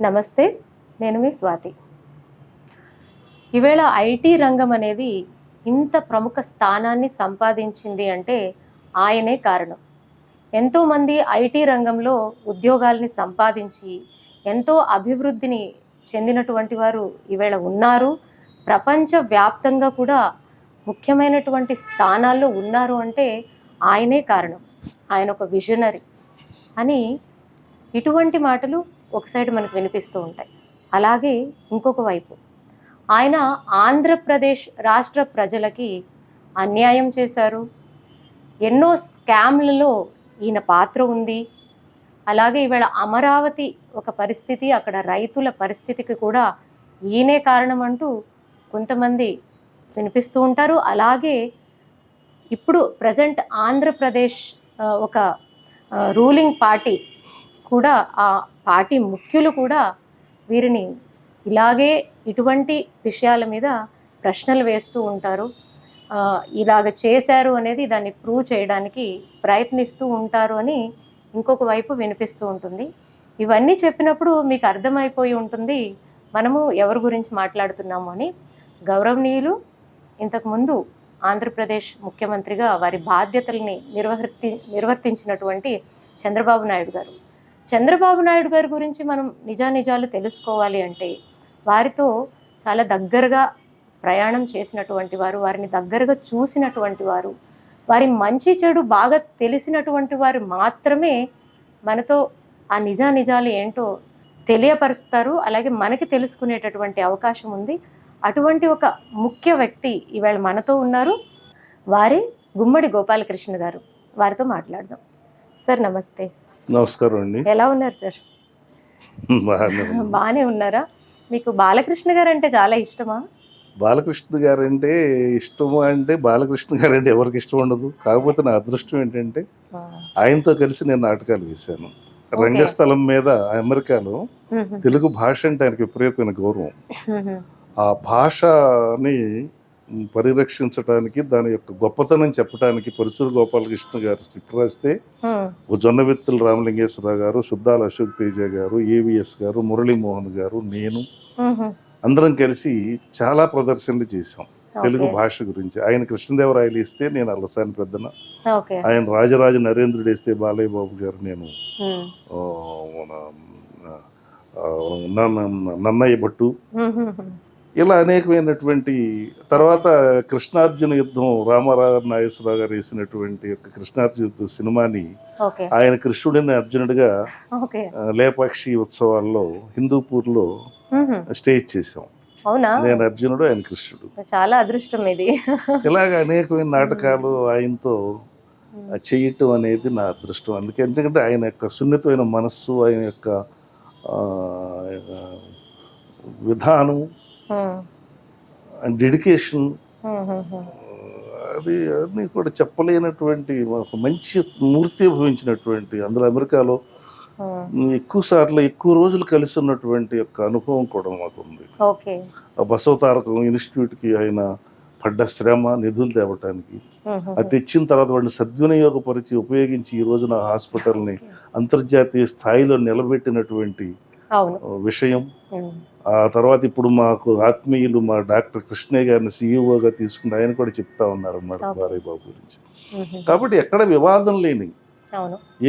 నమస్తే, నేను మీ స్వాతి. ఈవేళ ఐటీ రంగం అనేది ఇంత ప్రముఖ స్థానాన్ని సంపాదించింది అంటే ఆయనే కారణం. ఎంతోమంది ఐటీ రంగంలో ఉద్యోగాల్ని సంపాదించి ఎంతో అభివృద్ధిని చెందినటువంటి వారు ఈవేళ ఉన్నారు. ప్రపంచవ్యాప్తంగా కూడా ముఖ్యమైనటువంటి స్థానాల్లో ఉన్నారు అంటే ఆయనే కారణం. ఆయన ఒక విజనరీ అని ఇటువంటి మాటలు ఒక సైడ్ మనకు వినిపిస్తూ ఉంటాయి. అలాగే ఇంకొక వైపు ఆయన ఆంధ్రప్రదేశ్ రాష్ట్ర ప్రజలకి అన్యాయం చేశారు. ఎన్నో స్కామ్లలో ఈయన పాత్ర ఉంది. అలాగే ఈవేళ అమరావతి ఒక పరిస్థితి, అక్కడ రైతుల పరిస్థితికి కూడా ఈయనే కారణం అంటూ కొంతమంది వినిపిస్తూ ఉంటారు. అలాగే ఇప్పుడు ప్రజెంట్ ఆంధ్రప్రదేశ్ ఒక రూలింగ్ పార్టీ కూడా, ఆ పార్టీ ముఖ్యులు కూడా వీరిని ఇలాగే ఇటువంటి విషయాల మీద ప్రశ్నలు వేస్తూ ఉంటారు. ఇలాగ చేశారు అనేది దాన్ని ప్రూవ్ చేయడానికి ప్రయత్నిస్తూ ఉంటారు అని ఇంకొక వైపు వినిపిస్తూ ఉంటుంది. ఇవన్నీ చెప్పినప్పుడు మీకు అర్థమైపోయి ఉంటుంది మనము ఎవరి గురించి మాట్లాడుతున్నాము అని. గౌరవనీయులు ఇంతకుముందు ఆంధ్రప్రదేశ్ ముఖ్యమంత్రిగా వారి బాధ్యతల్ని నిర్వర్తించినటువంటి చంద్రబాబు నాయుడు గారు. చంద్రబాబు నాయుడు గారి గురించి మనం నిజానిజాలు తెలుసుకోవాలి అంటే వారితో చాలా దగ్గరగా ప్రయాణం చేసినటువంటి వారు, వారిని దగ్గరగా చూసినటువంటి వారు, వారి మంచి చెడు బాగా తెలిసినటువంటి వారు మాత్రమే మనతో ఆ నిజానిజాలు ఏంటో తెలియపరుస్తారు. అలాగే మనకి తెలుసుకునేటటువంటి అవకాశం ఉంది. అటువంటి ఒక ముఖ్య వ్యక్తి ఇవాళ మనతో ఉన్నారు. వారి గుమ్మడి గోపాలకృష్ణ గారు. వారితో మాట్లాడదాం. సార్ నమస్తే. నమస్కారం అండి. ఎలా ఉన్నారు సార్? బాగానే ఉన్నారా? మీకు బాలకృష్ణ గారు అంటే చాలా ఇష్టమా? బాలకృష్ణ గారు అంటే ఇష్టమా అంటే బాలకృష్ణ గారు అంటే ఎవరికి ఇష్టం ఉండదు. కాకపోతే నా అదృష్టం ఏంటంటే ఆయనతో కలిసి నేను నాటకాలు వేశాను. రంగస్థలం మీద అమెరికాలో తెలుగు భాష అంటే ఆయనకి విపరీతమైన గౌరవం. ఆ భాషని పరిరక్షించడానికి, దాని యొక్క గొప్పతనం చెప్పడానికి పరుచూరు గోపాలకృష్ణ గారు స్క్రిప్ట్ రాస్తే జొన్నవిత్తుల రామలింగేశ్వరరావు గారు, శుద్ధాల అశోక్ తేజ గారు, ఏవిఎస్ గారు, మురళీమోహన్ గారు, నేను అందరం కలిసి చాలా ప్రదర్శనలు చేశాం తెలుగు భాష గురించి. ఆయన కృష్ణదేవరాయలు ఇస్తే నేను అల్లసాని పెద్దన, ఆయన రాజరాజు నరేంద్రుడు వేస్తే బాలయ్య బాబు గారు, నేను నన్నయ్య భట్టు, ఇలా అనేకమైనటువంటి. తర్వాత కృష్ణార్జున యుద్ధం రామారావు నాగేశ్వరరావు గారు వేసినటువంటి యొక్క కృష్ణార్జున యుద్ధం సినిమాని ఆయన కృష్ణుడిని అర్జునుడిగా లేపాక్షి ఉత్సవాల్లో హిందూపూర్లో స్టేజ్ చేసాం. నేను అర్జునుడు, ఆయన కృష్ణుడు. చాలా అదృష్టం ఇది. ఇలాగ అనేకమైన నాటకాలు ఆయనతో చేయటం అనేది నా అదృష్టం. అందుకే ఎందుకంటే ఆయన యొక్క సున్నితమైన మనస్సు, ఆయన యొక్క విధానం, డెడికేషన్, అది అన్నీ కూడా చెప్పలేనటువంటి ఒక మంచి మూర్తి భవించినటువంటి. అందులో అమెరికాలో ఎక్కువ సార్లు ఎక్కువ రోజులు కలిసి ఉన్నటువంటి యొక్క అనుభవం కూడా మాకు ఉంది. బసవతారకం ఇన్స్టిట్యూట్కి ఆయన పడ్డ శ్రమ, నిధులు తేవటానికి, అది తెచ్చిన తర్వాత వాడిని సద్వినియోగపరిచి ఉపయోగించి ఈ రోజున హాస్పిటల్ని అంతర్జాతీయ స్థాయిలో నిలబెట్టినటువంటి విషయం. ఆ తర్వాత ఇప్పుడు మాకు ఆత్మీయులు మా డాక్టర్ కృష్ణయ్య గారిని సీఈఓగా తీసుకుంటే ఆయన కూడా చెప్తా ఉన్నారు అన్నమాట బాలయ్య బాబు గురించి. కాబట్టి ఎక్కడ వివాదం లేని,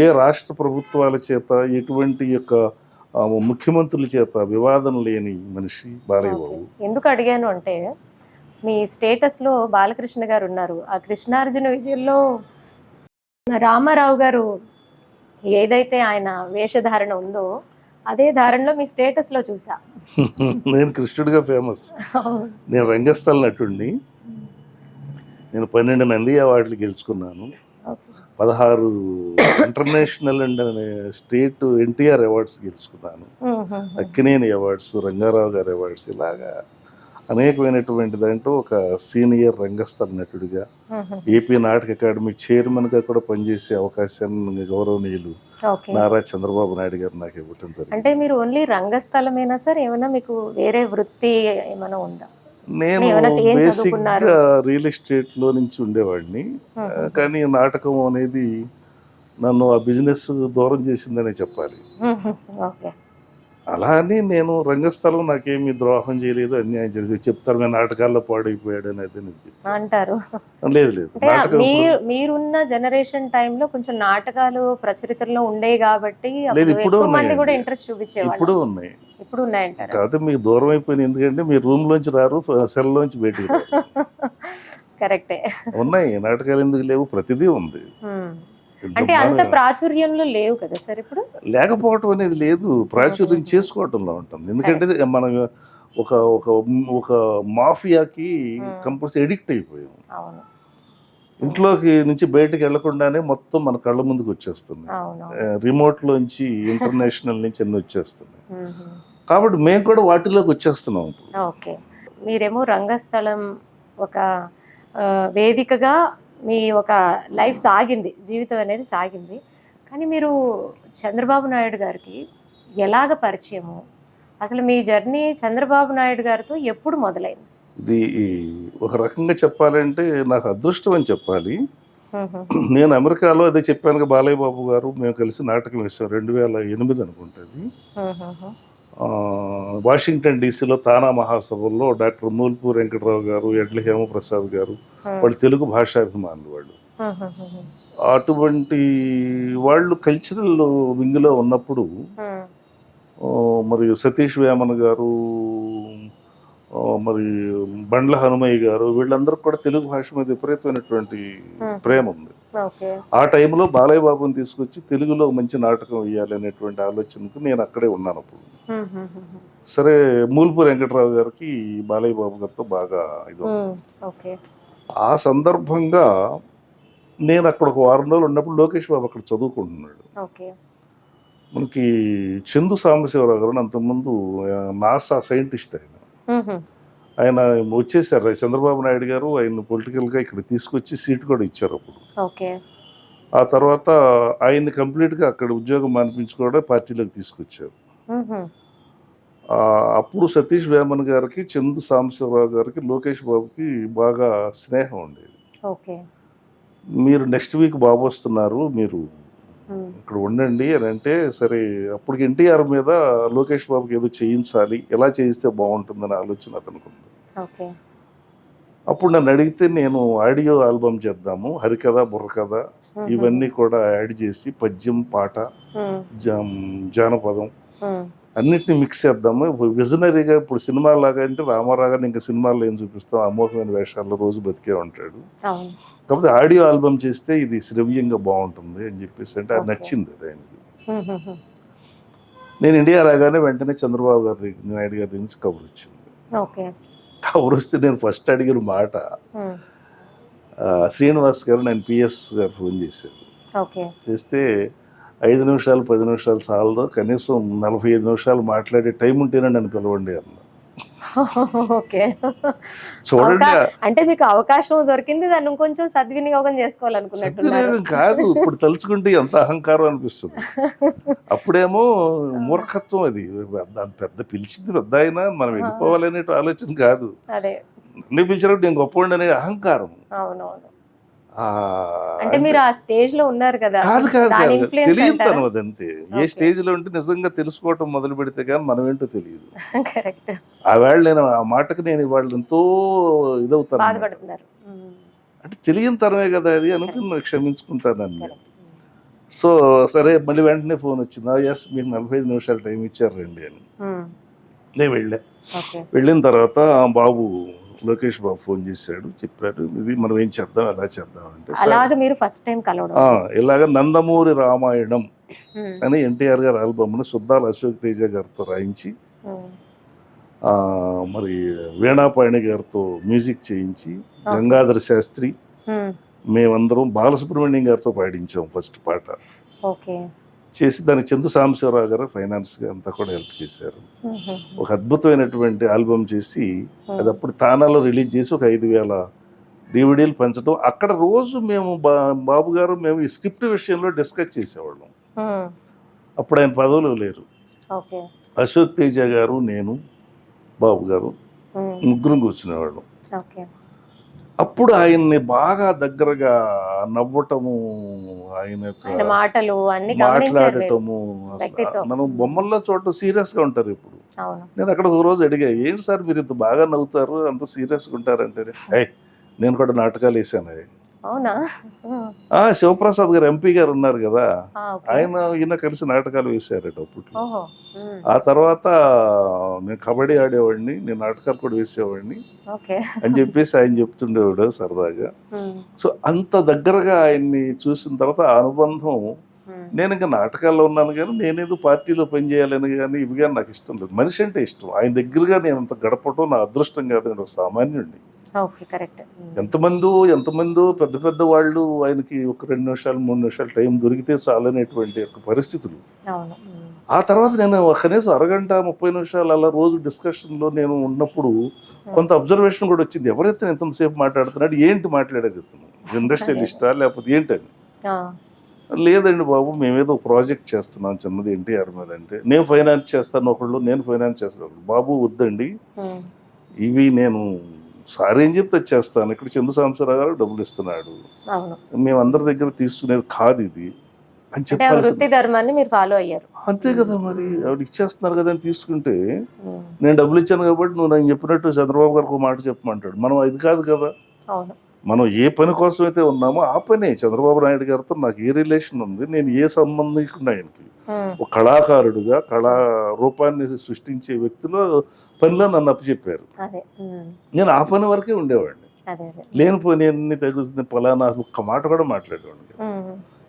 ఏ రాష్ట్ర ప్రభుత్వాల చేత, ఎటువంటి యొక్క ముఖ్యమంత్రుల చేత వివాదం లేని మనిషి బాలయ్య బాబు. ఎందుకు అడిగాను అంటే మీ స్టేటస్లో బాలకృష్ణ గారు ఉన్నారు. ఆ కృష్ణార్జున విజయంలో రామారావు గారు ఏదైతే ఆయన వేషధారణ ఉందో అదే ధారణలో మీ స్టేటస్లో చూసా. నేను కృష్ణుడిగా ఫేమస్. నేను రంగస్థల నటుడిని. నేను 12 నంది అవార్డులు గెలుచుకున్నాను, 16 international and state NTR awards గెలుచుకున్నాను, అక్కినేని అవార్డ్స్, రంగారావు గారి అవార్డ్స్, ఇలాగా అనేకమైనటువంటి దాంట్లో ఒక సీనియర్ రంగస్థల నటుడిగా ఏపీ నాటక అకాడమీ చైర్మన్గా కూడా పనిచేసే అవకాశాన్ని గౌరవనీయులు నారా చంద్రబాబు నాయుడు గారు నాకు ఇవ్వటం జరిగింది. అంటే మీరు ఓన్లీ రంగస్థలమేనా సార్? ఏమైనా మీకు వేరే వృత్తి ఏమైనా ఉందా? నేను బేసిక్గా రియల్ ఎస్టేట్లో నుంచి ఉండేవాడిని, కానీ నాటకం అనేది నన్ను ఆ బిజినెస్ దూరం చేసిందనే చెప్పాలి. ఓకే. అలా అని నేను రంగస్థలం నాకేమీ ద్రోహం చేయలేదు, అన్యాయం చేయలేదు. చెప్తారు మేము నాటకాల్లో పాడైపోయాడు అనేది నేను చెప్తాను. అంటారు. లేదు లేదు, అంటే నాటకం మీరున్న జనరేషన్ టైంలో కొంచెం నాటకాలు ప్రచరితంలో ఉండేవి కాబట్టి లేదు, అప్పుడు ఇప్పుడు ఎక్కువ మంది కూడా ఉన్నాయండి. ఇంట్రెస్ట్ చూపించేవాళ్ళు. ఇప్పుడు ఉన్నాయి. ఇప్పుడు ఉన్నాయంటారు. కాకపోతే మీకు దూరం అయిపోయింది, ఎందుకంటే మీరు రూమ్ లోంచి రారు, సెల్ లోంచి బయటికి రారు. కరెక్టే. ఉన్నాయి నాటకాలు, ఎందుకు లేవు, ప్రతిదీ ఉంది. అంటే అంత ప్రాచుర్యంలో లేవు కదా సార్ ఇప్పుడు. లేకపోవటం అనేది లేదు, ప్రాచుర్యం చేసుకోవటంలో ఉంటుంది. ఎందుకంటే మనం ఒక ఒక ఒక మాఫియాకి కంపల్సరీ ఎడిక్ట్ అయిపోయాం. అవును. ఇంట్లోకి నుంచి బయటకు వెళ్లకుండానే మొత్తం మన కళ్ళ ముందుకు వచ్చేస్తుంది. రిమోట్ లోంచి ఇంటర్నేషనల్ నుంచి అన్ని వచ్చేస్తున్నాయి. కాబట్టి మేము కూడా వాటిలోకి వచ్చేస్తున్నాం ఇప్పుడు. ఓకే. మీరేమో రంగస్థలం ఒక వేదికగా మీ ఒక లైఫ్ సాగింది, జీవితం అనేది సాగింది. కానీ మీరు చంద్రబాబు నాయుడు గారికి ఎలాగ పరిచయము, అసలు మీ జర్నీ చంద్రబాబు నాయుడు గారితో ఎప్పుడు మొదలైంది? ఇది ఒక రకంగా చెప్పాలంటే నాకు అదృష్టం అని చెప్పాలి. నేను అమెరికాలో అదే చెప్పాను, బాలయ్య బాబు గారు మేము కలిసి నాటకం వేసాం 2008 అనుకుంటుంది. వాషింగ్టన్ డీసీలో తానా మహాసభల్లో డాక్టర్ మూల్పూర్ వెంకటరావు గారు, ఎడ్ల హేమప్రసాద్ గారు, వాళ్ళు తెలుగు భాషాభిమానులు వాళ్ళు. అటువంటి వాళ్ళు కల్చరల్ వింగ్లో ఉన్నప్పుడు మరి సతీష్ వేమన్ గారు, మరి బండ్ల హనుమయ్య గారు, వీళ్ళందరూ కూడా తెలుగు భాష మీద విపరీతమైనటువంటి ప్రేమ ఉంది. ఆ టైంలో బాలయ్య బాబుని తీసుకొచ్చి తెలుగులో మంచి నాటకం వేయాలి అనేటువంటి ఆలోచనకు నేను అక్కడే ఉన్నాను అప్పుడు. సరే, మూల్పూర్ వెంకటరావు గారికి బాలయ్య బాబు గారితో బాగా ఇది. ఆ సందర్భంగా నేను అక్కడ ఒక వారం రోజులు ఉన్నప్పుడు లోకేష్ బాబు అక్కడ చదువుకుంటున్నాడు. మనకి చందు సాంబశివరావు గారు అంతకుముందు నాసా సైంటిస్ట్, ఆయన వచ్చేసారు. చంద్రబాబు నాయుడు గారు ఆయన పొలిటికల్గా ఇక్కడ తీసుకొచ్చి సీట్ కూడా ఇచ్చారు అప్పుడు. ఆ తర్వాత ఆయన్ని కంప్లీట్గా అక్కడ ఉద్యోగం మానిపించుకోవడం పార్టీలోకి తీసుకొచ్చారు. అప్పుడు సతీష్ వేమన్ గారికి, చందు సాంబశివరావు గారికి, లోకేష్ బాబుకి బాగా స్నేహం ఉండేది. మీరు నెక్స్ట్ వీక్ బాబు వస్తున్నారు, మీరు ఇక్కడ ఉండండి అని అంటే, సరే అప్పుడు ఎన్టీఆర్ మీద లోకేష్ బాబుకి ఏదో చేయించాలి, ఎలా చేయిస్తే బాగుంటుందని ఆలోచన అతనికి ఉంది. అప్పుడు నన్ను అడిగితే నేను ఆడియో ఆల్బమ్ చేద్దాము, హరికథ బుర్రకథ ఇవన్నీ కూడా యాడ్ చేసి పద్యం, పాట, జానపదం అన్నిటిని మిక్స్ చేద్దాము, విజనరీగా. ఇప్పుడు సినిమా లాగా అంటే రామారావు గారిని ఇంకా సినిమాల్లో ఏం చూపిస్తాం, అమోఘమైన వేషాల్లో రోజు బతికే ఉంటాడు. కాకపోతే ఆడియో ఆల్బమ్ చేస్తే ఇది శ్రవ్యంగా బాగుంటుంది అని చెప్పేసి అంటే అది నచ్చింది ఆయనకి. నేను ఇండియా రాగానే వెంటనే చంద్రబాబు గారి నాయుడు గారి నుంచి కబుర్ వచ్చింది. కబుర్ వస్తే నేను ఫస్ట్ అడిగిన మాట, శ్రీనివాస్ గారు, నేను పిఎస్ గారు ఫోన్ చేశారు. చేస్తే 5 నిమిషాలు 10 నిమిషాలు చాలదు, కనీసం 45 నిమిషాలు మాట్లాడే టైం ఉంటేనే నన్ను పిలవండి అన్న. చూడండి, అంటే మీకు అవకాశం దొరికింది, దాన్ని ఇంకొంచెం సద్వినియోగం చేసుకోవాలనుకున్నట్టు కాదు. ఇప్పుడు తలుచుకుంటే ఎంత అహంకారం అనిపిస్తుంది. అప్పుడేమో మూర్ఖత్వం, అది పెద్ద పిలిచింది పెద్ద అయినా మనం వెళ్ళిపోవాలనే ఆలోచన కాదు. అన్ని పిలిచినప్పుడు నేను గొప్పవాడిని అనే అహంకారం. అంటే మీరు ఆ స్టేజ్ లో ఉన్నారు కదా. కాదు తెలియదు అదంతే. ఏ స్టేజ్ లో ఉంటే నిజంగా తెలుసుకోవటం మొదలు పెడితే కానీ మనం ఏంటో తెలియదు. ఆ వేళ నేను ఆ మాటకు నేను ఇవాళ ఎంతో ఇదవుతాను, అంటే తెలియని తరమే కదా అది అనుకుని క్షమించుకుంటాను అన్న. సో సరే, మళ్ళీ వెంటనే ఫోన్ వచ్చింది, ఎస్ మీకు 45 నిమిషాలు టైం ఇచ్చారు రండి అని. నేను వెళ్ళిన తర్వాత బాబు లోకేష్ బాబు ఫోన్ చేశాడు, చెప్పాడు ఇది మనం ఏం చేద్దాం, ఎలా చేద్దాం అంటే, మీరు ఫస్ట్ టైం కలవడం ఇలాగ నందమూరి రామాయణం అని ఎన్టీఆర్ గారి ఆల్బమ్ను సుద్దాల అశోక్ తేజ గారితో రాయించి, మరి వీణాపాణి గారితో మ్యూజిక్ చేయించి, గంగాధర శాస్త్రి, మేమందరం బాలసుబ్రహ్మణ్యం గారితో పాడించాం ఫస్ట్ పాట. చేసి దానికి చందు సాంబశివరావు గారు ఫైనాన్స్గా అంతా కూడా హెల్ప్ చేశారు. ఒక అద్భుతమైనటువంటి ఆల్బమ్ చేసి అది అప్పుడు తానాలో రిలీజ్ చేసి ఒక 5,000 డివిడీలు పంచడం. అక్కడ రోజు మేము బాబు గారు మేము ఈ స్క్రిప్ట్ విషయంలో డిస్కస్ చేసేవాళ్ళం. అప్పుడు ఆయన పదవులు లేరు. అశోక్ తేజ గారు, నేను, బాబు గారు ముగ్గురం కూర్చునేవాళ్ళం. అప్పుడు ఆయన్ని బాగా దగ్గరగా నవ్వటము, ఆయన యొక్క ఆయన మాటలు అన్ని గమనించారు మీరు, మాట్లాడటము, అసలు వ్యక్తిత్వం. మనం బొమ్మల్లో చూడటం సీరియస్గా ఉంటారు ఇప్పుడు. అవును. నేను అక్కడ ఒక రోజు అడిగా, ఏంటి సార్ మీరు ఇంత బాగా నవ్వుతారు, అంత సీరియస్గా ఉంటారంటే, నేను కూడా నాటకాలు వేసాను. అవునా? శివప్రసాద్ గారు ఎంపీ గారు ఉన్నారు కదా, ఓకే. ఆయన ఈయన కలిసి నాటకాలు వేసారట అప్పట్లో. ఓహో. ఆ తర్వాత నేను కబడ్డీ ఆడేవాడిని, నేను నాటకాలు కూడా వేసేవాడిని ఓకే. అని చెప్పేసి ఆయన చెప్తుండేవాడు సరదాగా. సో అంత దగ్గరగా ఆయన్ని చూసిన తర్వాత ఆ అనుబంధం, నేను ఇంకా నాటకాల్లో ఉన్నాను కానీ నేనేదో పార్టీలో పనిచేయాలని కానీ ఇవి కానీ నాకు ఇష్టం లేదు. మనిషి అంటే ఇష్టం. ఆయన దగ్గరగా నేను అంత గడపటం నా అదృష్టం కాదు, నేను ఒక సామాన్యుడిని. Okay, correct. ఎంతమందో పెద్ద పెద్ద వాళ్ళు ఆయనకి ఒక 2 నిమిషాలు 3 నిమిషాలు టైం దొరికితే చాలనేటువంటి ఒక పరిస్థితులు. అవును. ఆ తర్వాత నేను కనీసం అరగంట 30 నిమిషాలు అలా రోజు డిస్కషన్లో నేను ఉన్నప్పుడు కొంత అబ్జర్వేషన్ కూడా వచ్చింది. ఎవరైతే ఎంతసేపు మాట్లాడుతున్నాడు, ఏంటి మాట్లాడేది ఇతను, ఇండస్ట్రియలిస్టా లేకపోతే ఏంటని. లేదండి బాబు, మేమేదో ప్రాజెక్ట్ చేస్తున్నాం చిన్నది ఎన్టీఆర్ మీద అంటే, నేను ఫైనాన్స్ చేస్తాను ఒకళ్ళు, నేను ఫైనాన్స్ చేస్తాను ఒకళ్ళు. బాబు వద్దండి, ఇవి నేను సార్ ఏం చెప్తే చేస్తాను, ఇక్కడ చందు సాంబశివరావు గారు డబ్బులు ఇస్తున్నాడు, మేమందరి దగ్గర తీసుకునేది కాదు ఇది అని చెప్పాలి. వృత్తి ధర్మాన్ని మీరు ఫాలో అయ్యారు. అంతే కదా, మరి ఆవిడ ఇచ్చేస్తున్నారు కదా అని తీసుకుంటే, నేను డబ్బులు ఇచ్చాను కాబట్టి నువ్వు నేను చెప్పినట్టు చంద్రబాబు గారికి ఒక మాట చెప్పమంటాడు. మనం అది కాదు కదా. మనం ఏ పని కోసం అయితే ఉన్నామో ఆ పనే. చంద్రబాబు నాయుడు గారితో నాకు ఏ రిలేషన్ ఉంది, నేను ఏ సంబంధికుడు ఆయనకి, ఒక కళాకారుడుగా కళా రూపాన్ని సృష్టించే వ్యక్తిలో పనిలో నన్ను అప్పచెప్పారు. నేను ఆ పని వరకే ఉండేవాడిని. లేనిపోయి నేను తగ్గుతుంది పలానా ఒక్క మాట కూడా మాట్లాడేవాడిని.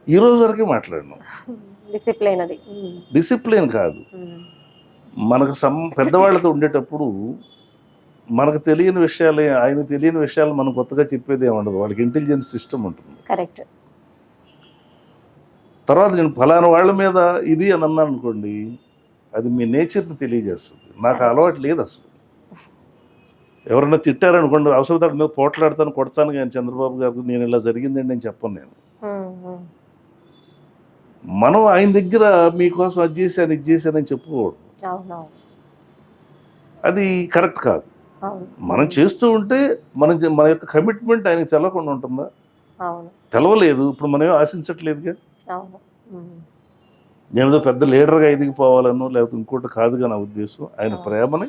ఈ రోజు వరకే మాట్లాడినాం. డిసిప్లిన్ కాదు, మనకు పెద్దవాళ్ళతో ఉండేటప్పుడు మనకు తెలియని విషయాలు, ఆయన తెలియని విషయాలు మనం కొత్తగా చెప్పేది ఏముండదు. వాళ్ళకి ఇంటెలిజెన్స్ సిస్టమ్ ఉంటుంది. కరెక్ట్. తర్వాత నేను ఫలానా వాళ్ళ మీద ఇది అని అన్నాను అనుకోండి, అది మీ నేచర్ని తెలియజేస్తుంది. నాకు అలవాటు లేదు అసలు. ఎవరైనా తిట్టారనుకోండి, అవసరం మీద పోట్లాడతాను, కొడతాను, కానీ చంద్రబాబు గారికి నేను ఇలా జరిగిందండి నేను చెప్పను. నేను మనం ఆయన దగ్గర మీకోసం అది చేశానని చెప్పుకోవడం అది కరెక్ట్ కాదు. మనం చేస్తూ ఉంటే మన యొక్క కమిట్మెంట్ ఆయనకి తెలవకుండా ఉంటుందా? తెలవలేదు. ఇప్పుడు మనం ఆశించట్లేదుగా. నేను పెద్ద లీడర్గా ఎదిగిపోవాలనో లేకపోతే ఇంకోటి కాదుగా నా ఉద్దేశం. ఆయన ప్రేమని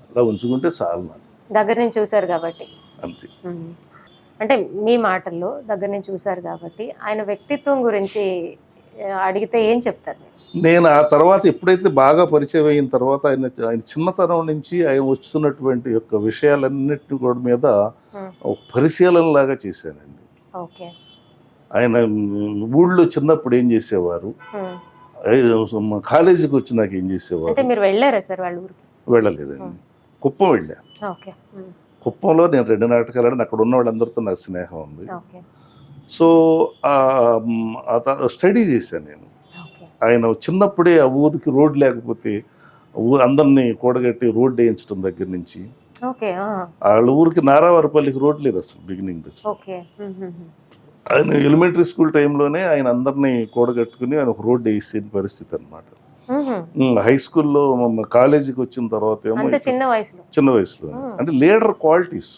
అలా ఉంచుకుంటే చాలు. నాకు దగ్గర నుంచి చూశారు కాబట్టి అంతే. అంటే మీ మాటల్లో దగ్గర నుంచి చూశారు కాబట్టి ఆయన వ్యక్తిత్వం గురించి అడిగితే ఏం చెప్తారు? నేను ఆ తర్వాత ఎప్పుడైతే బాగా పరిచయం అయిన తర్వాత ఆయన చిన్నతనం నుంచి ఆయన వస్తున్నటువంటి యొక్క విషయాలన్నింటినీ కూడా మీద ఒక పరిశీలనలాగా చేశానండి. ఆయన ఊళ్ళో చిన్నప్పుడు ఏం చేసేవారు, కాలేజీకి వచ్చి నాకు ఏం చేసేవారు. మీరు వెళ్ళారా సార్ వాళ్ళ ఊరికి? వెళ్ళలేదండి, కుప్పం వెళ్ళా. కుప్పంలో నేను 2 నాటకాలు ఆడి, అక్కడ ఉన్న వాళ్ళందరితో నాకు స్నేహం ఉంది. సో స్టడీ చేశాను నేను. ఆయన చిన్నప్పుడే ఆ ఊరికి రోడ్ లేకపోతే అందరినీ కూడగట్టి రోడ్డు వేయించడం దగ్గర నుంచి, వాళ్ళ ఊరికి నారావారిపల్లికి రోడ్ లేదు అసలు బిగినింగ్. ఆయన ఎలిమెంటరీ స్కూల్ టైంలోనే ఆయన అందరినీ కూడగట్టుకుని ఆయన ఒక రోడ్డు వేసిన పరిస్థితి అనమాట. హై స్కూల్లో కాలేజీకి వచ్చిన తర్వాత ఏమో చిన్న వయసులో అంటే లీడర్ క్వాలిటీస్,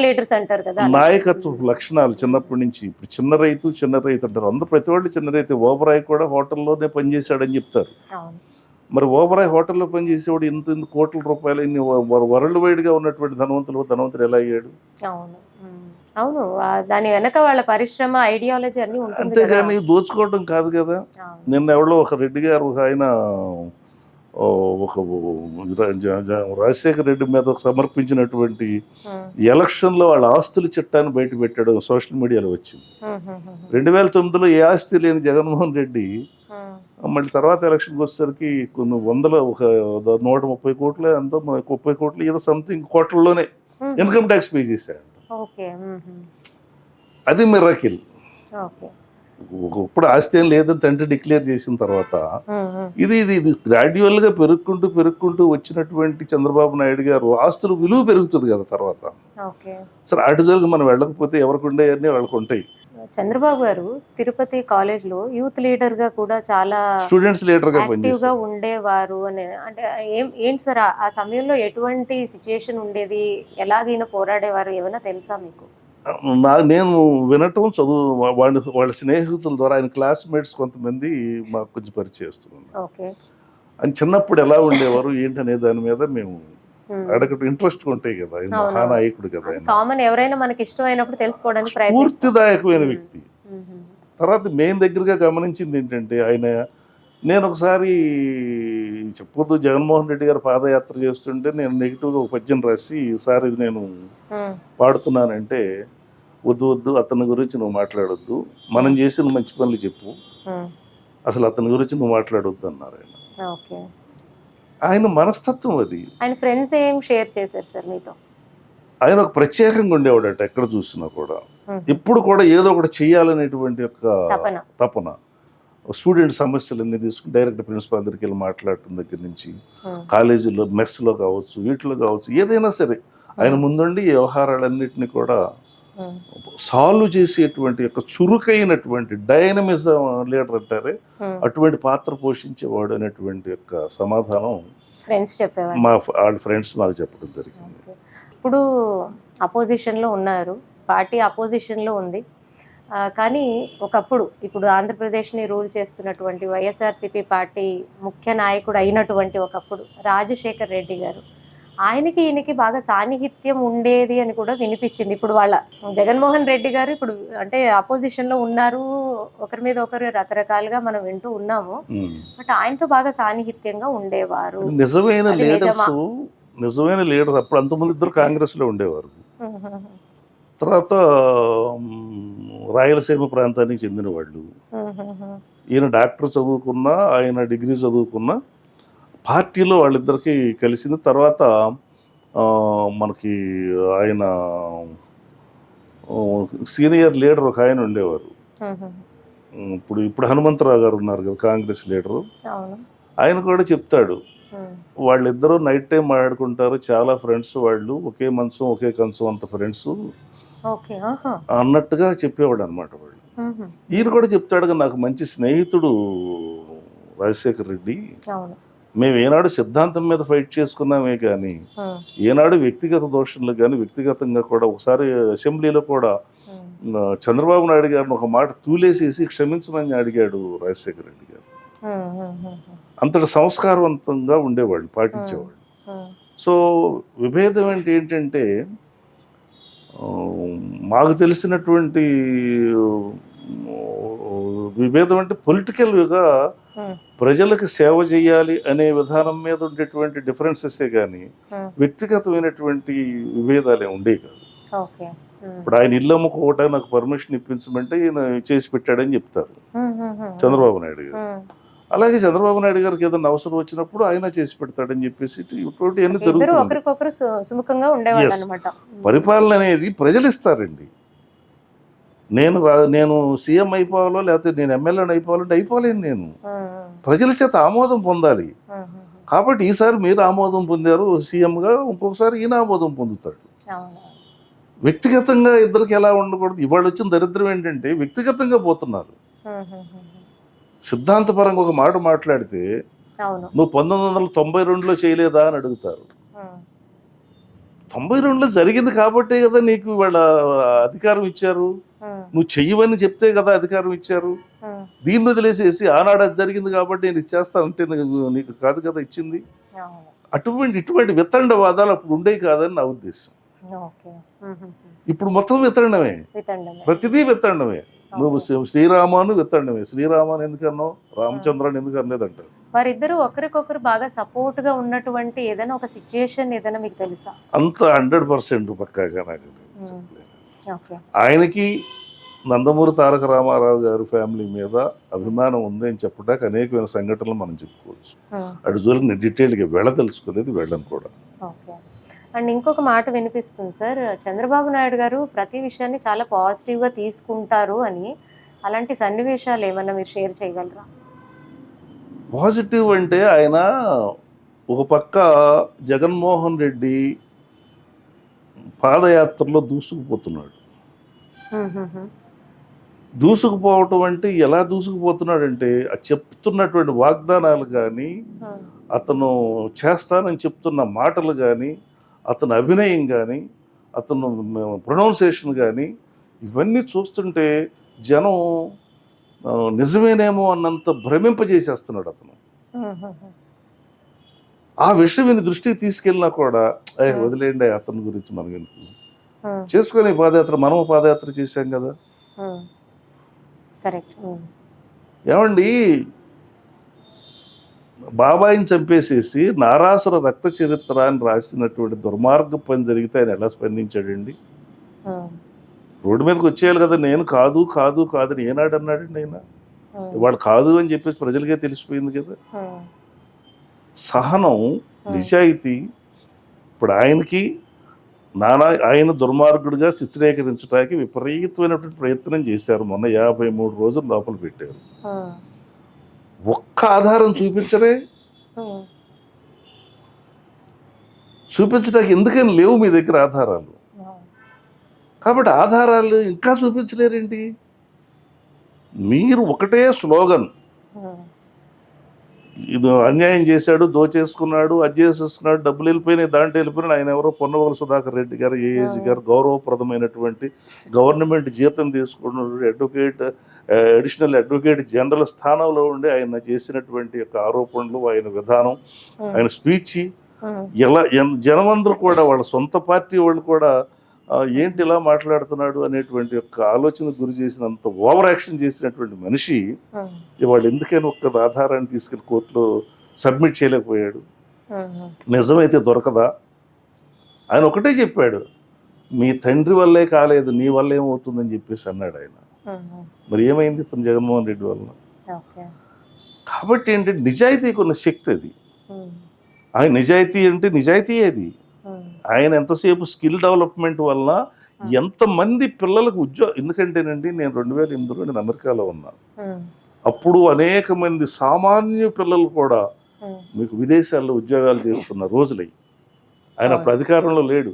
లీడర్స్ అంటారు కదా, నాయకత్వ లక్షణాలు చిన్నప్పటి నుంచి. ఇప్పుడు చిన్న రైతు అంటారు అందరూ, ప్రతి వాళ్ళు చిన్న రైతు. ఓబరాయ్ కూడా హోటల్లోనే పనిచేశాడని చెప్తారు. మరి ఓబరాయ్ హోటల్లో పనిచేసేవాడు ఇంత కోట్ల రూపాయలు ఇన్ని వరల్డ్ వైడ్గా ఉన్నటువంటి ధనవంతుడు ఎలా అయ్యాడు? అవును, దాని వెనక వాళ్ళ పరిశ్రమ, ఐడియాలజీ అన్ని ఉంటుంది. అంతేగాని దోచుకోవడం కాదు కదా. నిన్న ఎవరో ఒక రెడ్డి గారు, ఆయన ఒక రాజశేఖర రెడ్డి మీద సమర్పించినటువంటి ఎలక్షన్లో వాళ్ళ ఆస్తుల చట్టాన్ని బయట పెట్టాడు, సోషల్ మీడియాలో వచ్చింది. 2009లో ఏ ఆస్తి లేని జగన్మోహన్ రెడ్డి మళ్ళీ తర్వాత ఎలక్షన్కి వచ్చేసరికి కొన్ని వందల, ఒక 130 కోట్లు ఎంతో, 30 కోట్లు ఏదో సంథింగ్ కోట్లలోనే ఇన్కమ్ ట్యాక్స్ పే చేశాడు. అది మిరాకిల్. ఒకప్పుడు ఆస్తి ఏం లేదని తండ్రి డిక్లేర్ చేసిన తర్వాత ఇది గ్రాడ్యువల్గా పెరుక్కుంటూ వచ్చినటువంటి చంద్రబాబు నాయుడు గారు ఆస్తులు విలువ పెరుగుతుంది కదా తర్వాత. సరే అటు జోలికి మనం వెళ్ళకపోతే ఎవరికి ఉండేవన్నీ వాళ్ళకి ఉంటాయి. చంద్రబాబు గారు తిరుపతి కాలేజ్లో యూత్ లీడర్గా కూడా చాలా స్టూడెంట్స్ లీడర్గా యాక్టివ్గా పనిచేస్తారు. ఉండేవారు అని అంటే ఏంటి సార్ ఆ సమయంలో ఎటువంటి సిచ్యుయేషన్ ఉండేది, ఎలాగైనా పోరాడేవారు, ఏమైనా తెలుసా మీకు? నేను వినటం వాళ్ళ స్నేహితుల ద్వారా ఆయన క్లాస్మేట్స్ కొంతమంది మాకు కొంచెం పరిచయస్తున్నారు. ఓకే. ఆయన చిన్నప్పుడు ఎలా ఉండేవారు ఏంటనే దాని మీద మేము అడగటం ఇంట్రెస్ట్ ఉంటాయి కదా, ఆయన మహానాయకుడు కదా, ఆయన కామన్, ఎవరైనా మనకి ఇష్టమైనప్పుడు తెలుసుకోవడానికి స్ఫూర్తిదాయకమైన వ్యక్తి. తర్వాత మెయిన్ దగ్గరగా గమనించింది ఏంటంటే నేను ఒకసారి చెప్పొద్దు, జగన్మోహన్ రెడ్డి గారు పాదయాత్ర చేస్తుంటే నేను నెగిటివ్గా ఒక పద్యం రాసి ఈసారి ఇది నేను పాడుతున్నానంటే, వద్దు వద్దు అతని గురించి నువ్వు మాట్లాడొద్దు, మనం చేసిన మంచి పనులు చెప్పు, అసలు అతని గురించి నువ్వు మాట్లాడొద్దు అన్నారు ఆయన. ఓకే. ఆయన మనస్తత్వం అది. ఆయన ఫ్రెండ్స్ ఏం షేర్ చేశారు సార్ మీతో? ఆయన ఒక ప్రత్యేకంగా ఉండేవాడట, ఎక్కడ చూసినా కూడా ఎప్పుడు కూడా ఏదో ఒకటి చేయాలనేటువంటి ఒక తపన. స్టూడెంట్ సమస్యలన్నీ తీసుకుని డైరెక్ట్ ప్రిన్సిపాల్ దగ్గరికి వెళ్ళి మాట్లాడటం దగ్గర నుంచి, కాలేజీలో మెస్లో కావచ్చు, వీటిలో కావచ్చు, ఏదైనా సరే ఆయన ముందుండి ఈ వ్యవహారాలన్నింటినీ కూడా సాల్వ్ చేసేటువంటి యొక్క చురుకైనటువంటి డైనమిజం లీడర్ అంటారే, అటువంటి పాత్ర పోషించేవాడు అనేటువంటి యొక్క సమాధానం ఫ్రెండ్స్ చెప్పేవారు, వాళ్ళ ఫ్రెండ్స్ మాకు చెప్పడం జరిగింది. ఇప్పుడు అపోజిషన్లో ఉన్నారు, పార్టీ అపోజిషన్లో ఉంది, కానీ ఒకప్పుడు ఇప్పుడు ఆంధ్రప్రదేశ్ని రూల్ చేస్తున్నటువంటి వైఎస్ఆర్సీపీ పార్టీ ముఖ్య నాయకుడు అయినటువంటి ఒకప్పుడు రాజశేఖర్ రెడ్డి గారు, ఆయనకి ఈయనకి బాగా సాన్నిహిత్యం ఉండేది అని కూడా వినిపించింది. ఇప్పుడు వాళ్ళ జగన్మోహన్ రెడ్డి గారు ఇప్పుడు అంటే అపోజిషన్లో ఉన్నారు, ఒకరి మీద ఒకరు రకరకాలుగా మనం వింటూ ఉన్నాము, బట్ ఆయనతో బాగా సాన్నిహిత్యంగా ఉండేవారు. నిజమైన లీడర్. అప్పుడు అంతమంది ఇద్దరు కాంగ్రెస్లో ఉండేవారు. తర్వాత రాయలసీమ ప్రాంతానికి చెందిన వాళ్ళు. ఈయన డాక్టర్ చదువుకున్నా, ఆయన డిగ్రీ చదువుకున్నా, పార్టీలో వాళ్ళిద్దరికి కలిసింది. తర్వాత మనకి ఆయన సీనియర్ లీడర్ ఒక ఆయన ఉండేవారు, ఇప్పుడు హనుమంతరావు గారు ఉన్నారు కదా, కాంగ్రెస్ లీడరు. ఆయన కూడా చెప్తాడు, వాళ్ళిద్దరూ నైట్ టైం మాట్లాడుకుంటారు, చాలా ఫ్రెండ్స్ వాళ్ళు, ఒకే మంచం ఒకే కంచం అంత ఫ్రెండ్స్ అన్నట్టుగా చెప్పేవాడు అనమాట వాళ్ళు. ఈయన కూడా చెప్తాడుగా, నాకు మంచి స్నేహితుడు రాజశేఖర్ రెడ్డి, మేము ఏనాడు సిద్ధాంతం మీద ఫైట్ చేసుకున్నామే కానీ ఏనాడు వ్యక్తిగత దోషంలో కానీ, వ్యక్తిగతంగా కూడా ఒకసారి అసెంబ్లీలో కూడా చంద్రబాబు నాయుడు గారిని ఒక మాట తూలేసేసి క్షమించమని అడిగాడు రాజశేఖర్ రెడ్డి గారు. అంతటి సంస్కారవంతంగా ఉండేవాళ్ళు, పాటించేవాళ్ళు. సో విభేదం ఏంటంటే, మాకు తెలిసినటువంటి విభేదం అంటే పొలిటికల్గా ప్రజలకు సేవ చేయాలి అనే విధానం మీద ఉండేటువంటి డిఫరెన్సెసే కానీ వ్యక్తిగతమైనటువంటి విభేదాలే ఉండేవి కాదు. ఇప్పుడు ఆయన ఇల్లు అమ్ముకోవటానికి నాకు పర్మిషన్ ఇప్పించమంటే ఈయన చేసి పెట్టాడని చెప్తారు చంద్రబాబు నాయుడు గారు. అలాగే చంద్రబాబు నాయుడు గారికి ఏదైనా అవసరం వచ్చినప్పుడు ఆయన చేసి పెడతాడని చెప్పేసి ఇటువంటి అన్ని జరుగుతుంది. పరిపాలన అనేది ప్రజలు ఇస్తారండి. నేను సీఎం అయిపోవాలో లేకపోతే నేను ఎమ్మెల్యేని అయిపోవాలంటే అయిపోలేను. నేను ప్రజల చేత ఆమోదం పొందాలి. కాబట్టి ఈసారి మీరు ఆమోదం పొందారు సీఎంగా, ఇంకొకసారి ఈయన ఆమోదం పొందుతాడు. వ్యక్తిగతంగా ఇద్దరికి ఎలా ఉండకూడదు. ఇవాళ వచ్చిన దరిద్రం ఏంటంటే వ్యక్తిగతంగా పోతున్నారు. సిద్ధాంతపరంగా ఒక మాట మాట్లాడితే నువ్వు 1992లో చేయలేదా అని అడుగుతారు. 92లో జరిగింది కాబట్టే కదా నీకు ఇవాళ అధికారం ఇచ్చారు. నువ్వు చెయ్యవని చెప్తే కదా అధికారం ఇచ్చారు. దీన్ని వదిలేసేసి ఆనాడు అది జరిగింది కాబట్టి నేను ఇచ్చేస్తానంటే నీకు కాదు కదా ఇచ్చింది. ఇటువంటి వితండవాదాలు అప్పుడు ఉండేవి కాదని నా ఉద్దేశం. ఇప్పుడు మొత్తం వితండమే, ప్రతిదీ వితండమే. నువ్వు శ్రీరామాను వితండమే. శ్రీరామాను ఎందుకన్నావు, రామచంద్రాన్ని ఎందుకు అనలేదంటారు. వారిద్దరు ఒకరికొకరు బాగా సపోర్ట్ గా ఉన్నటువంటి ఏదైనా ఒక సిచ్యుయేషన్ ఏదైనా మీకు తెలుసా? అంత 100% పక్కాగా నాకు. ఆయనకి నందమూరి తారక రామారావు గారి ఫ్యామిలీ మీద అభిమానం ఉంది అని చెప్పడానికి అనేకమైన సంఘటనలు మనం చెప్పుకోవచ్చు. అటు జోలికి నేను డీటెయిల్గా వెళ్ళదలుచుకోలేదు, వెళ్ళను కూడా. అండ్ ఇంకొక మాట వినిపిస్తుంది సార్, చంద్రబాబు నాయుడు గారు ప్రతి విషయాన్ని చాలా పాజిటివ్గా తీసుకుంటారు అని. అలాంటి సన్నివేశాలు ఏమన్నా మీరు షేర్ చేయగలరా? పాజిటివ్ అంటే ఆయన ఒక పక్క జగన్మోహన్ రెడ్డి పాదయాత్రలో దూసుకుపోతున్నాడు. దూసుకుపోవటం అంటే ఎలా దూసుకుపోతున్నాడంటే ఆ చెప్తున్నటువంటి వాగ్దానాలు కానీ, అతను చేస్తానని చెప్తున్న మాటలు కానీ, అతను అభినయం కానీ, అతను ప్రొనౌన్సియేషన్ కానీ, ఇవన్నీ చూస్తుంటే జనం నిజమేనేమో అన్నంత భ్రమింపజేసేస్తున్నాడు అతను. ఆ విషయం ఈయన దృష్టికి తీసుకెళ్ళినా కూడా వదిలేయండి అతని గురించి మనకి ఎందుకు, చేసుకొని పాదయాత్ర, మనం పాదయాత్ర చేశాం కదా. ఏమండి, బాబాయిని చంపేసేసి నారాసుర రక్త చరిత్ర అని రాసినటువంటి దుర్మార్గ పని జరిగితే ఆయన ఎలా స్పందించాడండి? రోడ్డు మీదకి వచ్చేయాలి కదా. నేను కాదు కాదు కాదని ఏనాడు అన్నాడండి ఆయన? వాళ్ళు కాదు అని చెప్పేసి ప్రజలకే తెలిసిపోయింది కదా. సహనం, నిజాయితీ. ఇప్పుడు ఆయనకి ఆయన దుర్మార్గుడిగా చిత్రీకరించడానికి విపరీతమైనటువంటి ప్రయత్నం చేశారు. మొన్న 53 రోజులు లోపల పెట్టారు. ఒక్క ఆధారం చూపించరే. చూపించడానికి ఎందుకని లేవు మీ దగ్గర ఆధారాలు? కాబట్టి ఆధారాలు ఇంకా చూపించలేరేంటి? మీరు ఒకటే స్లోగన్, ఇది అన్యాయం చేశాడు, దోచేసుకున్నాడు, అది చేసేస్తున్నాడు, డబ్బులు వెళ్ళిపోయినాయి, దాంట్లో వెళ్ళిపోయినాడు. ఆయన ఎవరో పొన్నవోలు సుధాకర్ రెడ్డి గారు, ఏఏసీ గారు, గౌరవప్రదమైనటువంటి గవర్నమెంట్ జీతం తీసుకున్నాడు, అడిషనల్ అడ్వకేట్ జనరల్ స్థానంలో ఉండి ఆయన చేసినటువంటి యొక్క ఆరోపణలు, ఆయన విధానం, ఆయన స్పీచ్, ఎలా జనమందరూ కూడా వాళ్ళ సొంత పార్టీ వాళ్ళు కూడా ఏంటి ఇలా మాట్లాడుతున్నాడు అనేటువంటి యొక్క ఆలోచనకు గురి చేసినంత ఓవర్ యాక్షన్ చేసినటువంటి మనిషి ఇవాళ ఎందుకైనా ఒక్క ఆధారాన్ని తీసుకెళ్లి కోర్టులో సబ్మిట్ చేయలేకపోయాడు? నిజమైతే దొరకదా? ఆయన ఒకటే చెప్పాడు, మీ తండ్రి వల్లే కాలేదు, నీ వల్ల ఏమవుతుందని చెప్పేసి అన్నాడు ఆయన. మరి ఏమైంది తను జగన్మోహన్ రెడ్డి వల్ల? కాబట్టి ఏంటంటే నిజాయితీకి ఉన్న శక్తి అది. ఆయన నిజాయితీ అంటే నిజాయితీ అది. ఆయన ఎంతసేపు స్కిల్ డెవలప్మెంట్ వలన ఎంతమంది పిల్లలకు ఎందుకంటేనండి నేను 2008లో నేను అమెరికాలో ఉన్నాను. అప్పుడు అనేక మంది సామాన్య పిల్లలు కూడా మీకు విదేశాల్లో ఉద్యోగాలు చేస్తున్న రోజులై. ఆయన అప్పుడు అధికారంలో లేడు,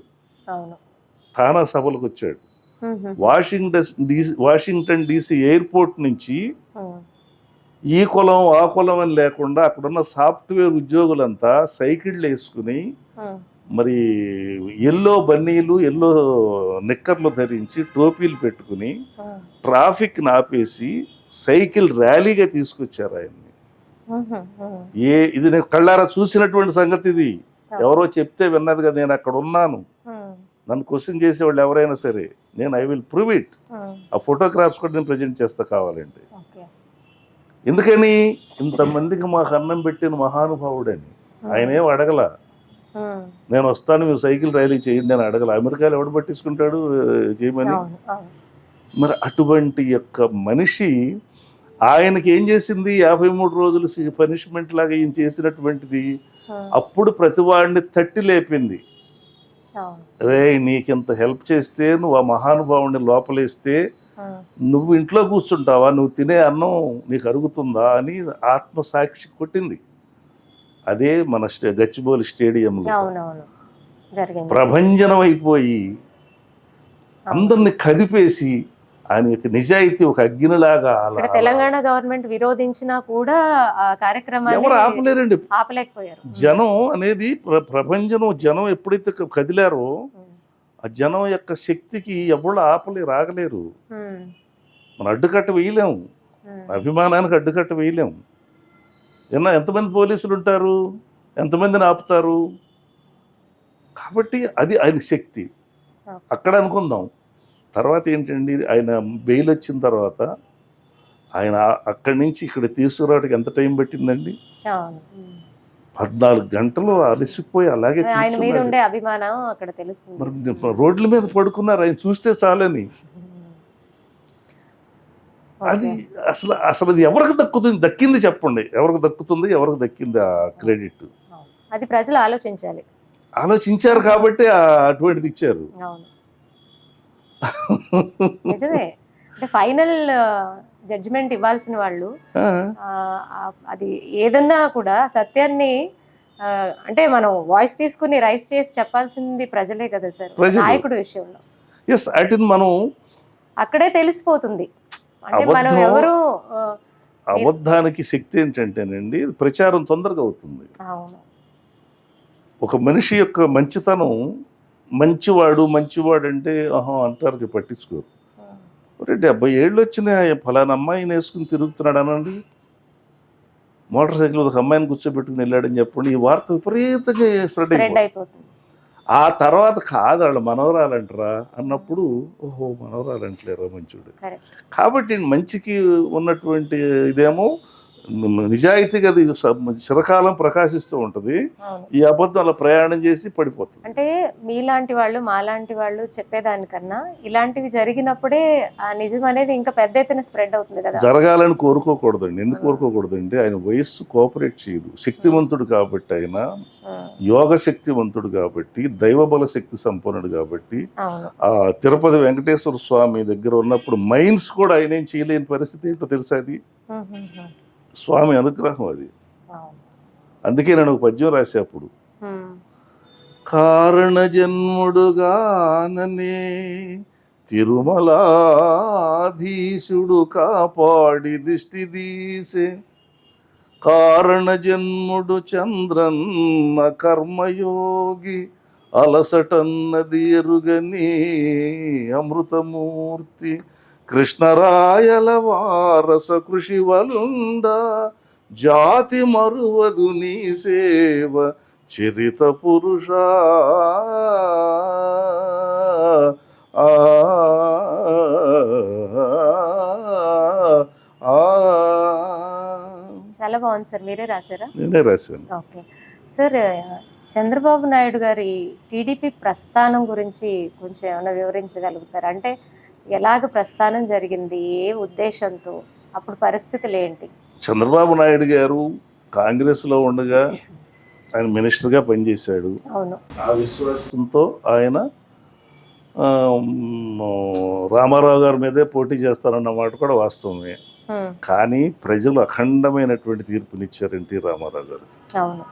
తానా సభలకు వచ్చాడు. వాషింగ్టన్ DC ఎయిర్పోర్ట్ నుంచి ఈ కులం ఆ కులం అని లేకుండా అక్కడున్న సాఫ్ట్వేర్ ఉద్యోగులంతా సైకిళ్ళు వేసుకుని, మరి ఎల్లో బన్నీలు, ఎల్లో నిక్కర్లు ధరించి, టోపీలు పెట్టుకుని ట్రాఫిక్ ఆపేసి సైకిల్ ర్యాలీగా తీసుకొచ్చారు ఆయన్ని. ఇది నేను కళ్ళారా చూసినటువంటి సంగతి. ఇది ఎవరో చెప్తే విన్నది కదా. నేను అక్కడ ఉన్నాను, నన్ను క్వశ్చన్ చేసేవాళ్ళు ఎవరైనా సరే, నేను ఐ విల్ ప్రూవ్ ఇట్. ఆ ఫోటోగ్రాఫ్స్ కూడా నేను ప్రజెంట్ చేస్తా కావాలంటే. ఎందుకని? ఇంతమందికి మాకు అన్నం పెట్టిన మహానుభావుడని. ఆయనేం అడగల, నేను వస్తాను మీరు సైకిల్ ర్యాలీ చేయండి నేను అడగల. అమెరికాలో ఎవడు పట్టించుకుంటాడు చేయమని? మరి అటువంటి యొక్క మనిషి ఆయనకి ఏం చేసింది? 53 రోజులు పనిష్మెంట్ లాగా ఈయన చేసినటువంటిది అప్పుడు ప్రతివాడిని తట్టి లేపింది. రే, నీకింత హెల్ప్ చేస్తే, నువ్వు ఆ మహానుభావుడిని లోపలేస్తే నువ్వు ఇంట్లో కూర్చుంటావా? నువ్వు తినే అన్నం నీకు అరుగుతుందా అని ఆత్మసాక్షి కొట్టింది. అదే మన గచ్చిబౌలి స్టేడియంలో ప్రభంజనం అయిపోయి అందరిని కదిపేసి ఆయన యొక్క నిజాయితీ ఒక అగ్నిలాగా. తెలంగాణ గవర్నమెంట్ విరోధించినా కూడా ఆ కార్యక్రమాన్ని ఎవరు ఆపలేరండి, ఆపలేకపోయారు. జనం అనేది ప్రపంచం. జనం ఎప్పుడైతే కదిలారో ఆ జనం యొక్క శక్తికి ఎవరు ఆగలేరు. మనం అడ్డుకట్ట వేయలేము, అభిమానానికి అడ్డుకట్ట వేయలేము. ఎంతమంది పోలీసులు ఉంటారు, ఎంతమందిని ఆపుతారు? కాబట్టి అది ఆయన శక్తి. అక్కడ అనుకుందాం. తర్వాత ఏంటండి, ఆయన బెయిల్ వచ్చిన తర్వాత ఆయన అక్కడి నుంచి ఇక్కడ తీసుకురావడానికి ఎంత టైం పట్టిందండి? 14 గంటలు అలసిపోయి అలాగే ఆయన మీద ఉండే అభిమానం అక్కడ తెలుస్తుంది. మరి రోడ్ల మీద పడుకున్నారు ఆయన చూస్తే చాలని. అది అసలు అది ఎవరికి దక్కింది చెప్పండి? ఎవరికి దక్కుతుంది, ఎవరికి దక్కింది ఆ క్రెడిట్? అది ప్రజలు ఆలోచించారు కాబట్టి అటువంటిది ఇచ్చారు. నిజమే. అంటే ఫైనల్ జడ్జిమెంట్ ఇవ్వాల్సిన వాళ్ళు అది ఏదన్నా కూడా సత్యాన్ని అంటే మనం వాయిస్ తీసుకుని రైస్ చేసి చెప్పాల్సింది ప్రజలే కదా సార్, నాయకుడు విషయంలో. మనం అక్కడే తెలిసిపోతుంది అంటే మనం ఎవరు అబద్ధానికి శక్తి ఏంటంటేనండి ప్రచారం తొందరగా అవుతుంది. అవును. ఒక మనిషి యొక్క మంచితనం మంచివాడు అంటే అంటారు పట్టించుకోరు. 70 ఏళ్ళు వచ్చినాయి ఫలానా అమ్మాయిని వేసుకుని తిరుగుతున్నాడు అనండి, మోటార్ సైకిల్ ఒక అమ్మాయిని కూర్చోబెట్టుకుని వెళ్ళాడని చెప్పండి, ఈ వార్త విపరీతంగా స్ప్రెడ్ అయిపోతుంది. ఆ తర్వాత కాదు వాళ్ళు మనవరాలంటారా అన్నప్పుడు ఓహో మనవరాలంటలేరా మంచోడు. కాబట్టి మంచికి ఉన్నటువంటి ఇదేమో నిజాయితీగా అది చిరకాలం ప్రకాశిస్తూ ఉంటుంది. ఈ అబద్ధం అలా ప్రయాణం చేసి పడిపోతుంది. అంటే మీలాంటి వాళ్ళు మాలాంటి వాళ్ళు చెప్పేదానికన్నా ఇలాంటివి జరిగినప్పుడే ఆ నిజం అనేది ఇంకా పెద్ద ఎత్తున స్ప్రెడ్ అవుతుంది కదా. జరగాలని కోరుకోకూడదండి. ఎందుకు కోరుకోకూడదండి, ఆయన వయస్సు కోఆపరేట్ చేయదు. శక్తివంతుడు కాబట్టి, ఆయన యోగ శక్తివంతుడు కాబట్టి, దైవబల శక్తి సంపన్నుడు కాబట్టి, ఆ తిరుపతి వెంకటేశ్వర స్వామి దగ్గర ఉన్నప్పుడు మైన్స్ కూడా ఆయన ఏం చేయలేని పరిస్థితి ఏంటో తెలుసా, అది స్వామి అనుగ్రహం అది. అందుకే నేను ఒక పద్యం రాసే అప్పుడు, కారణ జన్ముడుగాననే తిరుమలాధీశుడు కాపాడి దిష్టి తీసే, కారణ జన్ముడు చంద్రన్న కర్మయోగి అలసటన్నది ఎరుగని అమృతమూర్తి, కృష్ణరాయల వారస కృషి వలుండ జాతి మరువదు నీ సేవ చరిత పురుష. చాలా బాగుంది సార్. మీరే రాశారా? నేనే రాశాను. ఓకే సార్, చంద్రబాబు నాయుడు గారి టీడీపీ ప్రస్థానం గురించి కొంచెం ఏమైనా వివరించగలుగుతారా? అంటే ఎలాగ ప్రస్థానం జరిగింది, ఏ ఉద్దేశంతో, అప్పుడు పరిస్థితులు ఏంటి? చంద్రబాబు నాయుడు గారు కాంగ్రెస్లో ఉండగా ఆయన మినిస్టర్గా పనిచేశాడు. అవును. ఆ విశ్వాసంతో ఆయన రామారావు గారి మీదే పోటీ చేస్తారన్న మాట కూడా వాస్తవమే. కానీ ప్రజలు అఖండమైనటువంటి తీర్పునిచ్చారు ఎన్టీ రామారావు గారు. అవును.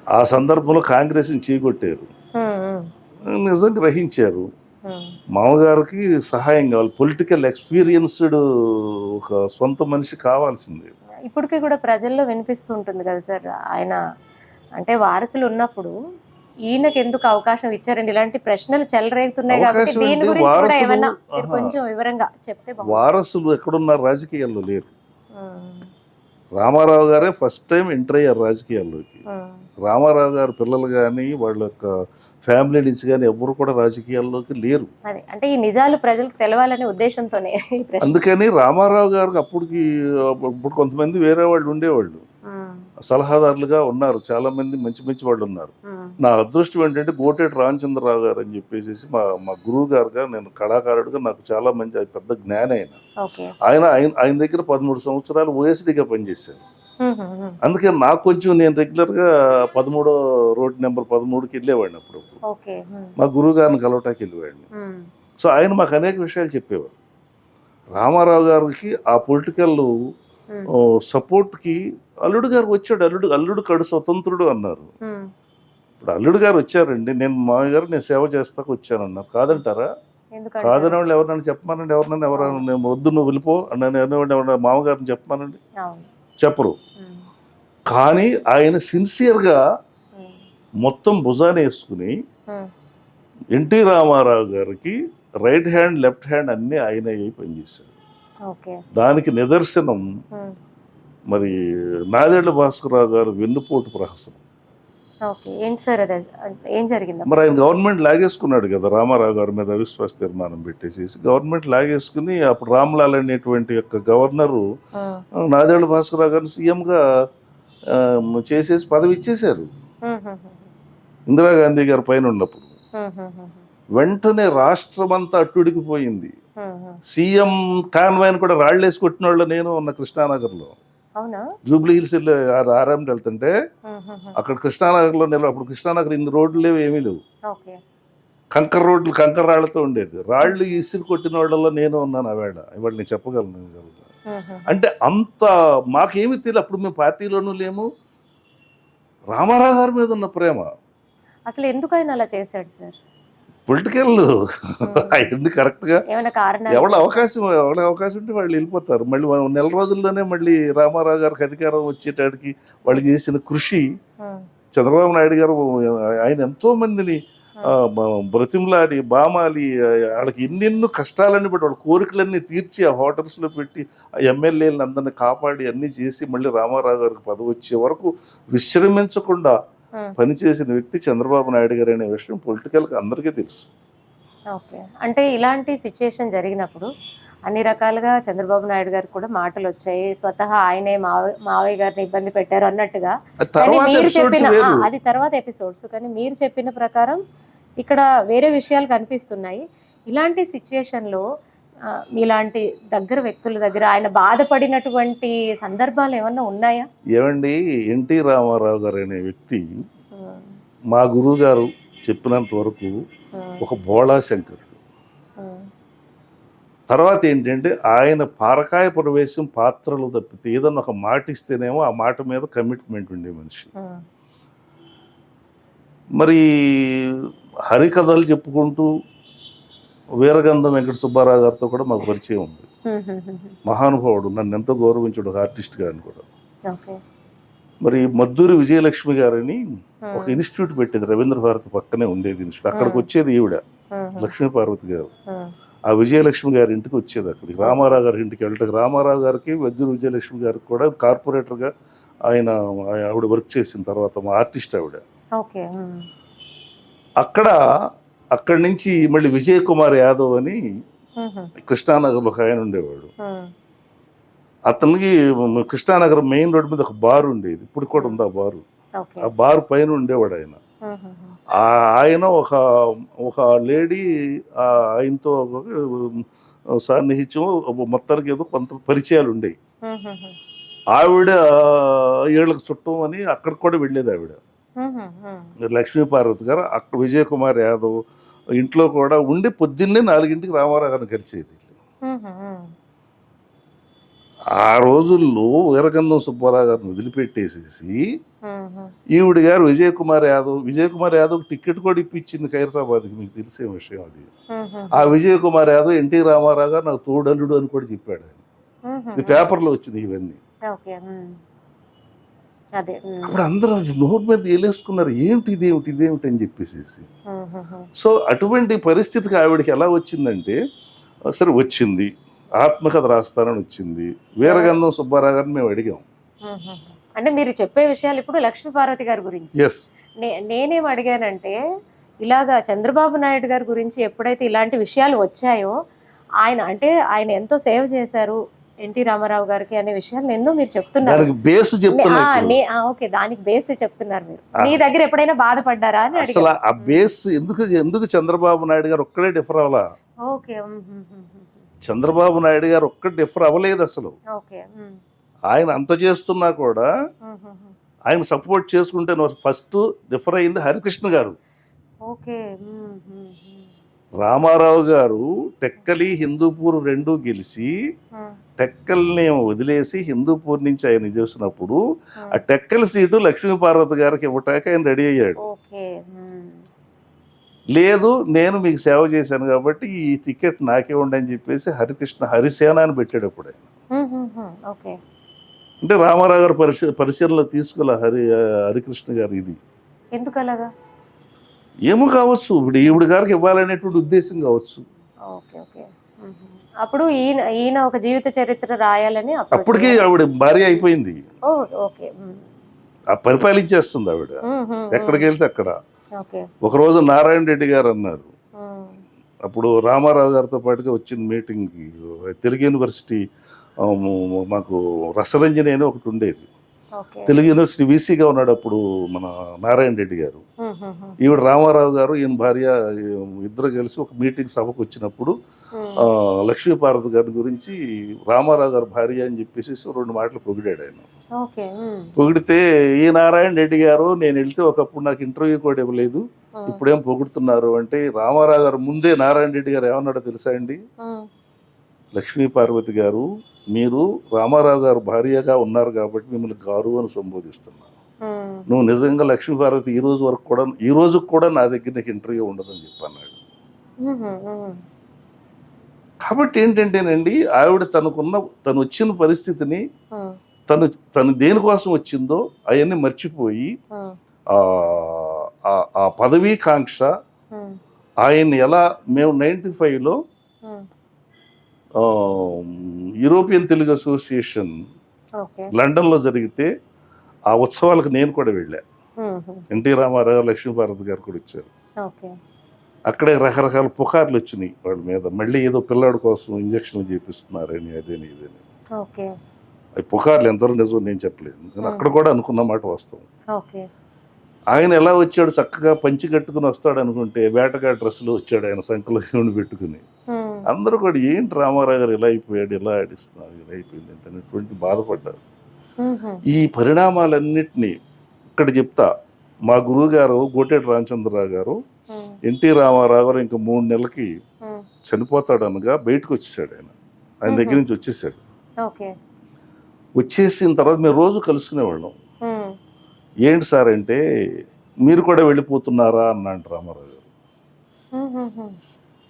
ఆ సందర్భంలో కాంగ్రెస్ని చీకొట్టారు, నిజం గ్రహించారు. మామగారికి సహాయం కావాలి, పొలిటికల్ ఎక్స్పీరియన్స్డ్ ఒక సొంత మనిషి కావాల్సింది. ఇప్పటికీ కూడా ప్రజల్లో వినిపిస్తుంటుంది కదా సార్, ఆయన అంటే వారసులు ఉన్నప్పుడు ఈయనకి ఎందుకు అవకాశం ఇచ్చారండి? ఇలాంటి ప్రశ్నలు చెలరేగుతున్నాయి కాబట్టి దీని గురించి కూడా ఏమన్నా కొంచెం వివరంగా చెప్తే. వారసులు ఎక్కడున్నారు? రాజకీయాల్లో లేరు. రామారావు గారే ఫస్ట్ టైం ఎంటర్ అయ్యారు రాజకీయాల్లోకి. రామారావు గారు పిల్లలు కానీ వాళ్ళ యొక్క ఫ్యామిలీ నుంచి కానీ ఎవరు కూడా రాజకీయాల్లోకి లేరు. అంటే ఈ నిజాలు ప్రజలకు తెలవాలనే ఉద్దేశంతోనే. అందుకని రామారావు గారికి ఇప్పుడు కొంతమంది వేరే వాళ్ళు ఉండేవాళ్ళు, సలహాదారులుగా ఉన్నారు, చాలా మంది మంచి మంచి వాళ్ళు ఉన్నారు. నా అదృష్టం ఏంటంటే గోటేటి రామచంద్రరావు గారు అని చెప్పేసి మా గురువు గారుగా, నేను కళాకారుడుగా నాకు చాలా మంచి పెద్ద జ్ఞానం ఆయన దగ్గర 13 సంవత్సరాలు ఓఎస్డీగా పనిచేశాను. అందుకని నాకు కొంచెం నేను రెగ్యులర్గా 13వ రోడ్ నెంబర్ 13కి వెళ్ళేవాడిని అప్పుడప్పుడు. మా గురువు గారిని కలవటానికి వెళ్ళేవాడిని. సో ఆయన మాకు అనేక విషయాలు చెప్పేవారు. రామారావు గారికి ఆ పొలిటికల్ సపోర్ట్కి అల్లుడు గారు వచ్చాడు. అల్లుడు కడు స్వతంత్రుడు అన్నారు. ఇప్పుడు అల్లుడు గారు వచ్చారండి, నేను మామయ్య గారు నేను సేవ చేస్తాకు వచ్చానన్నారు. కాదంటారా? కాదని వాళ్ళు ఎవరినైనా చెప్పమానండి, ఎవరైనా వద్దు నువ్వు వెళ్ళిపో అన్న మామగారిని చెప్పమానండి, చెప్పరు. కానీ ఆయన సిన్సియర్గా మొత్తం భుజాన్ని వేసుకుని ఎన్టీ రామారావు గారికి రైట్ హ్యాండ్ లెఫ్ట్ హ్యాండ్ అన్నీ ఆయన పనిచేశాడు. దానికి నిదర్శనం మరి నాదేళ్ల భాస్కరరావు గారు వెన్నుపోటు ప్రహసనం. మరి ఆయన గవర్నమెంట్ లాగేసుకున్నాడు కదా, రామారావు గారి మీద అవిశ్వాస తీర్మానం పెట్టేసి గవర్నమెంట్ లాగేసుకుని అప్పుడు రామ్లాల్ అనేటువంటి యొక్క గవర్నరు నాదేళ్ల భాస్కరరావు గారిని సీఎంగా చేసేసి పదవి ఇచ్చేశారు ఇందిరాగాంధీ గారి పైన ఉన్నప్పుడు. వెంటనే రాష్ట్రం అంతా అట్టుడికిపోయింది. సీఎం కాన్వాయ్ని కూడా రాళ్ళేసి కొట్టిన వాళ్ళు నేను ఉన్న కృష్ణానగర్లో, జూబ్లీ హిల్స్ ఆర్ఎండ్ వెళ్తుంటే అక్కడ కృష్ణానగర్లో అప్పుడు కృష్ణానగర్ ఇన్ని రోడ్లు లేవు, ఏమీ లేవు, కంకర రోడ్లు కంకర రాళ్లతో ఉండేది. రాళ్ళు ఇసిరి కొట్టిన వాళ్ళలో నేను ఉన్నాను. ఇవాళ నేను చెప్పగలను. అంటే అంత మాకేమీ తెలియదు అప్పుడు, మేము పార్టీలోనూ లేము. రామారావు గారి మీద ఉన్న ప్రేమ అసలు ఎందుకు ఆయన అలా చేశాడు సార్? పొలిటికల్ అవన్నీ కరెక్ట్గా ఏమైనా కారణాలు ఎవరి అవకాశం ఉంటే వాళ్ళు వెళ్ళిపోతారు. మళ్ళీ నెల రోజుల్లోనే మళ్ళీ రామారావు గారికి అధికారం వచ్చేటానికి వాళ్ళు చేసిన కృషి, చంద్రబాబు నాయుడు గారు ఆయన ఎంతో మందిని బ్రతిమలాడి బామాలి, వాళ్ళకి ఎన్నెన్నో కష్టాలన్నీ బట్టి వాళ్ళ కోరికలన్నీ తీర్చి ఆ హోటల్స్లో పెట్టి ఆ ఎమ్మెల్యేలను అందరినీ కాపాడి అన్నీ చేసి మళ్ళీ రామారావు గారికి పదవి వచ్చే వరకు విశ్రమించకుండా పనిచేసిన వ్యక్తి చంద్రబాబు నాయుడు గారు అనే విషయం పొలిటికల్గా అందరికీ తెలుసు. ఓకే, అంటే ఇలాంటి సిచ్యుయేషన్ జరిగినప్పుడు అన్ని రకాలుగా చంద్రబాబు నాయుడు గారికి కూడా మాటలు వచ్చాయి, స్వతహా ఆయనే మావయ్య గారిని ఇబ్బంది పెట్టారు అన్నట్టుగా. కానీ మీరు చెప్పిన అది తర్వాత ఎపిసోడ్స్, కానీ మీరు చెప్పిన ప్రకారం ఇక్కడ వేరే విషయాలు కనిపిస్తున్నాయి. ఇలాంటి సిచ్యుయేషన్లో ఇలాంటి దగ్గర వ్యక్తుల దగ్గర ఆయన బాధపడినటువంటి సందర్భాలు ఏమన్నా ఉన్నాయా? ఏమండి, ఎన్టీ రామారావు గారు అనే వ్యక్తి మా గురువు గారు చెప్పినంత వరకు ఒక బోళా శంకరుడు. తర్వాత ఏంటంటే ఆయన పారకాయ ప్రవేశం పాత్రలు తప్పితే ఏదన్నా ఒక మాట ఇస్తేనేమో ఆ మాట మీద కమిట్మెంట్ ఉండే మనిషి. మరి హరికథలు చెప్పుకుంటూ వీరగంధం వెంకట సుబ్బారావు గారితో కూడా మాకు పరిచయం ఉంది. మహానుభావుడు, నన్ను ఎంతో గౌరవించాడు ఒక ఆర్టిస్ట్ గారిని కూడా. మరి మద్దూరి విజయలక్ష్మి గారని ఒక ఇన్స్టిట్యూట్ పెట్టేది, రవీంద్ర భారతి పక్కనే ఉండేది ఇన్స్టిట్యూట్. అక్కడికి వచ్చేది ఈవిడ లక్ష్మీ పార్వతి గారు. ఆ విజయలక్ష్మి గారి ఇంటికి వచ్చేది. అక్కడికి రామారావు గారి ఇంటికి వెళ్ళటం, రామారావు గారికి మద్దూరి విజయలక్ష్మి గారికి కూడా కార్పొరేటర్గా ఆవిడ వర్క్ చేసిన తర్వాత మా ఆర్టిస్ట్ ఆవిడ. అక్కడి నుంచి మళ్ళీ విజయ్ కుమార్ యాదవ్ అని కృష్ణానగర్లో ఒక ఆయన ఉండేవాడు. అతనికి కృష్ణానగర్ మెయిన్ రోడ్ మీద ఒక బార్ ఉండేది, ఇప్పుడు కూడా ఉంది ఆ బారు. ఆ బార్ పైన ఉండేవాడు ఆయన. ఆయన ఒక లేడీ ఆయనతో సాన్నిహిత్యం మొత్తానికి ఏదో కొంత పరిచయాలు ఉండేవి. ఆవిడ ఏళ్ళకు చుట్టం అని అక్కడికి కూడా వెళ్ళేది ఆవిడ, లక్ష్మీ పార్వతి గారు. అక్కడ విజయ్ కుమార్ యాదవ్ ఇంట్లో కూడా ఉండి పొద్దున్నే 4ంటికి రామారావు గారిని కలిసేది. ఆ రోజుల్లో వీరగంధం సుబ్బారావు గారిని వదిలిపెట్టేసేసి ఈవిడ గారు విజయ్ కుమార్ యాదవ్ టికెట్ కూడా ఇప్పించింది ఖైరతాబాద్కి, మీకు తెలిసే విషయం అది. ఆ విజయ్ కుమార్ యాదవ్ ఎన్టీ రామారావు గారు నాకు తోడల్లుడు అని కూడా చెప్పాడు ఆయన. ఇది పేపర్లో వచ్చింది ఇవన్నీ. అప్పుడు అందరూ నోరు మీద వేలేసుకున్నారు, ఇదేమిటి అని చెప్పేసి. సో అటువంటి పరిస్థితికి ఆవిడకి ఎలా వచ్చిందంటే, సరే వచ్చింది, ఆత్మకథ రాస్తానని వచ్చింది. వీరగంధం సుబ్బారావు గారిని మేము అడిగాం. అంటే మీరు చెప్పే విషయాలు ఇప్పుడు లక్ష్మీ పార్వతి గారి గురించి. నేనేం అడిగానంటే, ఇలాగా చంద్రబాబు నాయుడు గారి గురించి ఎప్పుడైతే ఇలాంటి విషయాలు వచ్చాయో, ఆయన ఎంతో సేవ చేశారు ఎన్టీ రామారావు గారికి అనే విషయాలు మీరు చెప్తున్నారు. ఓకే, దానికి బేస్ చెప్తున్నారు మీరు. మీ దగ్గర ఎప్పుడైనా బాధపడ్డారా అని అసలు ఆ బేస్ ఎందుకు చంద్రబాబు నాయుడు గారు ఒక్కడే డిఫర్ అవ్వాలా? ఓకే, చంద్రబాబు నాయుడు గారు ఒక్కటి డిఫర్ అవ్వలేదు అసలు. ఆయన అంత చేస్తున్నా కూడా ఆయన సపోర్ట్ చేసుకుంటే ఫస్ట్ డిఫర్ అయింది హరికృష్ణ గారు. రామారావు గారు టెక్కలి హిందూపూర్ 2 గెలిచి టెక్కల్ని వదిలేసి హిందూపూర్ నుంచి ఆయన చేసినప్పుడు ఆ టెక్కల్ సీటు లక్ష్మీ పార్వతి గారికి ఇవ్వటానికి ఆయన రెడీ అయ్యాడు. లేదు, నేను మీకు సేవ చేశాను కాబట్టి ఈ టికెట్ నాకివ్వండి అని చెప్పేసి హరిసేన అని పెట్టాడు అప్పుడు ఆయన. అంటే రామారావు గారు పరిశీలనలో తీసుకోలే హరికృష్ణ గారు. ఇది ఎందుకలాగా ఏమో కావచ్చు, ఇప్పుడు ఈవిడ గారికి ఇవ్వాలనేటువంటి ఉద్దేశం కావచ్చు. అప్పుడు ఈయన ఒక జీవిత చరిత్ర రాయాలని అప్పటికి ఆవిడ భార్య అయిపోయింది, పరిపాలించేస్తుంది ఆవిడ ఎక్కడికి వెళ్తే అక్కడ. ఒకరోజు నారాయణ రెడ్డి గారు అన్నారు, అప్పుడు రామారావు గారితో పాటుగా వచ్చిన మీటింగ్కి తెలుగు యూనివర్సిటీ మాకు రసరంజని అని ఒకటి ఉండేది. తెలుగు యూనివర్సిటీ వీసీగా ఉన్నాడు అప్పుడు మన నారాయణ రెడ్డి గారు. ఈవిడ రామారావు గారు ఈయన భార్య ఇద్దరు కలిసి ఒక మీటింగ్ సభకు వచ్చినప్పుడు లక్ష్మీ పార్వతి గారి గురించి రామారావు గారు భార్య అని చెప్పేసి 2 మాటలు పొగిడాడు ఆయన. పొగిడితే ఈ నారాయణ రెడ్డి గారు, నేను వెళ్తే ఒకప్పుడు నాకు ఇంటర్వ్యూ కూడా ఇవ్వలేదు, ఇప్పుడేం పొగుడుతున్నారు అంటే, రామారావు గారు ముందే నారాయణ రెడ్డి గారు ఏమన్నాడో తెలుసా అండి, లక్ష్మీ పార్వతి గారు మీరు రామారావు గారు భార్యగా ఉన్నారు కాబట్టి మిమ్మల్ని గారు అని సంబోధిస్తున్నారు, నువ్వు నిజంగా లక్ష్మీ పార్వతి ఈ రోజు కూడా నా దగ్గర నీకు ఇంటర్వ్యూ ఉండదని చెప్పన్నాడు. కాబట్టి ఏంటంటేనండి, ఆవిడ తను వచ్చిన పరిస్థితిని, తను తను దేనికోసం వచ్చిందో అవన్నీ మర్చిపోయి ఆ ఆ పదవీకాంక్ష, ఆయన్ని ఎలా మేము 95లో యూరోపియన్ తెలుగు అసోసియేషన్ లండన్లో జరిగితే ఆ ఉత్సవాలకు నేను కూడా వెళ్ళా. ఎన్టీ రామారావు, లక్ష్మీభారతి గారు కూడా వచ్చారు. అక్కడే రకరకాల పుకార్లు వచ్చినాయి వాళ్ళ మీద, మళ్ళీ ఏదో పిల్లాడి కోసం ఇంజక్షన్లు చేపిస్తున్నారని, అదేని ఇదేని. అవి పుకార్లు ఎంతవరకు నిజం నేను చెప్పలేను, కానీ అక్కడ కూడా అనుకున్న మాట వాస్తవం. ఆయన ఎలా వచ్చాడు, చక్కగా పంచి కట్టుకుని వస్తాడు అనుకుంటే వేటగా డ్రెస్సులో వచ్చాడు, ఆయన సంకలో ఏమి పెట్టుకుని. అందరూ కూడా ఏంటి రామారావు గారు ఇలా అయిపోయాడు, ఇలా ఆడిస్తున్నారు, ఇలా అయిపోయింది అనేటువంటి బాధపడ్డారు. ఈ పరిణామాలన్నిటినీ ఇక్కడ చెప్తా. మా గురువు గారు గోటేటి రామచంద్రరావు గారు ఎన్టీ రామారావు గారు ఇంకా 3 నెలలకి చనిపోతాడు అనగా బయటకు వచ్చేసాడు. ఆయన దగ్గర నుంచి వచ్చేసాడు. వచ్చేసిన తర్వాత మేము రోజు కలుసుకునేవాళ్ళం. ఏంటి సార్ అంటే, మీరు కూడా వెళ్ళిపోతున్నారా అన్నాడు రామారావు గారు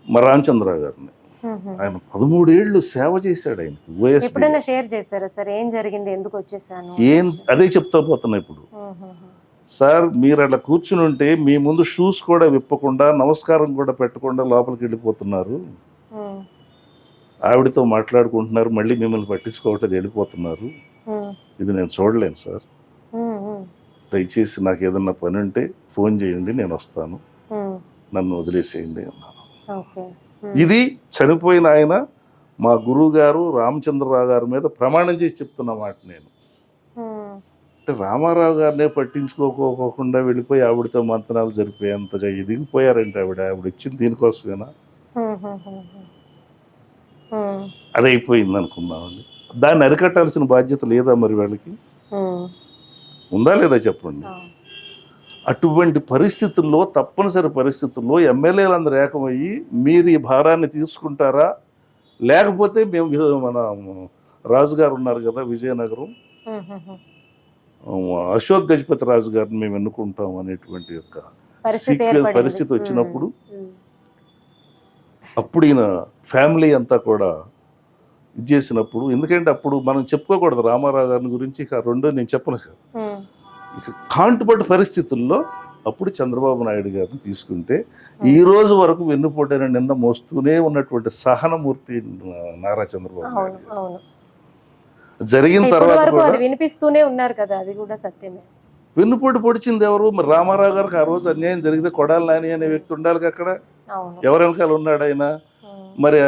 మా రామచంద్రరావు గారిని. ఆయన 13 ఏళ్ళు సేవ చేశాడు ఆయనకి. ఎప్పుడైనా షేర్ చేశారా సార్ ఏం జరిగింది, ఎందుకు వచ్చేసాను? అదే చెప్తా పోతున్నా ఇప్పుడు. సార్, మీరు అట్లా కూర్చుని ఉంటే మీ ముందు షూస్ కూడా విప్పకుండా, నమస్కారం కూడా పెట్టకుండా లోపలికి వెళ్ళిపోతున్నారు, ఆవిడతో మాట్లాడుకుంటున్నారు, మళ్ళీ మిమ్మల్ని పట్టించుకోవట్లేదు, వెళ్ళిపోతున్నారు. ఇది నేను చూడలేను సార్. దయచేసి నాకు ఏదన్నా పని ఉంటే ఫోన్ చేయండి, నేను వస్తాను, నన్ను వదిలేసేయండి అన్నాను. ఇది చనిపోయిన ఆయన మా గురువు గారు రామచంద్రరావు గారి మీద ప్రమాణం చేసి చెప్తున్న మాట నేను. అంటే రామారావు గారినే పట్టించుకోకుండా వెళ్ళిపోయి ఆవిడతో మంతనాలు జరిపోయేంత ఎదిగిపోయారంటే ఆవిడ వచ్చింది దీనికోసమేనా? అది అయిపోయింది అనుకుందామండి. దాన్ని అరికట్టాల్సిన బాధ్యత లేదా మరి వాళ్ళకి? ఉందా లేదా చెప్పండి. అటువంటి పరిస్థితుల్లో, తప్పనిసరి పరిస్థితుల్లో ఎమ్మెల్యేలు అందరూ ఏకమయ్యి మీరు ఈ భారాన్ని తీసుకుంటారా, లేకపోతే మేము మన రాజుగారు ఉన్నారు కదా విజయనగరం, అశోక్ గజపతి రాజు గారిని మేము ఎన్నుకుంటాం అనేటువంటి యొక్క పరిస్థితి వచ్చినప్పుడు, అప్పుడు ఈయన ఫ్యామిలీ అంతా కూడా ఇది చేసినప్పుడు, ఎందుకంటే అప్పుడు మనం చెప్పుకోకూడదు రామారావు గారిని గురించి, ఇక రెండో నేను చెప్పను కదా, ఇక కాంటుపడ్డ పరిస్థితుల్లో అప్పుడు చంద్రబాబు నాయుడు గారిని తీసుకుంటే ఈ రోజు వరకు వెన్నుపోటైన నింద మోస్తూనే ఉన్నటువంటి సహనమూర్తి నారా చంద్రబాబు నాయుడు గారు. జరిగిన తర్వాత వినిపిస్తూనే ఉన్నారు కదా, అది కూడా సత్యమే. వెన్నుపోటు పొడిచింది ఎవరు? మరి రామారావు గారికి ఆ రోజు అన్యాయం జరిగితే కొడాలి నాని అనే వ్యక్తి ఉండాలి అక్కడ. ఎవరి వెనకాల ఉన్నాడు ఆయన? మరి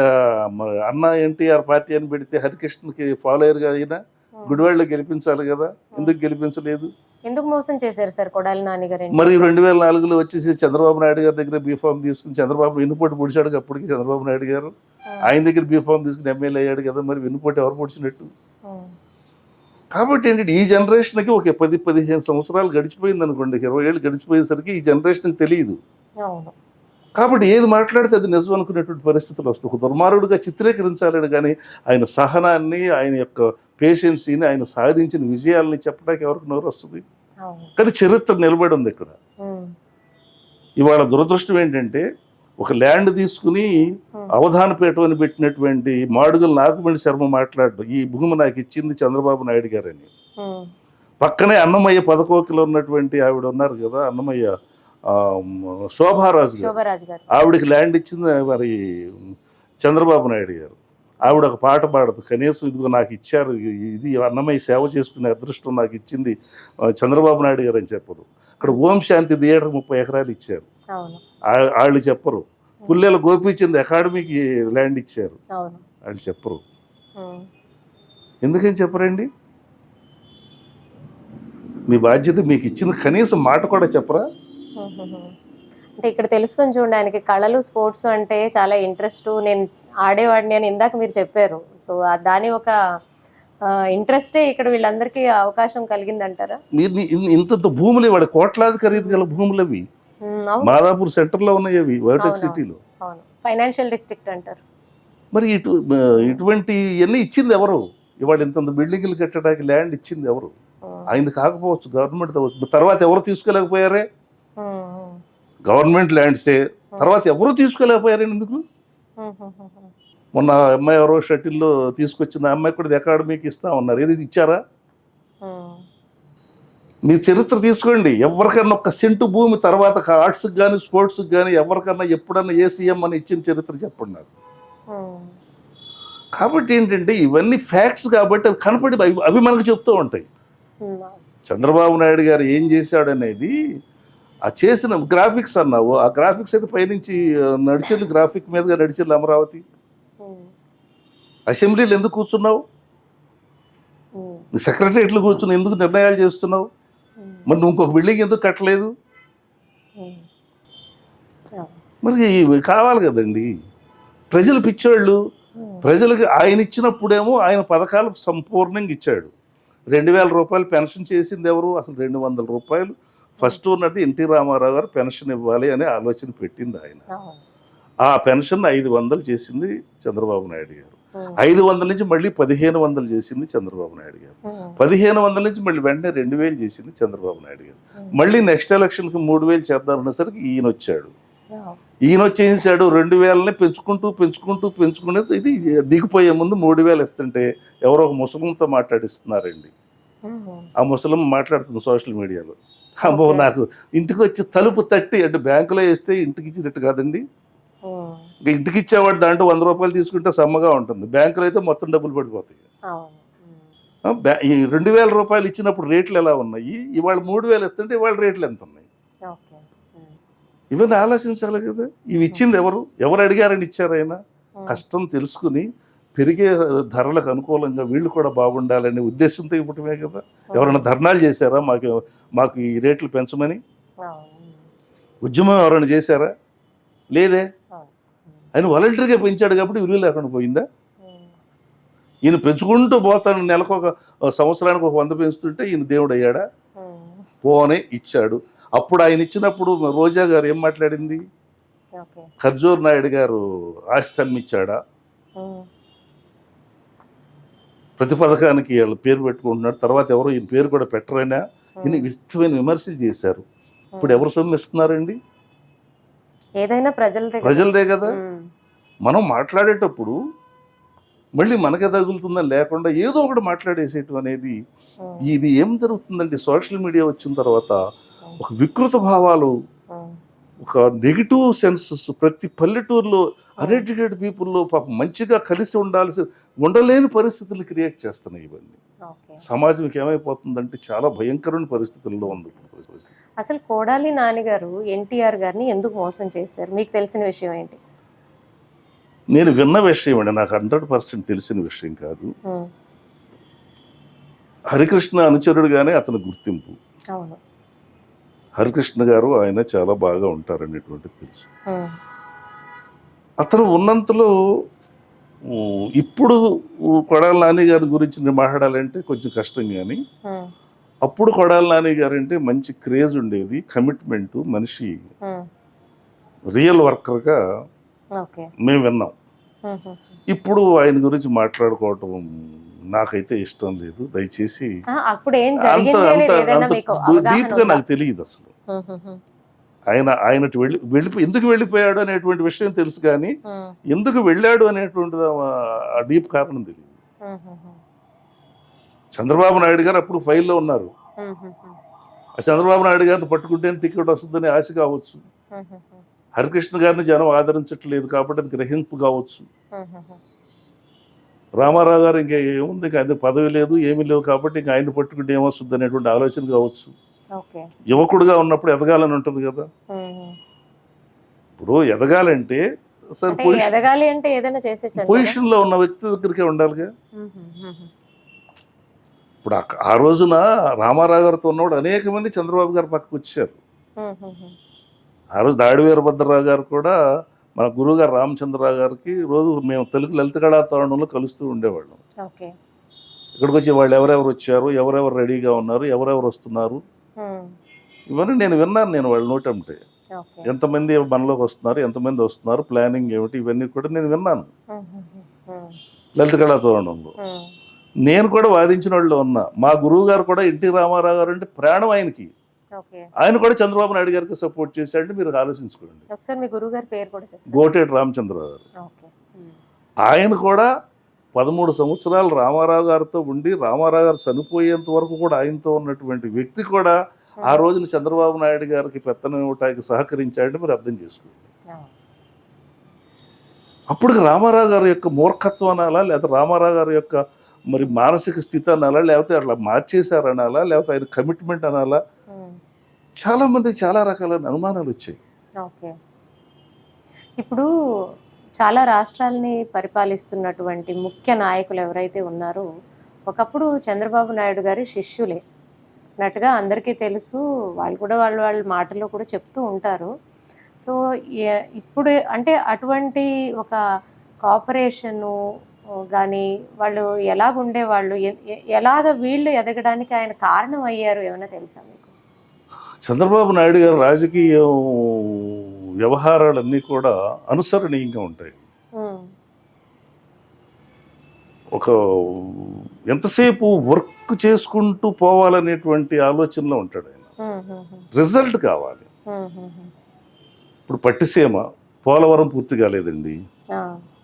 అన్న ఎన్టీఆర్ పార్టీ అని పెడితే హరికృష్ణకి ఫాలోయర్గా అయినా గుడివాడలో గెలిపించాలి కదా, ఎందుకు గెలిపించలేదు? ఎందుకు మోసం చేశారు సార్ కొడాలి నాని గారు? మరి 2004లో వచ్చేసి చంద్రబాబు నాయుడు గారి దగ్గర బీఫామ్ తీసుకుని చంద్రబాబు వెన్నుపోటు పొడిచాడు. అప్పటికి చంద్రబాబు నాయుడు గారు ఆయన దగ్గర బీఫామ్ తీసుకుని ఎమ్మెల్యే అయ్యాడు కదా, మరి వెన్నుపోటు ఎవరు పొడిచినట్టు? కాబట్టి ఏంటంటే ఈ జనరేషన్కి ఒక 10-15 సంవత్సరాలు గడిచిపోయింది అనుకోండి, 20 ఏళ్ళు గడిచిపోయేసరికి ఈ జనరేషన్కి తెలియదు. కాబట్టి ఏది మాట్లాడితే అది నిజం అనుకునేటువంటి పరిస్థితులు వస్తాయి. ఒక దుర్మార్గుడిగా చిత్రీకరించాలని కానీ ఆయన సహనాన్ని, ఆయన యొక్క పేషెన్సీని, ఆయన సాధించిన విజయాలని చెప్పడానికి ఎవరికి నోరు వస్తుంది? కానీ చరిత్ర నిలబడి ఉంది ఇక్కడ. ఇవాళ దురదృష్టం ఏంటంటే, ఒక ల్యాండ్ తీసుకుని అవధానపేట అని పెట్టినటువంటి మాడుగుల నాగమణి శర్మ మాట్లాడు, ఈ భూమి నాకు ఇచ్చింది చంద్రబాబు నాయుడు గారని. పక్కనే అన్నమయ్య పదకోకిలో ఉన్నటువంటి ఆవిడ ఉన్నారు కదా, అన్నమయ్య శోభారాజు గారు, ఆవిడకి ల్యాండ్ ఇచ్చింది మరి చంద్రబాబు నాయుడు గారు. ఆవిడ ఒక పాట పాడదు, కనీసం ఇదిగో నాకు ఇచ్చారు, ఇది అన్నమయ్య సేవ చేసుకునే అదృష్టం నాకు ఇచ్చింది చంద్రబాబు నాయుడు గారు అని చెప్పదు. ఇక్కడ ఓం శాంతి థియేటర్ 30 ఎకరాలు ఇచ్చారు, వాళ్ళు చెప్పరు. పుల్లెల గోపీచంద్ అకాడమీకి ల్యాండ్ ఇచ్చారు, వాళ్ళు చెప్పరు. ఎందుకని చెప్పరండి? మీ బాధ్యత మీకు ఇచ్చింది, కనీసం మాట కూడా చెప్పరా? అంటే ఇక్కడ తెలుస్తుంది చూడండి, ఆయనకి కళలు, స్పోర్ట్స్ అంటే చాలా ఇంట్రెస్ట్. నేను ఆడేవాడిని అని ఇందాక మీరు చెప్పారు. సో దాని ఒక ఇంట్రెస్టే ఇక్కడ వీళ్ళందరికీ అవకాశం కలిగిందంటారా? ఇంత భూములు ఇవాడు కోట్లాది ఖరీదు గల భూములు అవి మాదాపూర్ సెంటర్లో ఉన్నాయి, అవి వర్టెక్ సిటీలో. ఫైనాన్షియల్ డిస్ట్రిక్ట్ అంటారు. మరి ఇటువంటి ఇవన్నీ ఇచ్చింది ఎవరు? ఇవాళ ఇంత బిల్డింగ్లు కట్టడానికి ల్యాండ్ ఇచ్చింది ఎవరు? ఆయన కాకపోవచ్చు, గవర్నమెంట్ అవ్వచ్చు. తర్వాత ఎవరు తీసుకోలేకపోయారే? గవర్నమెంట్ ల్యాండ్సే తర్వాత ఎవరూ తీసుకోలేకపోయారు ఎందుకు. మొన్న అమ్మాయి ఎవరో షటిల్లో తీసుకొచ్చింది, ఆ అమ్మాయి కూడా అకాడమీకి ఇస్తా ఉన్నారు, ఏది ఇచ్చారా? మీ చరిత్ర తీసుకోండి, ఎవరికన్నా ఒక్క సెంటు భూమి తర్వాత ఆర్ట్స్కి కానీ స్పోర్ట్స్కి కానీ ఎవరికన్నా ఎప్పుడన్నా ఏ సీఎం అని ఇచ్చిన చరిత్ర చెప్పండి నాకు. కాబట్టి ఏంటంటే ఇవన్నీ ఫ్యాక్ట్స్ కాబట్టి అవి కనపడి అవి మనకు చెప్తూ ఉంటాయి. చంద్రబాబు నాయుడు గారు ఏం చేశాడనేది ఆ చేసిన గ్రాఫిక్స్ అన్నావు, ఆ గ్రాఫిక్స్ అయితే పైనుంచి నడిచేళ్ళు గ్రాఫిక్ మీదుగా నడిచేళ్ళు అమరావతి. అసెంబ్లీలో ఎందుకు కూర్చున్నావు? సెక్రటరియట్లో కూర్చుని ఎందుకు నిర్ణయాలు చేస్తున్నావు? మరి నువ్వు ఇంకొక బిల్డింగ్ ఎందుకు కట్టలేదు? మరి కావాలి కదండి. ప్రజలు పిచ్చోళ్ళు. ప్రజలకు ఆయన ఇచ్చినప్పుడేమో ఆయన పథకాలు సంపూర్ణంగా ఇచ్చాడు. 2000 రూపాయలు పెన్షన్ చేసింది ఎవరు? అసలు 200 రూపాయలు ఫస్ట్ ఉన్నది ఎన్టీ రామారావు గారు పెన్షన్ ఇవ్వాలి అనే ఆలోచన పెట్టింది ఆయన. ఆ పెన్షన్ 500 చేసింది చంద్రబాబు నాయుడు గారు. 500 నుంచి మళ్ళీ 1500 చేసింది చంద్రబాబు నాయుడు గారు. 1500 నుంచి మళ్ళీ వెంటనే 2000 చేసింది చంద్రబాబు నాయుడు గారు. మళ్ళీ నెక్స్ట్ ఎలక్షన్కి 3000 చేద్దామనేసరికి ఈయన వచ్చాడు. ఈయన వచ్చేసాడు 2000ని పెంచుకుంటూ ఇది దిగిపోయే ముందు 3000 ఇస్తుంటే ఎవరో ఒక ముసలంతో మాట్లాడిస్తున్నారండి. ఆ ముసలం మాట్లాడుతుంది సోషల్ మీడియాలో. అమ్మో, నాకు ఇంటికి వచ్చి తలుపు తట్టి, అంటే బ్యాంకులో వేస్తే ఇంటికి ఇచ్చినట్టు కాదండి, ఇంటికి ఇచ్చేవాడు దాంట్లో 100 రూపాయలు తీసుకుంటే సమ్మగా ఉంటుంది, బ్యాంకులో అయితే మొత్తం డబ్బులు పడిపోతాయి. 2000 రూపాయలు ఇచ్చినప్పుడు రేట్లు ఎలా ఉన్నాయి, ఇవాళ 3000 ఇస్తుంటే ఇవాళ రేట్లు ఎంత ఉన్నాయి, ఇవన్నీ ఆలోచించాలి కదా. ఇవి ఇచ్చింది ఎవరు అడిగారని ఇచ్చారు? ఆయన కష్టం తెలుసుకుని పెరిగే ధరలకు అనుకూలంగా వీళ్ళు కూడా బాగుండాలనే ఉద్దేశంతో ఇవ్వటమే కదా. ఎవరైనా ధర్నాలు చేశారా మాకు ఈ రేట్లు పెంచమని? ఉద్యమం ఎవరైనా చేశారా? లేదే. ఆయన వాలంటరీగా పెంచాడు కాబట్టి విలువ లేకుండా పోయిందా? ఈయన పెంచుకుంటూ పోతాను, నెలకు ఒక సంవత్సరానికి ఒక 100 పెంచుతుంటే ఈయన దేవుడు అయ్యాడా? పోనే ఇచ్చాడు. అప్పుడు ఆయన ఇచ్చినప్పుడు రోజా గారు ఏం మాట్లాడింది? ఖర్జూర్ నాయుడు గారు ఆస్తి అమ్మిచ్చాడా? ప్రతి పథకానికి వీళ్ళు పేరు పెట్టుకుంటున్నాడు, తర్వాత ఎవరు ఈయన పేరు కూడా పెట్టరైనా ఈయన ఇష్టమైన విమర్శలు చేశారు. ఇప్పుడు ఎవరు సొమ్మిస్తున్నారండి? ఏదైనా ప్రజలదే కదా. మనం మాట్లాడేటప్పుడు మళ్ళీ మనకే తగులుతుందని లేకుండా ఏదో ఒకటి మాట్లాడేసేయటం అనేది, ఇది ఏం జరుగుతుందండి? సోషల్ మీడియా వచ్చిన తర్వాత ఒక వికృత భావాలు, ఒక నెగిటివ్ సెన్సెస్ ప్రతి పల్లెటూరులో అన్ఎడ్యుకేటెడ్ పీపుల్లో పాపం మంచిగా కలిసి ఉండలేని పరిస్థితులు క్రియేట్ చేస్తున్నాయి. ఇవన్నీ సమాజంకి ఏమైపోతుందంటే చాలా భయంకరమైన పరిస్థితుల్లో ఉంది. అసలు కొడాలి నాని గారు ఎన్టీఆర్ గారిని ఎందుకు మోసం చేశారు? మీకు తెలిసిన విషయం ఏంటి? నేను విన్న విషయం అండి, నాకు 100% తెలిసిన విషయం కాదు. హరికృష్ణ అనుచరుడుగానే అతని గుర్తింపు. హరికృష్ణ గారు ఆయన చాలా బాగా ఉంటారనేటువంటిది తెలుసు. అతను ఉన్నంతలో ఇప్పుడు కొడాలి నాని గారి గురించి మాట్లాడాలంటే కొంచెం కష్టం, కానీ అప్పుడు కొడాలి నాని గారు అంటే మంచి క్రేజ్ ఉండేది, కమిట్మెంట్, మనిషి రియల్ వర్కర్గా మేము విన్నాం. ఇప్పుడు ఆయన గురించి మాట్లాడుకోవటం నాకైతే ఇష్టం లేదు. దయచేసి డీప్గా నాకు తెలియదు అసలు ఆయన ఎందుకు వెళ్ళిపోయాడు అనేటువంటి విషయం తెలుసు, కానీ ఎందుకు వెళ్ళాడు అనేటువంటిది ఆ డీప్ కారణం తెలియదు. చంద్రబాబు నాయుడు గారు అప్పుడు ఫైల్లో ఉన్నారు. ఆ చంద్రబాబు నాయుడు గారిని పట్టుకుంటే టికెట్ వస్తుందని ఆశ కావచ్చు, హరికృష్ణ గారిని జనం ఆదరించట్లేదు కాబట్టి అది గ్రహింపు కావచ్చు, రామారావు గారు ఇంకా ఏముంది, ఇంకా ఆయన పదవి లేదు ఏమీ లేవు కాబట్టి ఇంకా ఆయన పట్టుకుంటే ఏమొస్తుంది అనేటువంటి ఆలోచన కావచ్చు. యువకుడుగా ఉన్నప్పుడు ఎదగాలని ఉంటుంది కదా. ఇప్పుడు ఎదగాలంటే పొజిషన్లో ఉన్న వ్యక్తి దగ్గరికే ఉండాలిగా. ఇప్పుడు ఆ రోజున రామారావు గారితో ఉన్నప్పుడు అనేక మంది చంద్రబాబు గారు పక్కకు వచ్చారు. ఆ రోజు దాడి వీరభద్రరావు గారు కూడా మన గురువు గారు రామచంద్రరావు గారికి రోజు మేము తెలుగు లలిత కళా తరుణంలో కలుస్తూ ఉండేవాళ్ళం. ఇక్కడికి వచ్చి వాళ్ళు ఎవరెవరు వచ్చారు, ఎవరెవరు రెడీగా ఉన్నారు, ఎవరెవరు వస్తున్నారు, ఇవన్నీ నేను విన్నాను. నేను వాళ్ళ నోటంటే ఎంతమంది మనలోకి వస్తున్నారు, ఎంతమంది వస్తున్నారు, ప్లానింగ్ ఏమిటి, ఇవన్నీ కూడా నేను విన్నాను లలిత కళా తోరణంలో. నేను కూడా వాదించిన వాళ్ళు ఉన్నా. మా గురువు గారు కూడా ఎన్టీ రామారావు గారు అంటే ప్రాణం ఆయనకి. ఓకే. ఆయన కూడా చంద్రబాబు నాయుడు గారికి సపోర్ట్ చేశాడంటే మీరు ఆలోచించుకోండి. ఒకసారి మీ గురువు గారి పేరు కూడా చెప్పండి. గోటేటి రామచంద్రరావు గారు. ఓకే. ఆయన కూడా 13 సంవత్సరాలు రామారావు గారితో ఉండి రామారావు గారు చనిపోయేంత వరకు కూడా ఆయనతో ఉన్నటువంటి వ్యక్తి కూడా ఆ రోజున చంద్రబాబు నాయుడు గారికి పెత్తనం ఇవ్వటానికి సహకరించాడంటే మీరు అర్థం చేసుకోండి. అప్పుడు రామారావు గారి యొక్క మూర్ఖత్వం అనాలా, లేకపోతే రామారావు గారి యొక్క మరి మానసిక స్థితి అనాలా, లేకపోతే అట్లా మార్చేశారనాలా, లేకపోతే ఆయన కమిట్మెంట్ అనాలా, చాలా మందికి చాలా రకాలైన అనుమానాలు వచ్చాయి. ఓకే. ఇప్పుడు చాలా రాష్ట్రాలని పరిపాలిస్తున్నటువంటి ముఖ్య నాయకులు ఎవరైతే ఉన్నారో ఒకప్పుడు చంద్రబాబు నాయుడు గారి శిష్యులే అన్నట్టుగా అందరికీ తెలుసు. వాళ్ళు కూడా వాళ్ళ మాటల్లో కూడా చెప్తూ ఉంటారు. సో ఇప్పుడు అంటే అటువంటి ఒక కోఆపరేషను కానీ వాళ్ళు ఎలాగుండేవాళ్ళు, ఎలాగ వీళ్ళు ఎదగడానికి ఆయన కారణం అయ్యారు ఏమైనా తెలుసా మీకు? చంద్రబాబు నాయుడు గారు రాజకీయ వ్యవహారాలన్నీ కూడా అనుసరణీయంగా ఉంటాయి. ఒక ఎంతసేపు వర్క్ చేసుకుంటూ పోవాలనేటువంటి ఆలోచనలో ఉంటాడు ఆయన. రిజల్ట్ కావాలి. ఇప్పుడు పట్టిసీమ పోలవరం పూర్తి కాలేదండి,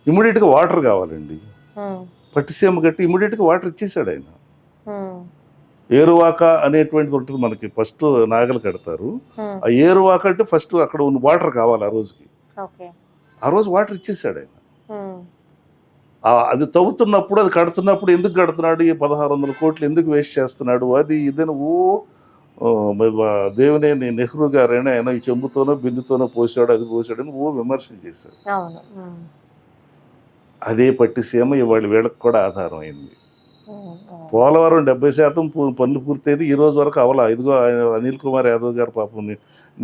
ఇమీడియట్గా వాటర్ కావాలండి. పట్టిసీమ కట్టి ఇమీడియట్గా వాటర్ ఇచ్చేసాడు ఆయన. ఏరువాక అనేటువంటిది ఉంటుంది మనకి, ఫస్ట్ నాగలు కడతారు. ఆ ఏరువాక అంటే ఫస్ట్ అక్కడ ఉన్న వాటర్ కావాలి ఆ రోజుకి. ఆ రోజు వాటర్ ఇచ్చేసాడు ఆయన. అది తవ్వుతున్నప్పుడు, అది కడుతున్నప్పుడు ఎందుకు కడుతున్నాడు, ఈ 1600 కోట్లు ఎందుకు వేస్ట్ చేస్తున్నాడు, అది ఇదని దేవినేని నెహ్రూ గారైనా ఆయన ఈ చెంబుతోనో బిందుతోనో పోసాడు, అది పోసాడని విమర్శలు చేశారు. అదే పట్టిసీమ ఇవాళ వీళ్ళకి కూడా ఆధారం అయింది. పోలవరం 70% పనులు పూర్తయింది, ఈ రోజు వరకు అవలా. ఇదిగో అనిల్ కుమార్ యాదవ్ గారు పాపం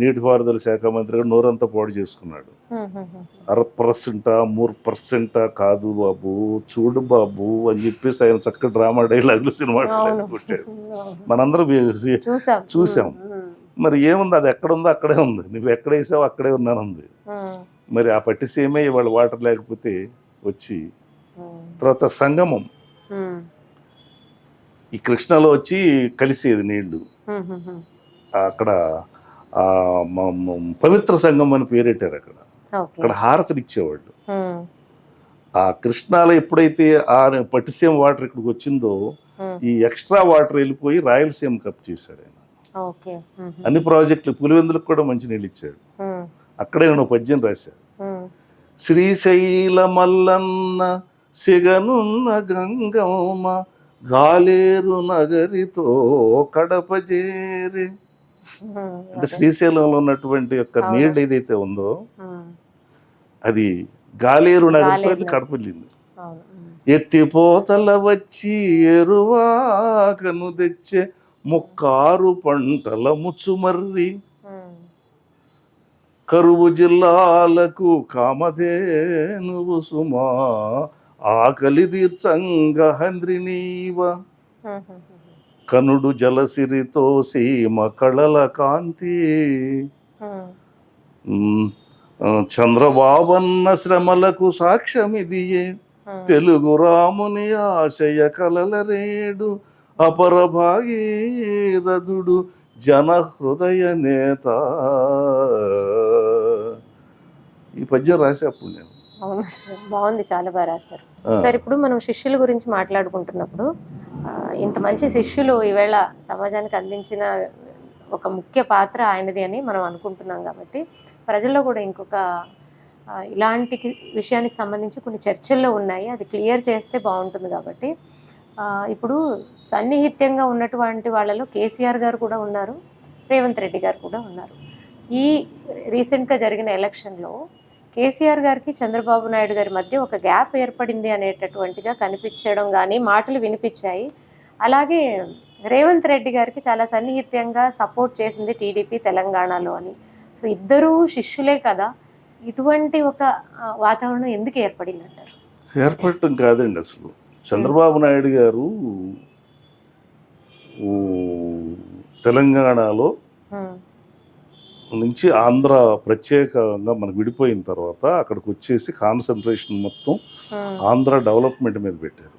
నీటిపారుదల శాఖ మంత్రి గారు నోరంతా పాడు చేసుకున్నాడు. 1% 3% కాదు బాబు, చూడు బాబు అని చెప్పేసి ఆయన చక్కగా డ్రామా డైలాగులు సినిమా కొట్టాడు. మనందరం చూసాం. మరి ఏముంది, అది ఎక్కడుందో అక్కడే ఉంది, నువ్వు ఎక్కడ వేసావు అక్కడే ఉన్నానుంది. మరి ఆ పట్టిసీమే ఇవాళ వాటర్ లేకపోతే వచ్చి తర్వాత సంగమం ఈ కృష్ణలో వచ్చి కలిసేది నీళ్లు. అక్కడ పవిత్ర సంఘం అని పేరెట్టారు. అక్కడ హారతలు ఇచ్చేవాళ్ళు. ఆ కృష్ణాలో ఎప్పుడైతే ఆ పట్టిసీమ వాటర్ ఇక్కడికి వచ్చిందో ఈ ఎక్స్ట్రా వాటర్ వెళ్ళిపోయి రాయలసీమ కప్ చేశాడు ఆయన. అన్ని ప్రాజెక్టులు పులివెందులకు కూడా మంచి నీళ్ళు ఇచ్చాడు. అక్కడే నేను పద్యం రాశాను. శ్రీశైల మల్లన్న సిగనున్న గంగమ్మ గాలేరు నగరితో కడప చేరి. అంటే శ్రీశైలంలో ఉన్నటువంటి యొక్క నీళ్ళు ఏదైతే ఉందో అది గాలేరు నగరితో కడప వెళ్ళింది. ఎత్తిపోతల వచ్చి ఎరువాకను తెచ్చే 36 పంటల ముచ్చుమర్రి కరువు జిల్లాలకు కామధేనువు సుమా ఆకలి తీర్చంగ హంద్రినీవ కనుడు జలసిరితో సీమ కళల కాంతి చంద్రబాబన్న శ్రమలకు సాక్ష్యమిదియే తెలుగు రాముని ఆశయ కలల రేడు అపర భాగీరథుడు జన హృదయ నేత. ఈ పద్యం రాసేప్పుడు నేను. అవును సార్, బాగుంది, చాలా బాగా రాశారు సార్. ఇప్పుడు మనం శిష్యుల గురించి మాట్లాడుకుంటున్నప్పుడు ఇంత మంచి శిష్యులు ఈవేళ సమాజానికి అందించిన ఒక ముఖ్య పాత్ర ఆయనది అని మనం అనుకుంటున్నాం. కాబట్టి ప్రజల్లో కూడా ఇంకొక ఇలాంటి విషయానికి సంబంధించి కొన్ని చర్చల్లో ఉన్నాయి, అది క్లియర్ చేస్తే బాగుంటుంది. కాబట్టి ఇప్పుడు సన్నిహిత్యంగా ఉన్నటువంటి వాళ్ళలో కేసీఆర్ గారు కూడా ఉన్నారు, రేవంత్ రెడ్డి గారు కూడా ఉన్నారు. ఈ రీసెంట్గా జరిగిన ఎలక్షన్లో కేసీఆర్ గారికి చంద్రబాబు నాయుడు గారి మధ్య ఒక గ్యాప్ ఏర్పడింది అనేటటువంటిగా కనిపించడం కానీ మాటలు వినిపించాయి. అలాగే రేవంత్ రెడ్డి గారికి చాలా సన్నిహిత్యంగా సపోర్ట్ చేసింది టీడీపీ తెలంగాణలో అని. సో ఇద్దరూ శిష్యులే కదా, ఇటువంటి ఒక వాతావరణం ఎందుకు ఏర్పడింది అంటారు? ఏర్పడటం కాదండి, అసలు చంద్రబాబు నాయుడు గారు తెలంగాణలో నుంచి ఆంధ్ర ప్రత్యేకంగా మనకు విడిపోయిన తర్వాత అక్కడికి వచ్చేసి కాన్సన్ట్రేషన్ మొత్తం ఆంధ్ర డెవలప్మెంట్ మీద పెట్టారు.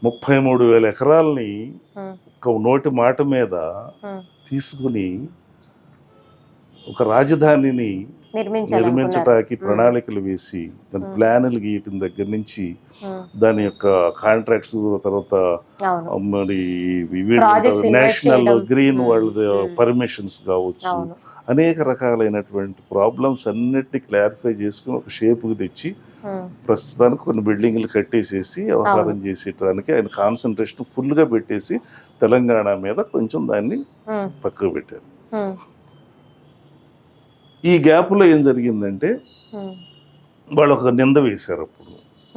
33,000 ఎకరాలని ఉమ్, ఒక నోటి మాట మీద ఉమ్. తీసుకుని ఒక రాజధానిని నిర్మించాలనుకున్నారు. నిర్మించడానికి ఉమ్, ప్రణాళికలు వేసి దాని ఉమ్, ప్లాన్లు గీయటం దగ్గర నుంచి ఉమ్. దాని యొక్క కాంట్రాక్ట్స్, తర్వాత అవును. మరి Projects invite నేషనల్ చేయడం. గ్రీన్ ఉమ్, వాళ్ళది ఉమ్. పర్మిషన్స్ కావచ్చు, అవును. అనేక రకాలైనటువంటి ప్రాబ్లమ్స్ అన్నిటినీ క్లారిఫై చేసుకుని ఒక షేప్కి తెచ్చి ఉమ్, ప్రస్తుతానికి కొన్ని బిల్డింగ్లు కట్టేసేసి వ్యవహారం అవును. చేసేటానికి ఆయన కాన్సన్ట్రేషన్ ఫుల్గా పెట్టేసి తెలంగాణ మీద కొంచెం దాన్ని ఉమ్, పక్కకు పెట్టారు. ఉమ్, ఈ గ్యాప్లో ఏం జరిగిందంటే ఉమ్, వాళ్ళు ఒక నింద వేశారు అప్పుడు,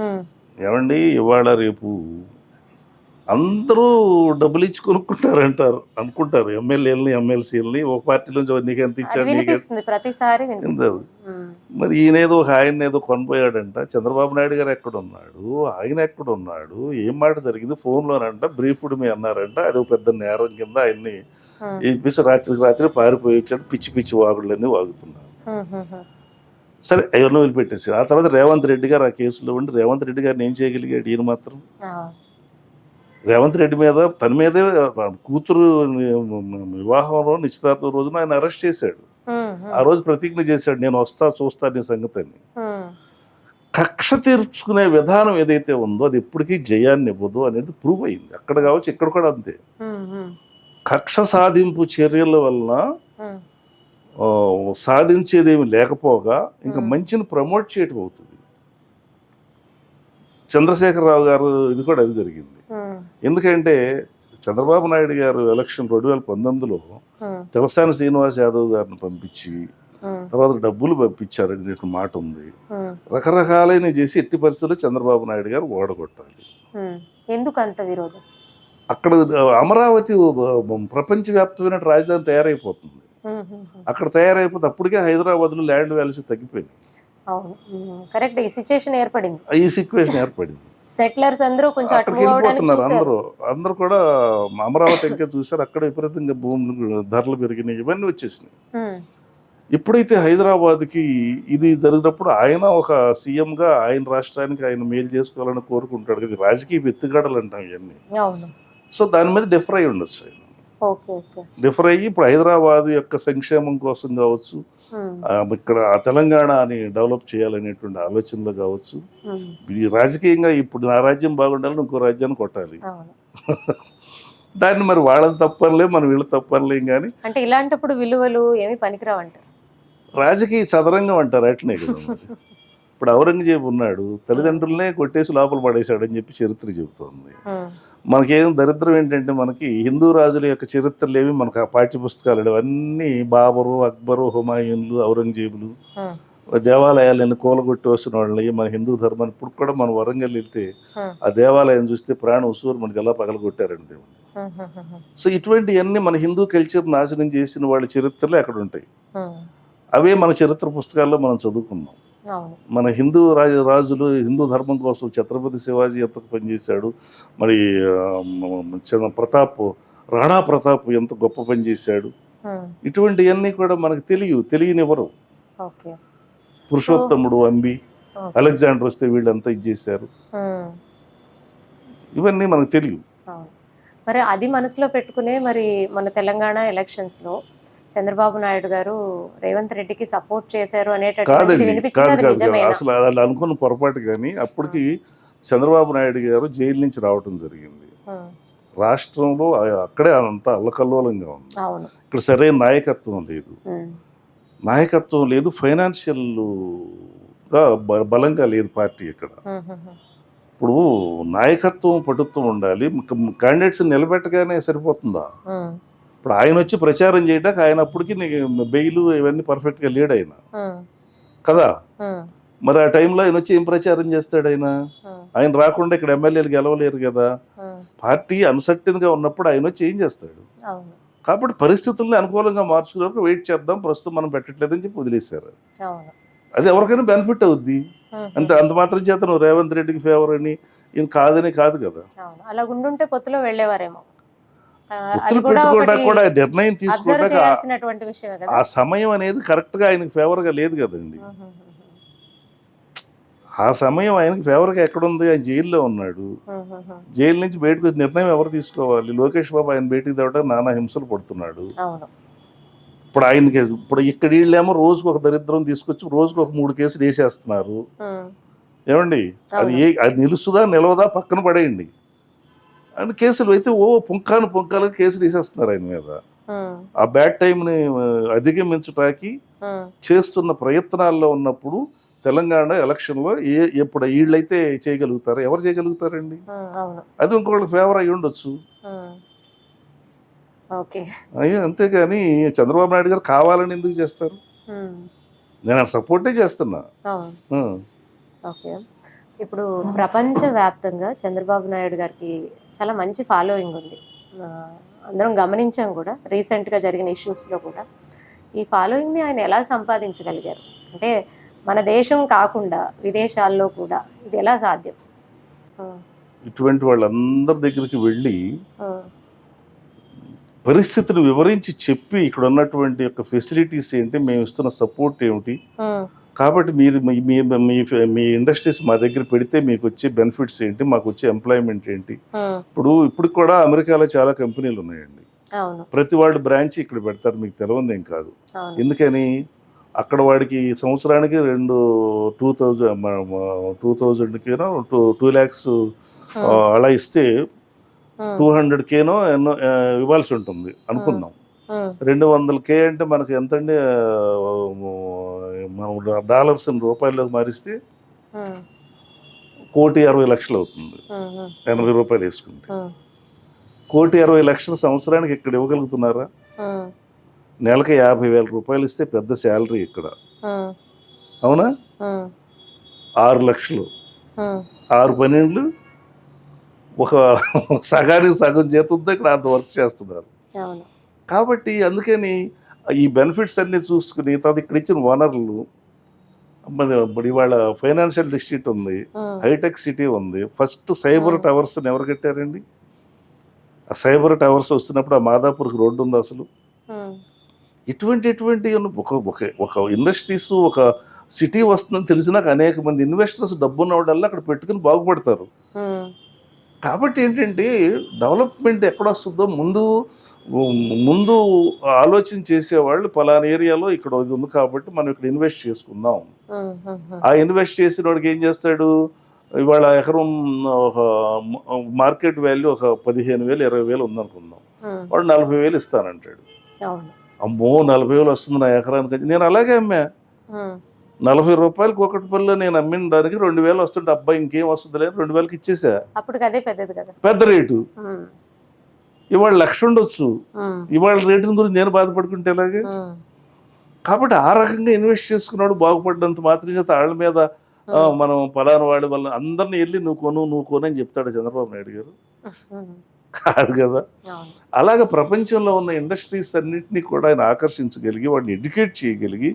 ఉమ్. ఏమండి ఇవాళ రేపు అందరూ డబ్బులు ఇచ్చి కొనుక్కుంటారంటారు అనుకుంటారు, ఎమ్మెల్యేలని ఎమ్మెల్సీలని. ఒక పార్టీ నుంచి నీకెంత అది ఇచ్చాడు, నీకెంత వినిపిస్తుంది, ప్రతిసారి ఎంతది. వినిపిస్తుంది. ఉమ్, మరి ఈయనేదో ఆయన ఏదో కొనిపోయాడంట, చంద్రబాబు నాయుడు గారు ఎక్కడున్నాడు, ఆయన ఎక్కడున్నాడు, ఏం మాట జరిగింది, ఫోన్లోనంట బ్రీఫ్డ్ మీ అన్నారంట. అది ఒక పెద్ద నేరం కింద ఆయన్ని ఉమ్, ఇప్పిసి రాత్రికి రాత్రి పారిపోయి వచ్చాడు. పిచ్చి పిచ్చి వాగుళ్ళన్నీ వాగుతున్నారు. ఉమ్, ఉమ్, ఉమ్. సరే ఎవరినో వదిలిపెట్టేసాడు. ఆ తర్వాత రేవంత్ రెడ్డి గారు ఆ కేసులో ఉండి రేవంత్ రెడ్డి గారిని ఏం చేయగలిగాడు ఈయన మాత్రం? ఆ, రేవంత్ రెడ్డి మీద తన మీదే కూతురు వివాహంలో నిశ్చితార్థం రోజున ఆయన అరెస్ట్ చేశాడు. ఉమ్, ఆ రోజు ప్రతిజ్ఞ చేశాడు, నేను వస్తా చూస్తా నీ సంగతి అని. ఉమ్, కక్ష తీర్చుకునే విధానం ఏదైతే ఉందో అది ఎప్పటికీ జయాన్ని ఇవ్వదు అనేది ప్రూవ్ అయింది. అక్కడ కావచ్చు, ఇక్కడ కూడా అంతే. ఉమ్, ఉమ్, కక్ష సాధింపు చర్యల వలన ఉమ్. సాధించేదేమి లేకపోగా ఇంకా Hmm. మంచిని ప్రమోట్ చేయటం అవుతుంది. చంద్రశేఖరరావు గారు ఇది కూడా అది జరిగింది. ఎందుకంటే చంద్రబాబు నాయుడు గారు ఎలక్షన్ 2019లో తలసాని శ్రీనివాస్ యాదవ్ గారిని పంపించి తర్వాత డబ్బులు పంపించారు అనే మాట ఉంది. రకరకాలైన చేసి ఎట్టి పరిస్థితుల్లో చంద్రబాబు నాయుడు గారు ఓడగొట్టాలి. ఎందుకు అంత విరోధం? అక్కడ అమరావతి ప్రపంచవ్యాప్తమైన రాజధాని తయారైపోతుంది. అక్కడ తయారైపోతే అప్పటికే హైదరాబాద్లో ల్యాండ్ వాల్యూస్ తగ్గిపోయింది. కరెక్ట్, ఈ సిచ్యువేషన్ ఏర్పడింది. ఈ సిచ్యువేషన్ ఏర్పడింది. సెటిలర్స్ అందరూ కొంచెం అక్కడికి వెళ్ళిపోతున్నారు. అందరూ కూడా అమరావతి ఇంకా చూసారు. అక్కడ విపరీతంగా భూములు ధరలు పెరిగినాయి, ఇవన్నీ వచ్చేసినాయి. ఎప్పుడైతే హైదరాబాద్కి ఇది జరిగినప్పుడు ఆయన ఒక సీఎంగా ఆయన రాష్ట్రానికి ఆయన మేలు చేసుకోవాలని కోరుకుంటాడు కదా. రాజకీయ ఎత్తుగడలు అంటాం ఇవన్నీ. సో దాని మీద డిఫర్ అయ్యి ఉండొచ్చు ఆయన. డిఫర్ అయ్యి ఇప్పుడు హైదరాబాద్ యొక్క సంక్షేమం కోసం కావచ్చు, ఇక్కడ తెలంగాణని డెవలప్ చేయాలనేటువంటి ఆలోచనలు కావచ్చు, ఈ రాజకీయంగా ఇప్పుడు నా రాజ్యం బాగుండాలని ఇంకో రాజ్యాన్ని కొట్టాలి. దాన్ని మరి వాళ్ళది తప్పనిలే, మనం వీళ్ళు తప్పనిలేం. కానీ అంటే ఇలాంటప్పుడు విలువలు ఏమి పనికిరావంటారు. రాజకీయ చదరంగం అంటారు, అట్నే కదా. ఇప్పుడు ఔరంగజేబు ఉన్నాడు, తల్లిదండ్రులనే కొట్టేసి లోపల పడేశాడు అని చెప్పి చరిత్ర చెబుతోంది. మనకేం దరిద్రం ఏంటంటే మనకి హిందూ రాజుల యొక్క చరిత్రలు ఏవి మనకు ఆ పాఠ్య పుస్తకాలు అవన్నీ బాబరు, అక్బరు, హుమాయూన్లు, ఔరంగజేబులు, దేవాలయాలను కూలగొట్టి వస్తున్న వాళ్ళని మన హిందూ ధర్మాన్ని. ఇప్పుడు కూడా మనం వరంగల్ వెళ్తే ఆ దేవాలయం చూస్తే ప్రాణం ఉసూరు మనకి ఎలా పగలగొట్టారండి. సో ఇటువంటివన్నీ మన హిందూ కల్చర్ నాశనం చేసిన వాళ్ళ చరిత్రలు అక్కడ ఉంటాయి. అవే మన చరిత్ర పుస్తకాల్లో మనం చదువుకున్నాం. మన హిందూ రాజులు హిందూ ధర్మం కోసం ఛత్రపతి శివాజీ ఎంత పనిచేశాడు, మరి రాణా ప్రతాప్ ఎంత గొప్ప పని చేశాడు, ఇటువంటివన్నీ కూడా మనకు తెలియనివ్వరు. పురుషోత్తముడు, అంబి, అలెగ్జాండర్ వస్తే వీళ్ళంతా ఇచ్చేశారు, ఇవన్నీ మనకు తెలియదు. మరి అది మనసులో పెట్టుకునే మరి మన తెలంగాణ ఎలక్షన్స్లో చంద్రబాబు నాయుడు గారు రేవంత్ రెడ్డికి సపోర్ట్ చేశారు అనేటటువంటి అసలు అలా అనుకున్న పొరపాటు. కానీ అప్పటికి చంద్రబాబు నాయుడు గారు జైలు నుంచి రావటం జరిగింది. రాష్ట్రంలో అక్కడే అంతా అల్లకల్లోలంగా ఉంది. ఇక్కడ సరైన నాయకత్వం లేదు, ఫైనాన్షియల్గా బలంగా లేదు పార్టీ ఇక్కడ. ఇప్పుడు నాయకత్వం, పటుత్వం ఉండాలి. క్యాండిడేట్స్ నిలబెట్టగానే సరిపోతుందా? ఇప్పుడు ఆయన వచ్చి ప్రచారం చేయడానికి ఆయన అప్పటికి బెయిల్ ఇవన్నీ పర్ఫెక్ట్గా లేడు ఆయన కదా. మరి ఆ టైంలో ఆయన వచ్చి ఏం ప్రచారం చేస్తాడు? ఆయన రాకుండా ఇక్కడ ఎమ్మెల్యేలు గెలవలేరు కదా. పార్టీ అన్సర్టన్గా ఉన్నప్పుడు ఆయన వచ్చి ఏం చేస్తాడు? కాబట్టి పరిస్థితుల్ని అనుకూలంగా మార్చుకోవడానికి వెయిట్ చేద్దాం, ప్రస్తుతం మనం పెట్టట్లేదని చెప్పి వదిలేశారు. అది ఎవరికైనా బెనిఫిట్ అవుద్ది. అంత మాత్రం చేత నువ్వు రేవంత్ రెడ్డికి ఫేవర్ అని ఇది కాదని కాదు కదా. అలా ఉండుంటే పొత్తులో వెళ్ళేవారేమో. కూడా నిర్ణయం తీసుకోవడానికి ఆ సమయం అనేది కరెక్ట్ గా ఆయనకు ఫేవర్ గా లేదు కదండి. ఆ సమయం ఆయనకి ఫేవర్గా ఎక్కడుంది? ఆయన జైల్లో ఉన్నాడు. జైలు నుంచి బయటకు వచ్చి నిర్ణయం ఎవరు తీసుకోవాలి? లోకేష్ బాబు ఆయన బయటికి తేవడానికి నానా హింసలు పడుతున్నాడు. ఇప్పుడు ఆయనకి ఇప్పుడు ఇక్కడ వీళ్ళేమో రోజుకు ఒక దరిద్రం తీసుకొచ్చి రోజుకు ఒక 3 కేసులు వేసేస్తున్నారు. ఏమండి, అది నిలుస్తుందా నిలవదా పక్కన పడేయండి అని కేసులు అయితే పుంకాలుగా కేసులు వేసేస్తున్నారు ఆయన మీద. ఆ బ్యాడ్ టైంని అధిగమించడానికి చేస్తున్న ప్రయత్నాల్లో ఉన్నప్పుడు తెలంగాణ ఎలక్షన్లో ఎప్పుడు వీళ్ళైతే చేయగలుగుతారు? ఎవరు చేయగలుగుతారండి? అది ఇంకొకళ్ళకి ఫేవర్ అయ్యి ఉండొచ్చు. అంతేగాని చంద్రబాబు నాయుడు గారు కావాలని ఎందుకు చేస్తారు? నేను సపోర్టే చేస్తున్నా. ఓకే, ఇప్పుడు ప్రపంచవ్యాప్తంగా చంద్రబాబు నాయుడు గారికి చాలా మంచి ఫాలోయింగ్ ఉంది. అందరం గమనించాం కూడా, రీసెంట్గా జరిగిన ఇష్యూస్లో కూడా. ఈ ఫాలోయింగ్ని ఆయన ఎలా సంపాదించగలిగారు? అంటే మన దేశం కాకుండా విదేశాల్లో కూడా ఇది ఎలా సాధ్యం? ఇటువంటి వాళ్ళందరి దగ్గరికి వెళ్ళి పరిస్థితిని వివరించి చెప్పి ఇక్కడ ఉన్నటువంటి యొక్క ఫెసిలిటీస్ ఏంటి, మేము ఇస్తున్న సపోర్ట్ ఏమిటి, కాబట్టి మీరు మీ ఇండస్ట్రీస్ మా దగ్గర పెడితే మీకు వచ్చే బెనిఫిట్స్ ఏంటి, మాకు వచ్చే ఎంప్లాయ్మెంట్ ఏంటి. ఇప్పుడు కూడా అమెరికాలో చాలా కంపెనీలు ఉన్నాయండి. ప్రతి వాళ్ళు బ్రాంచ్ ఇక్కడ పెడతారు, మీకు తెలియదు ఏం కాదు. ఎందుకని? అక్కడ వాడికి సంవత్సరానికి 2000కేనో 2 lakhs అలా ఇస్తే 200K ఎన్నో ఇవ్వాల్సి ఉంటుంది అనుకుందాం. 200K అంటే మనకు ఎంతండి? మనం డాలర్స్ రూపాయల్లోకి మారిస్తే 1,60,00,000 అవుతుంది. 80 రూపాయలు వేసుకుంటే 1,60,00,000 సంవత్సరానికి ఇక్కడ ఇవ్వగలుగుతున్నారా? నెలకి 50,000 రూపాయలు ఇస్తే పెద్ద శాలరీ ఇక్కడ. అవునా? 6 లక్షలు 6 12 ఒక సగానికి సగం జీతంతో ఇక్కడ అంత వర్క్ చేస్తున్నారు. కాబట్టి అందుకని ఈ బెనిఫిట్స్ అన్ని చూసుకుని తర్వాత ఇక్కడ ఇచ్చిన వనరులు, మరి ఇవాళ ఫైనాన్షియల్ డిస్ట్రిక్ట్ ఉంది, హైటెక్ సిటీ ఉంది. ఫస్ట్ సైబర్ టవర్స్ ఎవరు కట్టారండి? ఆ సైబర్ టవర్స్ వస్తున్నప్పుడు ఆ మాదాపూర్కి రోడ్డు ఉంది అసలు. ఇటువంటి ఒక ఇండస్ట్రీస్, ఒక సిటీ వస్తుందని తెలిసినాక అనేక మంది ఇన్వెస్టర్స్ డబ్బున్న వాళ్ళల్లా అక్కడ పెట్టుకుని బాగుపడతారు. కాబట్టి ఏంటంటే డెవలప్మెంట్ ఎక్కడొస్తుందో ముందు ఆలోచన చేసేవాళ్ళు పలానా ఏరియాలో ఇక్కడ ఇది ఉంది కాబట్టి మనం ఇక్కడ ఇన్వెస్ట్ చేసుకుందాం. ఆ ఇన్వెస్ట్ చేసిన వాడికి ఏం చేస్తాడు? ఇవాళ ఎకరం ఒక మార్కెట్ వాల్యూ ఒక 15,000 20,000 ఉందనుకుందాం, వాడు 40,000 ఇస్తానంటాడు. అమ్మో 40,000 వస్తుంది నా ఎకరానికి. నేను అలాగే అమ్మా, 40 రూపాయలకి ఒకటి పనిలో నేను అమ్మిన దానికి 2,000 వస్తుంటే అబ్బాయి ఇంకేం వస్తుంది లేదు 2,000కి ఇచ్చేసా. పెద్ద రేటు. ఇవాళ 1,00,000 ఉండొచ్చు. ఇవాళ రేటుని గురించి నేను బాధపడుకుంటే ఎలాగే? కాబట్టి ఆ రకంగా ఇన్వెస్ట్ చేసుకున్నాడు బాగుపడ్డంత మాత్రం వాళ్ళ మీద మనం పలానా వాడి వల్ల అందరినీ వెళ్ళి నువ్వు కొను అని చెప్తాడు చంద్రబాబు నాయుడు గారు? కాదు కదా. అలాగే ప్రపంచంలో ఉన్న ఇండస్ట్రీస్ అన్నింటినీ కూడా ఆయన ఆకర్షించగలిగి వాడిని ఎడ్యుకేట్ చేయగలిగి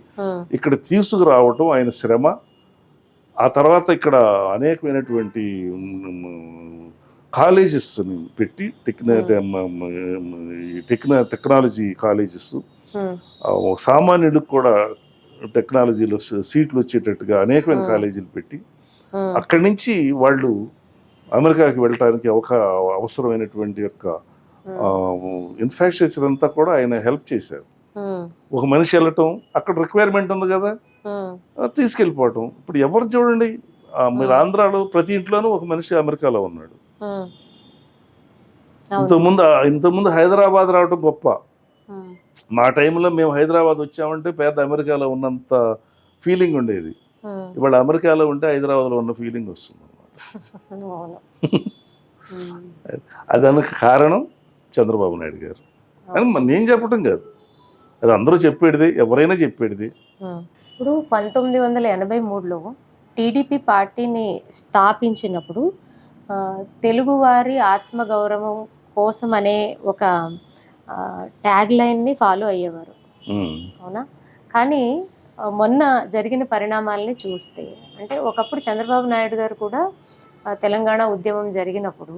ఇక్కడ తీసుకురావటం ఆయన శ్రమ. ఆ తర్వాత ఇక్కడ అనేకమైనటువంటి కాలేజెస్ని పెట్టి టెక్నాలజీ కాలేజెస్, సామాన్యుడికి కూడా టెక్నాలజీలో సీట్లు వచ్చేటట్టుగా అనేకమైన కాలేజీలు పెట్టి అక్కడి నుంచి వాళ్ళు అమెరికాకి వెళ్ళటానికి అవసరమైనటువంటి యొక్క ఇన్ఫ్రాస్ట్రక్చర్ అంతా కూడా ఆయన హెల్ప్ చేశారు. ఒక మనిషి వెళ్ళటం, అక్కడ రిక్వైర్మెంట్ ఉంది కదా, తీసుకెళ్ళిపోవటం. ఇప్పుడు ఎవరు చూడండి, మీరు ఆంధ్రాలో ప్రతి ఇంట్లోనూ ఒక మనిషి అమెరికాలో ఉన్నాడు. ఇంతకుముందు హైదరాబాద్ రావడం గొప్ప. మా టైంలో మేము హైదరాబాద్ వచ్చామంటే పెద్ద అమెరికాలో ఉన్నంత ఫీలింగ్ ఉండేది. ఇవాళ అమెరికాలో ఉంటే హైదరాబాద్లో ఉన్న ఫీలింగ్ వస్తుంది అన్నమాట. అదానికి కారణం చంద్రబాబు నాయుడు గారు అని నేను చెప్పటం కాదు, అది అందరూ చెప్పేది, ఎవరైనా చెప్పేది. ఇప్పుడు 1983లో టీడీపీ పార్టీని స్థాపించినప్పుడు తెలుగువారి ఆత్మగౌరవం కోసం అనే ఒక ట్యాగ్ లైన్ని ఫాలో అయ్యేవారు, అవునా? కానీ మొన్న జరిగిన పరిణామాలని చూస్తే, అంటే ఒకప్పుడు చంద్రబాబు నాయుడు గారు కూడా తెలంగాణ ఉద్యమం జరిగినప్పుడు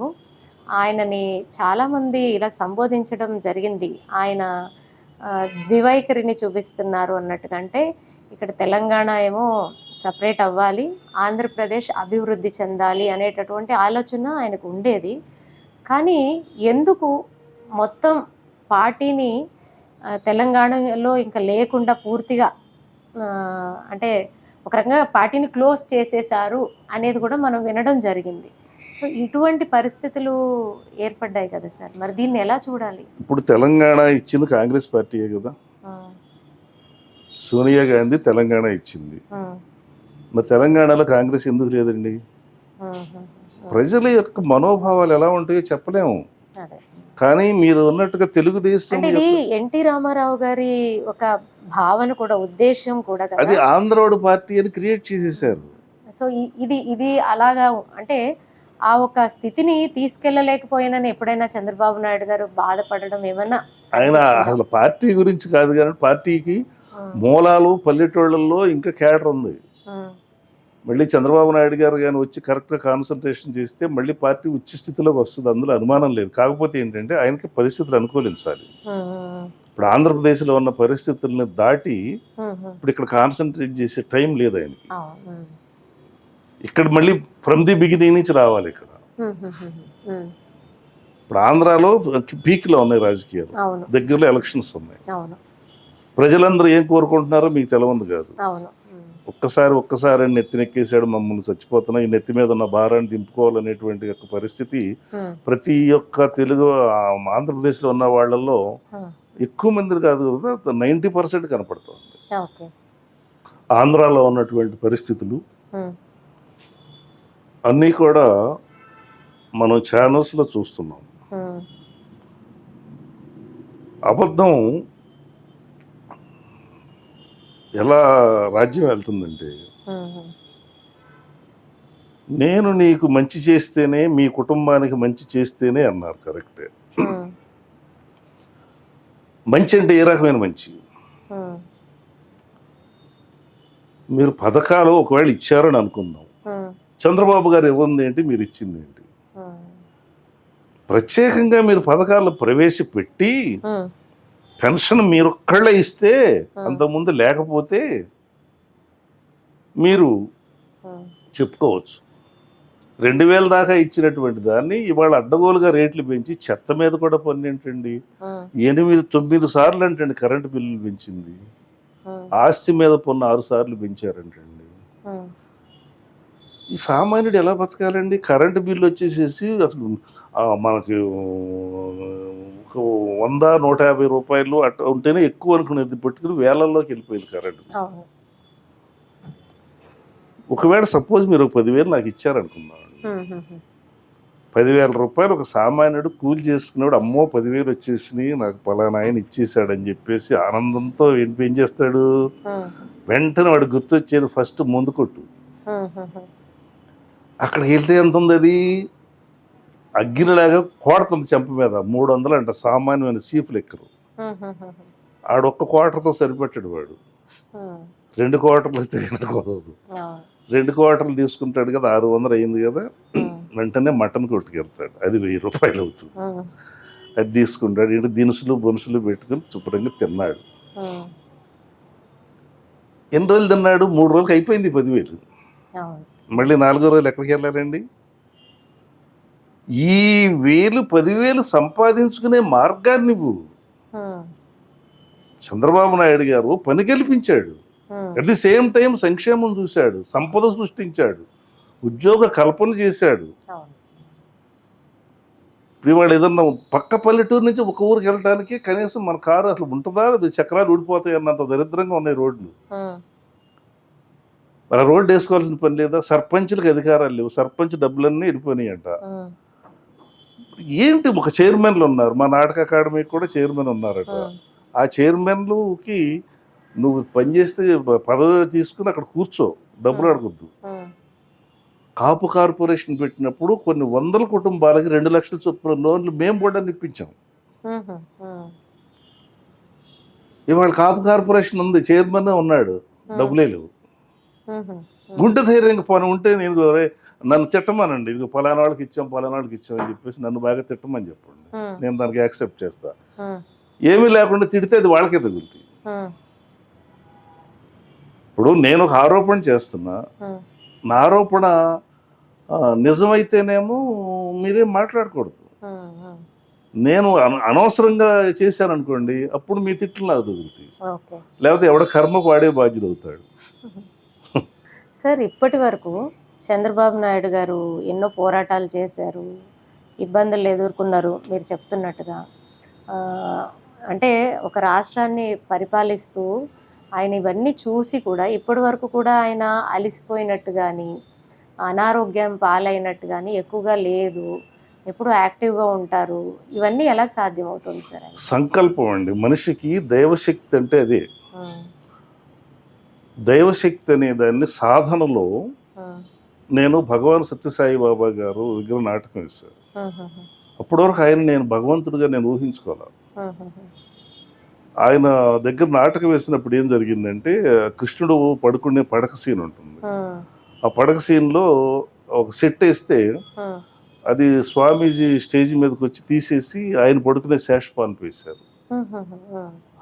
ఆయనని చాలామంది ఇలా సంబోధించడం జరిగింది. ఆయన ద్వివైఖరిని చూపిస్తున్నారు అన్నట్టుగా. అంటే ఇక్కడ తెలంగాణ ఏమో సపరేట్ అవ్వాలి, ఆంధ్రప్రదేశ్ అభివృద్ధి చెందాలి అనేటటువంటి ఆలోచన ఆయనకు ఉండేది. కానీ ఎందుకు మొత్తం పార్టీని తెలంగాణలో ఇంకా లేకుండా పూర్తిగా అంటే ఒక రకంగా పార్టీని క్లోజ్ చేసేశారు అనేది కూడా మనం వినడం జరిగింది. సో ఇటువంటి పరిస్థితులు ఏర్పడ్డాయి కదా సార్, మరి దీన్ని ఎలా చూడాలి? ఇప్పుడు తెలంగాణ ఇచ్చింది కాంగ్రెస్ పార్టీయే కదా, సోనియా గాంధీ తెలంగాణ ఇచ్చింది. మరి తెలంగాణలో కాంగ్రెస్ ఎందుకు లేదండి? ప్రజల యొక్క మనోభావాలు ఎలా ఉంటాయో చెప్పలేము. కానీ మీరు ఉన్నట్టుగా తెలుగుదేశం అంటే ఇది ఎన్టీ రామారావు గారి ఒక భావన కూడా, ఉద్దేశం కూడా కదా. అది ఆంధ్రోడు పార్టీ అని క్రియేట్ చేసేసారు. సో ఇది అలాగా అంటే ఆ ఒక స్థితిని తీసుకెళ్ళలేకపోయానని ఎప్పుడైనా చంద్రబాబు నాయుడు గారు బాధపడడం ఏమన్నా? ఆయన అసలు పార్టీ గురించి కాదు, కానీ పార్టీకి మూలాలు పల్లెటూళ్ళల్లో ఇంకా కేడర్ ఉంది. మళ్ళీ చంద్రబాబు నాయుడు గారు కానీ వచ్చి కరెక్ట్గా కాన్సన్ట్రేషన్ చేస్తే మళ్ళీ పార్టీ ఉచ్ఛ స్థితిలోకి వస్తుంది, అందులో అనుమానం లేదు. కాకపోతే ఏంటంటే ఆయనకి పరిస్థితులు అనుకూలించాలి. ఇప్పుడు ఆంధ్రప్రదేశ్లో ఉన్న పరిస్థితులను దాటి ఇప్పుడు ఇక్కడ కాన్సన్ట్రేట్ చేసే టైం లేదు ఆయనకి. ఇక్కడ మళ్ళీ ఫ్రమ్ ది బిగినింగ్ నుంచి రావాలి. ఇక్కడ ఇప్పుడు ఆంధ్రాలో పీక్లో ఉన్నాయి రాజకీయాలు, దగ్గరలో ఎలక్షన్స్ ఉన్నాయి. ప్రజలందరూ ఏం కోరుకుంటున్నారో మీకు తెలవంది కాదు. ఒక్కసారి అని నెత్తినెక్కేసాడు, మమ్మల్ని చచ్చిపోతున్నా, ఈ నెత్తి మీద ఉన్న భారాన్ని దింపుకోవాలనేటువంటి యొక్క పరిస్థితి ప్రతి ఒక్క తెలుగు ఆంధ్రప్రదేశ్లో ఉన్న వాళ్ళల్లో ఎక్కువ మంది కాదు కదా, 90% కనపడుతుంది. ఆంధ్రాలో ఉన్నటువంటి పరిస్థితులు అన్నీ కూడా మనం ఛానల్స్లో చూస్తున్నాం. అబద్ధం ఎలా రాజ్యం వెళ్తుందంటే, నేను నీకు మంచి చేస్తేనే, మీ కుటుంబానికి మంచి చేస్తేనే అన్నారు. కరెక్టే. మంచి అంటే ఏ రకమైన మంచి? మీరు పథకాలు ఒకవేళ ఇచ్చారని అనుకుందాం, చంద్రబాబు గారు ఇవ్వంది ఏంటి, మీరు ఇచ్చింది ఏంటి? ప్రత్యేకంగా మీరు పథకాలు ప్రవేశపెట్టి పెన్షన్ మీరు ఒక్కళ్ళే ఇస్తే, అంతకుముందు లేకపోతే మీరు చెప్పుకోవచ్చు. 2000 దాకా ఇచ్చినటువంటి దాన్ని ఇవాళ అడ్డగోలుగా రేట్లు పెంచి చెత్త మీద కూడా పన్ను ఏంటండి, 8-9 సార్లు అంటండి కరెంటు బిల్లులు పెంచింది. ఆస్తి మీద పన్ను 6 సార్లు పెంచారంటండి. ఈ సామాన్యుడు ఎలా బతకాలండి? కరెంటు బిల్లు వచ్చేసేసి అసలు మనకి 100-150 రూపాయలు అట్లా ఉంటేనే ఎక్కువ అనుకునేది, పెట్టుకుని వేలల్లోకి వెళ్ళిపోయింది కరెంటు. ఒకవేళ సపోజ్ మీరు 10,000 నాకు ఇచ్చారనుకుందాం, 10,000 రూపాయలు ఒక సామాన్యుడు కూలి చేసుకున్నాడు, అమ్మో 10,000 వచ్చేసినాయి నాకు పలానా ఆయన ఇచ్చేసాడని చెప్పేసి ఆనందంతో ఏం చేస్తాడు, వెంటనే వాడు గుర్తొచ్చేది ఫస్ట్ ముందు కొట్టు. అక్కడ వెళ్తే ఎంత ఉంది, అది అగ్గినిలాగా కోడతుంది చెంప మీద. 300 అంట సామాన్యమైన సీఫ్లు ఎక్కరు. ఆడొక్క క్వార్టర్తో సరిపెట్టాడు వాడు, 2 క్వార్టర్లు అయితే తినకూడదు. 2 క్వార్టర్లు తీసుకుంటాడు కదా, 600 అయింది కదా, వెంటనే మటన్ కొట్టుకెళ్తాడు, అది 1000 రూపాయలు అవుతుంది. అది తీసుకుంటాడు, ఇటు దినుసులు బొనుసులు పెట్టుకుని శుభ్రంగా తిన్నాడు. ఎన్ని రోజులు తిన్నాడు? 3 రోజులకి అయిపోయింది 10,000. మళ్ళీ 4వ రోజులు ఎక్కడికి వెళ్ళాలండి? ఈ 10,000 సంపాదించుకునే మార్గాన్ని నువ్వు చంద్రబాబు నాయుడు గారు పని కల్పించాడు. అట్ ది సేమ్ టైం సంక్షేమం చూశాడు, సంపద సృష్టించాడు, ఉద్యోగ కల్పన చేశాడు. ఇవాళ ఏదన్నా పక్క పల్లెటూరు నుంచి ఒక ఊరికి వెళ్ళడానికి కనీసం మన కారు అసలు ఉంటుందా, చక్రాలు ఊడిపోతాయి అన్నంత దరిద్రంగా ఉన్నాయి రోడ్లు. అలా రోడ్డు వేసుకోవాల్సిన పని లేదా? సర్పంచ్లకు అధికారాలు లేవు, సర్పంచ్ డబ్బులన్నీ వెళ్ళిపోయినాయి అంట. ఏంటి, ఒక చైర్మన్లు ఉన్నారు, మా నాటక అకాడమీకి కూడా చైర్మన్ ఉన్నారట. ఆ చైర్మన్లుకి నువ్వు పనిచేస్తే పదవి తీసుకుని అక్కడ కూర్చో, డబ్బులు అడగొద్దు. కాపు కార్పొరేషన్ పెట్టినప్పుడు కొన్ని 100 కుటుంబాలకి 2 లక్షల చొప్పున లోన్లు మేము కూడా ఇప్పించాం. ఇవాళ కాపు కార్పొరేషన్ ఉంది, చైర్మన్ ఉన్నాడు, డబ్బులే లేవు. గుంటె ధైర్యంగా పని ఉంటే నేను నన్ను తిట్టమానండి, ఇది పలానా వాళ్ళకి ఇచ్చాం అని చెప్పేసి నన్ను బాగా తిట్టమని చెప్పండి, నేను దానికి యాక్సెప్ట్ చేస్తా. ఏమీ లేకుండా తిడితే అది వాళ్ళకే తగులుతుంది. ఇప్పుడు నేను ఒక ఆరోపణ చేస్తున్నా, నా ఆరోపణ నిజమైతేనేమో మీరేం మాట్లాడకూడదు. నేను అనవసరంగా చేశాను అనుకోండి, అప్పుడు మీ తిట్లు నాకు తగులుతాయి. లేకపోతే ఎవడ కర్మకు వాడే బాధ్యుడు అవుతాడు. సార్, ఇప్పటి వరకు చంద్రబాబు నాయుడు గారు ఎన్నో పోరాటాలు చేశారు, ఇబ్బందులు ఎదుర్కొన్నారు మీరు చెప్తున్నట్టుగా. అంటే ఒక రాష్ట్రాన్ని పరిపాలిస్తూ ఆయన ఇవన్నీ చూసి కూడా ఇప్పటి వరకు కూడా ఆయన అలిసిపోయినట్టు కానీ, అనారోగ్యం పాలైనట్టు కానీ ఎక్కువగా లేదు, ఎప్పుడు యాక్టివ్గా ఉంటారు. ఇవన్నీ ఎలా సాధ్యమవుతుంది సార్? సంకల్పం అండి. మనిషికి దైవశక్తి అంటే అదే. దైవశక్తి అనే దాన్ని సాధనలో నేను భగవాన్ సత్యసాయి బాబా గారు విగ్రహ నాటకం వేశారు. అప్పటి వరకు ఆయన నేను భగవంతుడిగా నేను ఊహించుకోవాలి. ఆయన దగ్గర నాటకం వేసినప్పుడు ఏం జరిగిందంటే, కృష్ణుడు పడుకునే పడక సీన్ ఉంటుంది. ఆ పడక సీన్లో ఒక సెట్ వేస్తే అది స్వామీజీ స్టేజ్ మీదకి వచ్చి తీసేసి ఆయన పడుకునే శేషపాన్ వేశారు.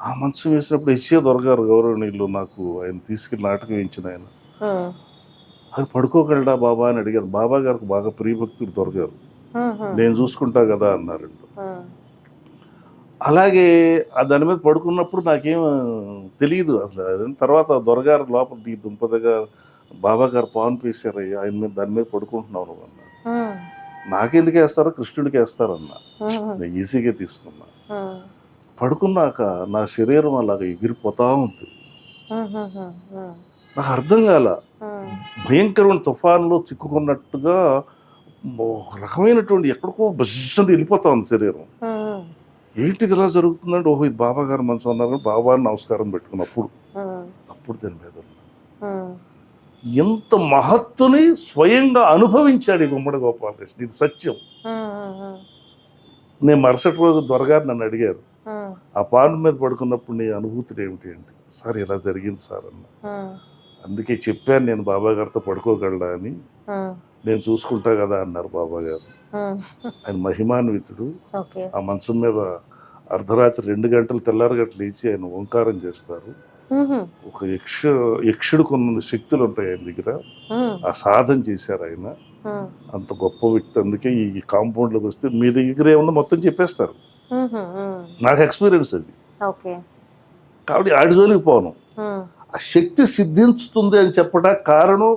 ఆ మంచం వేసినప్పుడు హెచ్ఏ దొరగారు గౌరవనీయులు నాకు ఆయన తీసుకెళ్ళి నాటకం వేయించిన ఆయన, అది పడుకోగలడా బాబా అని అడిగారు. బాబా గారికి బాగా ప్రియభక్తుడు దొరగారు. నేను చూసుకుంటా కదా అన్నారండి. అలాగే దాని మీద పడుకున్నప్పుడు నాకేం తెలియదు అసలు. తర్వాత దొరగారు లోపల ఈ దుంపదగా బాబా గారు పాన్ వేసారయ్యా, ఆయన మీద దాని మీద పడుకుంటున్నాను అన్నారు. నాకెందుకు వేస్తారో కృష్ణుడికి వేస్తారన్నా. నేను ఈజీగా తీసుకున్నా. పడుకున్నాక నా శరీరం అలాగ ఎగిరిపోతా ఉంది. నాకు అర్థం కాల. భయంకరమైన తుఫాన్లో చిక్కుకున్నట్టుగా ఒక రకమైనటువంటి ఎక్కడికో బస్సుండి వెళ్ళిపోతా ఉంది శరీరం. ఏంటిది ఇలా జరుగుతుందంటే, ఓహో ఇది బాబా గారు మనసు అన్నారు. బాబాని నమస్కారం పెట్టుకున్నప్పుడు అప్పుడు దాని మీద ఎంత మహత్తుని స్వయంగా అనుభవించాడు ఈ గుమ్మడి గోపాలకృష్ణ. ఇది సత్యం. నేను మరుసటి రోజు దొరగారు నన్ను అడిగారు, ఆ పాను మీద పడుకున్నప్పుడు నీ అనుభూతులు ఏమిటి అంటే, సార్ ఇలా జరిగింది సార్ అన్న. అందుకే చెప్పాను నేను బాబా గారితో పడుకోగలడా అని. నేను చూసుకుంటా కదా అన్నారు బాబా గారు. ఆయన మహిమాన్వితుడు. ఆ మనసు మీద అర్ధరాత్రి 2 గంటలు తెల్లారగట్లు లేచి ఆయన ఓంకారం చేస్తారు. ఒక యక్షుడికి ఉన్న శక్తులు ఉంటాయి ఆయన దగ్గర. ఆ సాధన చేశారు ఆయన. అంత గొప్ప వ్యక్తి. అందుకే ఈ కాంపౌండ్లోకి వస్తే మీ దగ్గర ఏమన్నా మొత్తం చెప్పేస్తారు. నాకు ఎక్స్పీరియన్స్ అది. కాబట్టి ఆడి జోలికి పోను. ఆ శక్తి సిద్ధించుతుంది అని చెప్పడానికి కారణం,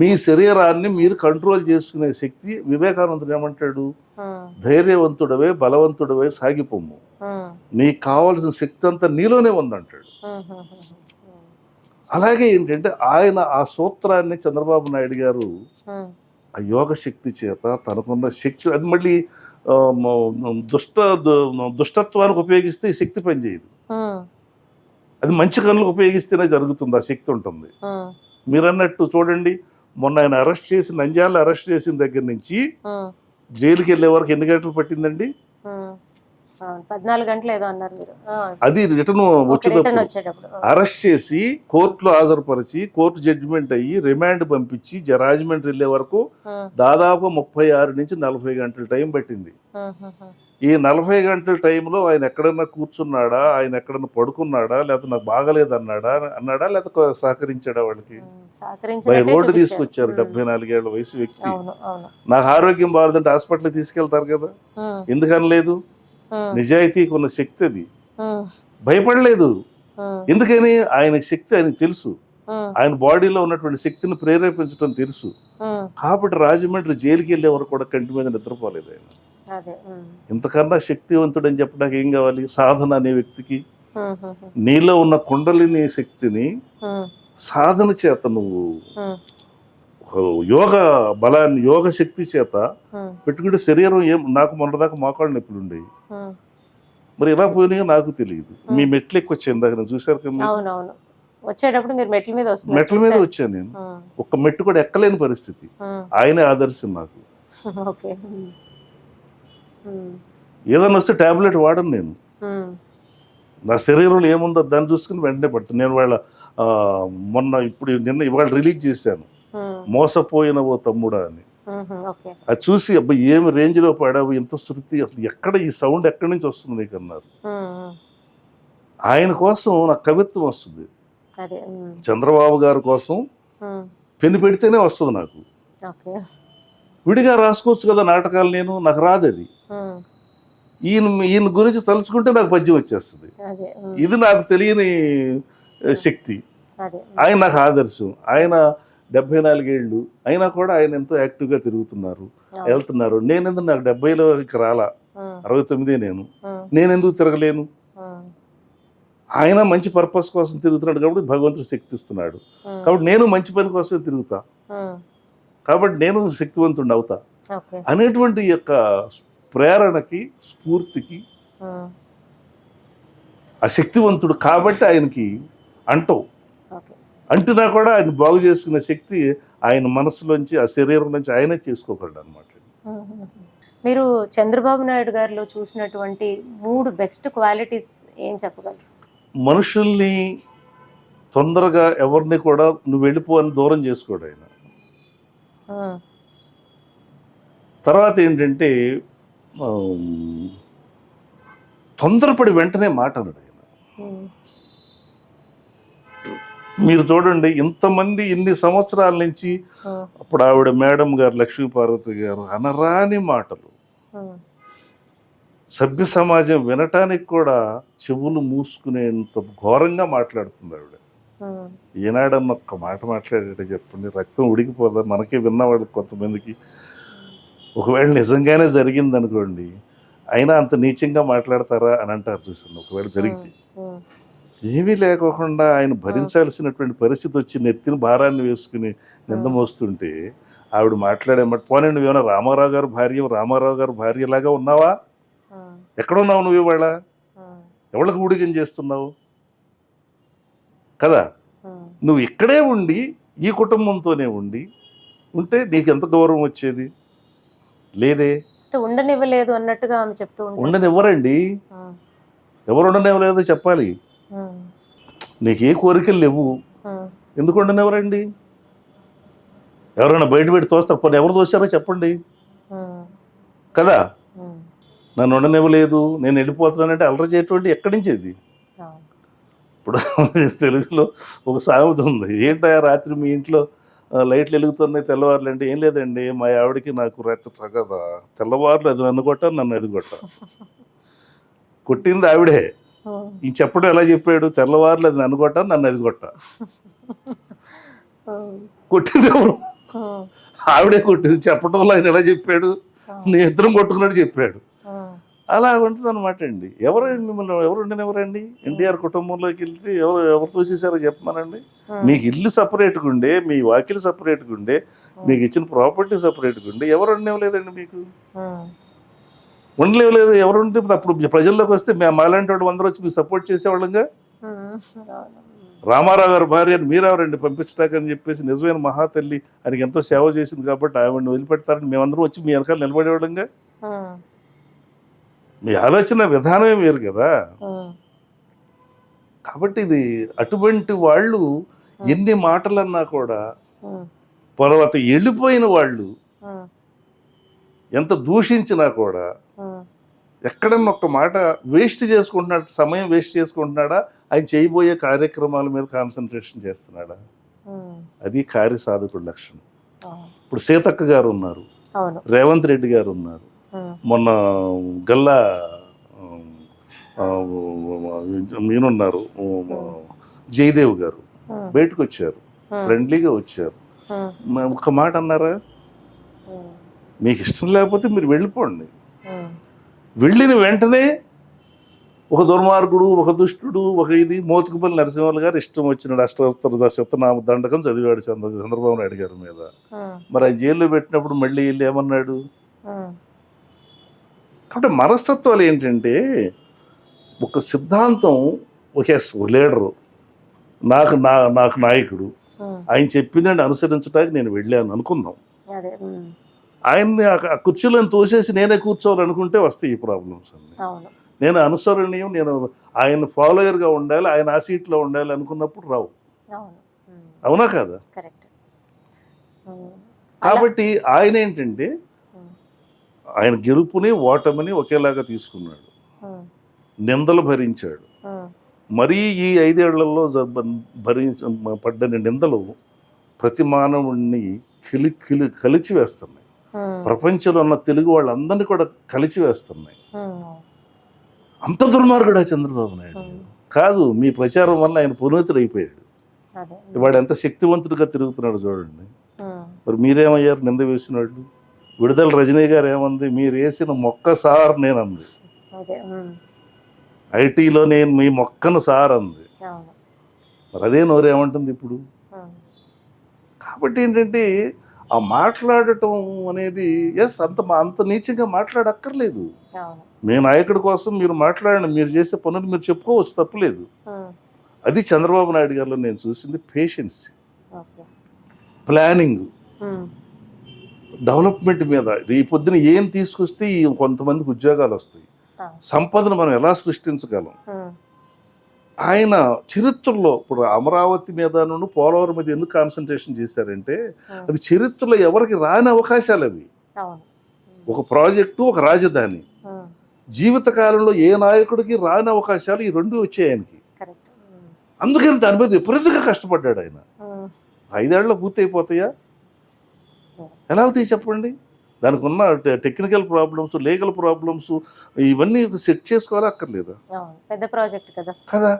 మీ శరీరాన్ని మీరు కంట్రోల్ చేసుకునే శక్తి. వివేకానందుడు ఏమంటాడు, ధైర్యవంతుడవే బలవంతుడవే సాగిపోము, నీకు కావాల్సిన శక్తి అంతా నీలోనే ఉందంటాడు. అలాగే ఏంటంటే ఆయన ఆ సూత్రాన్ని చంద్రబాబు నాయుడు గారు ఆ యోగ శక్తి చేత తనకున్న శక్తి, అది మళ్ళీ దుష్టత్వానికి ఉపయోగిస్తే ఈ శక్తి పనిచేయదు. అది మంచి కనులకు ఉపయోగిస్తేనే జరుగుతుంది. ఆ శక్తి ఉంటుంది. మీరు అన్నట్టు చూడండి, మొన్న ఆయన అరెస్ట్ చేసి నంద్యాల అరెస్ట్ చేసిన దగ్గర నుంచి జైలుకి వెళ్ళే వరకు ఎన్ని గంటలు పట్టిందండి? 14 గంటలు ఏదో అన్నారు మీరు. అది రిటర్న్ వచ్చేటప్పుడు అరెస్ట్ చేసి కోర్టులో హాజరుపరిచి కోర్టు జడ్జిమెంట్ అయ్యి రిమాండ్ పంపించి రాజమండ్రి వెళ్ళే వరకు దాదాపు 36 నుంచి 40 గంటల టైం పట్టింది. ఈ 40 గంటల టైంలో ఆయన ఎక్కడన్నా కూర్చున్నాడా, ఆయన ఎక్కడన్నా పడుకున్నాడా, లేకపోతే నాకు బాగలేదు అన్నాడా లేకపోతే సహకరించాడా? వాళ్ళకి బై రోడ్డు తీసుకొచ్చారు. 74 ఏళ్ల వయసు వ్యక్తి. నాకు ఆరోగ్యం బాగాలేదంటే హాస్పిటల్కి తీసుకెళ్తారు కదా, ఎందుకనలేదు? నిజాయితీకి ఉన్న శక్తి అది. భయపడలేదు. ఎందుకని? ఆయన శక్తి ఆయనకు తెలుసు. ఆయన బాడీలో ఉన్నటువంటి శక్తిని ప్రేరేపించడం తెలుసు. కాబట్టి రాజమండ్రి జైలుకి వెళ్ళే వరకు కూడా కంటి మీద నిద్రపోలేదు ఆయన. ఇంతకన్నా శక్తివంతుడు అని చెప్పడానికి ఏం కావాలి? సాధన అనే వ్యక్తికి నీలో ఉన్న కుండలిని శక్తిని సాధన చేత నువ్వు యోగ బలాన్ని యోగ శక్తి చేత పెట్టుకుంటే శరీరం నాకు మొన్నదాకా మోకాళ్ళు నొప్పులు ఉండేవి, మరి ఎలా పోయినాయో నాకు తెలియదు. మీ మెట్లు ఎక్కువ వచ్చాయి ఇందాక నేను చూసారు కదా. వచ్చేటప్పుడు మీరు మెట్ల మీద వచ్చాను నేను. ఒక్క మెట్టు కూడా ఎక్కలేని పరిస్థితి. ఆయనే ఆదర్శం నాకు. ఏదన్నా వస్తే టాబ్లెట్ వాడను నేను. నా శరీరంలో ఏముందో దాన్ని చూసుకుని వెంటనే పడుతుంది. నేను ఇవాళ రిలీజ్ చేశాను మోసపోయిన ఓ తమ్ముడా అని. అది చూసి అబ్బా ఏమి రేంజ్ లో పాడావు, ఎంత శృతి, అసలు ఎక్కడ ఈ సౌండ్ ఎక్కడి నుంచి వస్తుంది నీకు అన్నారు. ఆయన కోసం నాకు కవిత్వం వస్తుంది. అదే చంద్రబాబు గారి కోసం పెన్ను పెడితేనే వస్తుంది నాకు. ఓకే. విడిగా రాసుకోవచ్చు కదా నాటకాలు, నాకు రాదు అది. ఈయన గురించి తలుచుకుంటే నాకు పద్యం వచ్చేస్తుంది. అదే ఇది నాకు తెలియని శక్తి. అదే ఆయన నాకు ఆదర్శం. ఆయన 74 ఏళ్ళు అయినా కూడా ఆయన ఎంతో యాక్టివ్గా తిరుగుతున్నారు, వెళ్తున్నారు. నేనెందుకు, నాకు 70లోకి రాలా, 69 నేనెందుకు తిరగలేను? ఆయన మంచి పర్పస్ కోసం తిరుగుతున్నాడు కాబట్టి భగవంతుడు శక్తి ఇస్తున్నాడు. కాబట్టి నేను మంచి పని కోసమే తిరుగుతా, కాబట్టి నేను శక్తివంతుడిని అవుతా అనేటువంటి యొక్క ప్రేరణకి, స్ఫూర్తికి ఆ శక్తివంతుడు కాబట్టి ఆయనకి అంటున్నా కూడా ఆయన బాగు చేసుకునే శక్తి ఆయన మనసులోంచి, ఆ శరీరం నుంచి ఆయనే చేసుకోగలడు అనమాట. మీరు చంద్రబాబు నాయుడు గారిలో చూసినటువంటి 3 బెస్ట్ క్వాలిటీస్ ఏం చెప్పగలరు? మనుషుల్ని తొందరగా ఎవరిని కూడా నువ్వు వెళ్ళిపో అని దూరం చేసుకోడు ఆయన. తర్వాత ఏంటంటే తొందరపడి వెంటనే మాట అన్నాడు ఆయన. మీరు చూడండి, ఇంతమంది ఇన్ని సంవత్సరాల నుంచి, అప్పుడు ఆవిడ మేడం గారు లక్ష్మీపార్వతి గారు అనరాని మాటలు, సభ్య సమాజం వినటానికి కూడా చెవులు మూసుకునేంత ఘోరంగా మాట్లాడుతుంది ఆవిడ. ఏనాడన్న ఒక్క మాట మాట్లాడేట చెప్పండి, రక్తం ఉడికిపోదా మనకే, విన్నవాళ్ళకి కొంతమందికి. ఒకవేళ నిజంగానే జరిగింది అనుకోండి, అయినా అంత నీచంగా మాట్లాడతారా అని అంటారు చూసింది. ఒకవేళ జరిగితే ఏమీ లేకోకుండా ఆయన భరించాల్సినటువంటి పరిస్థితి వచ్చి నెత్తిన భారాన్ని వేసుకుని నిందమోస్తుంటే ఆవిడ మాట్లాడేమాట, పోనీ నువ్వేమన్నా రామారావు గారు భార్యలాగా ఉన్నావా? ఎక్కడున్నావు నువ్వు? ఇవాళ ఎవరికి ఊడిగం చేస్తున్నావు కదా? నువ్వు ఇక్కడే ఉండి ఈ కుటుంబంతోనే ఉంటే నీకు ఎంత గౌరవం వచ్చేది? లేదే. ఉండనివ్వలేదు అన్నట్టుగా ఆమె చెప్తూ ఉంటారు. ఉండనివ్వరండి, ఎవరు ఉండనివ్వలేదో చెప్పాలి. నీకు ఏ కోరికలు లేవు, ఎందుకు ఉండనివ్వరండి? ఎవరైనా బయట పెట్టి తోస్తారు, పోనీ ఎవరు తోస్తారో చెప్పండి కదా. నన్ను ఉండనివ్వలేదు, నేను వెళ్ళిపోతున్నానంటే అల్లరి చేయటువంటి ఎక్కడి నుంచి అది? ఇప్పుడు తెలుగులో ఒక సామెత ఉంది, ఏంటా రాత్రి మీ ఇంట్లో లైట్లు వెలుగుతున్నాయి తెల్లవారులు అంటే, ఏం లేదండి మా ఆవిడకి నాకు రాత్రి తగదా, తెల్లవారులు అది నన్ను కొట్ట, నన్ను అది కొట్టింది ఆవిడే. ఈ చెప్పడం ఎలా చెప్పాడు? తెల్లవారులు అది నన్ను కొట్ట, నన్ను అది కొట్టింది ఎవరు? ఆవిడే కొట్టింది. చెప్పడంలో ఆయన ఎలా చెప్పాడు? నీ ఇద్దరం కొట్టుకున్నట్టు చెప్పాడు. అలా ఉంటుంది అనమాట అండి. మిమ్మల్ని ఎవరు ఉండనివ్వరండి? ఎన్టీఆర్ కుటుంబంలోకి వెళ్తే ఎవరు తోసేసారో చెప్పమానండి. మీకు ఇల్లు సపరేట్గా ఉండే, మీ వాకిలు సపరేట్గా ఉండే, మీకు ఇచ్చిన ప్రాపర్టీ సపరేట్గా ఉండే, ఎవరు ఉండనివ్వలేదండి మీకు? ఉండలేవలేదు. ఎవరు ఉంటే అప్పుడు ప్రజల్లోకి వస్తే మాలాంటి వాడు అందరూ వచ్చి మీకు సపోర్ట్ చేసేవాళ్ళంగా. రామారావు గారు భార్య అని మీరెవరండి పంపించడాకని చెప్పేసి, నిజమైన మహాతల్లి ఆయనకి ఎంతో సేవ చేసింది కాబట్టి ఆవిడని వదిలిపెడతారని మేమందరం వచ్చి మీ వెనకాల నిలబడేవాళ్ళంగా. మీ ఆలోచన విధానమే వేరు కదా. కాబట్టి ఇది అటువంటి వాళ్ళు ఎన్ని మాటలన్నా కూడా, తర్వాత వెళ్ళిపోయిన వాళ్ళు ఎంత దూషించినా కూడా ఎక్కడన్నా ఒక్క మాట వేస్ట్ చేసుకుంటున్నాడు, సమయం వేస్ట్ చేసుకుంటున్నాడా? ఆయన చేయబోయే కార్యక్రమాల మీద కాన్సన్ట్రేషన్ చేస్తున్నాడా? అది కార్యసాధకుడి లక్షణం. ఇప్పుడు సీతక్క గారు ఉన్నారు, రేవంత్ రెడ్డి గారు ఉన్నారు, మొన్న గల్లా మీనున్నారు, జయదేవ్ గారు బయటకు వచ్చారు, ఫ్రెండ్లీగా వచ్చారు. ఒక్క మాట అన్నారా? మీకు ఇష్టం లేకపోతే మీరు వెళ్ళిపోండి. వెళ్ళిన వెంటనే ఒక దుర్మార్గుడు, ఒక దుష్టుడు, ఒక ఇది మోతుకుపల్లి నరసింహులు గారు ఇష్టం వచ్చినాడు అష్టోత్తర శతనామ దండకం చదివాడు చంద్రబాబు నాయుడు గారి మీద. మరి ఆయన జైల్లో పెట్టినప్పుడు మళ్ళీ వెళ్ళి ఏమన్నాడు? కాబట్టి మనస్తత్వాలు ఏంటంటే, ఒక సిద్ధాంతం, ఒక లీడరు, నాకు నాయకుడు, ఆయన చెప్పిందంటే అనుసరించడానికి నేను వెళ్ళాను అనుకుందాం. ఆయన్ని ఆ కుర్చీలో తోసేసి నేనే కూర్చోవాలనుకుంటే వస్తాయి ఈ ప్రాబ్లమ్స్ అన్ని. నేను అనుసరణీయం, నేను ఆయన ఫాలోయర్గా ఉండాలి, ఆయన ఆ సీట్లో ఉండాలి అనుకున్నప్పుడు రావు. అవునా కాదా? కాబట్టి ఆయన ఏంటంటే, ఆయన గెలుపుని ఓటమిని ఒకేలాగా తీసుకున్నాడు, నిందలు భరించాడు, మరీ ఈ 5 ఏళ్లలో పడ్డ నిందలు ప్రతి మానవుడిని కలిచి వేస్తున్నాయి. ప్రపంచంలో ఉన్న తెలుగు వాళ్ళందరినీ కూడా కలిచి వేస్తున్నాయి. అంత దుర్మార్గుడా చంద్రబాబు నాయుడు? కాదు, మీ ప్రచారం వల్ల ఆయన పునీతుడు అయిపోయాడు. వాడు ఎంత శక్తివంతుడిగా తిరుగుతున్నాడు చూడండి. మరి మీరేమయ్యారు నింద వేసిన వాళ్ళు? విడుదల రజనీ గారు ఏమంది? మీరు వేసిన మొక్క సార్ నేనంది. ఐటీలో నేను మీ మొక్కను సార్ అంది. మరి అదే నోరేమంటుంది ఇప్పుడు? కాబట్టి ఏంటంటే ఆ మాట్లాడటం అనేది అంత నీచంగా మాట్లాడక్కర్లేదు. మీ నాయకుడి కోసం మీరు మాట్లాడండి, మీరు చేసే పనులు మీరు చెప్పుకోవచ్చు, తప్పులేదు. అది చంద్రబాబు నాయుడు గారిలో నేను చూసింది పేషెన్స్, ప్లానింగ్, డెవలప్మెంట్ మీద. ఈ పొద్దున ఏం తీసుకొస్తే కొంతమందికి ఉద్యోగాలు వస్తాయి, సంపదను మనం ఎలా సృష్టించగలం. ఆయన చరిత్రలో ఇప్పుడు అమరావతి మీద పోలవరం మీద ఎందుకు కాన్సన్ట్రేషన్ చేశారంటే అది చరిత్రలో ఎవరికి రాని అవకాశాలు అవి. ఒక ప్రాజెక్టు, ఒక రాజధాని, జీవితకాలంలో ఏ నాయకుడికి రాని అవకాశాలు ఈ రెండు వచ్చాయి ఆయనకి. అందుకని దాని మీద విపరీతంగా కష్టపడ్డాడు ఆయన. 5 ఏళ్లలో పూర్తి అయిపోతాయా? ఎలా అవుతాయి చెప్పండి? దానికి ఉన్న టెక్నికల్ ప్రాబ్లమ్స్, లీగల్ ప్రాబ్లమ్స్ ఇవన్నీ సెట్ చేసుకోవాలి, అక్కర్లేదా? పెద్ద ప్రాజెక్ట్ కదా.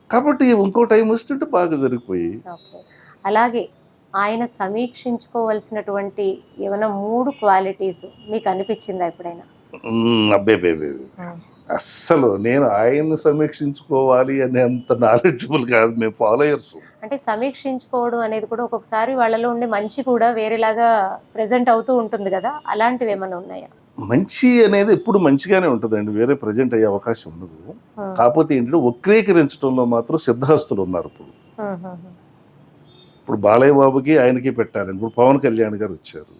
కాబట్టి ఇంకో టైం వస్తుంటే బాగా జరిగిపోయి. అలాగే ఆయన సమీక్షించుకోవాల్సినటువంటి ఏమైనా 3 క్వాలిటీస్ మీకు అనిపించిందా ఎప్పుడైనా? అబ్బే, అస్సలు నేను ఆయన్ని సమీక్షించుకోవాలి అనే అంత నాలెడ్జబుల్ కాదు. మేము ఫాలోయర్స్. అంటే సమీక్షించుకోవడం అనేది కూడా ఒక్కొక్కసారి వాళ్ళలో ఉండే మంచి కూడా వేరేలాగా ప్రెజెంట్ అవుతూ ఉంటుంది కదా, అలాంటివి ఏమైనా ఉన్నాయా? మంచి అనేది ఎప్పుడు మంచిగానే ఉంటుందండి, వేరే ప్రజెంట్ అయ్యే అవకాశం ఉండదు. కాకపోతే ఏంటంటే వక్రీకరించడంలో మాత్రం సిద్ధహస్తులు ఉన్నారు. ఇప్పుడు బాలయ్య బాబుకి ఆయనకి పెట్టారండి. ఇప్పుడు పవన్ కళ్యాణ్ గారు వచ్చారు,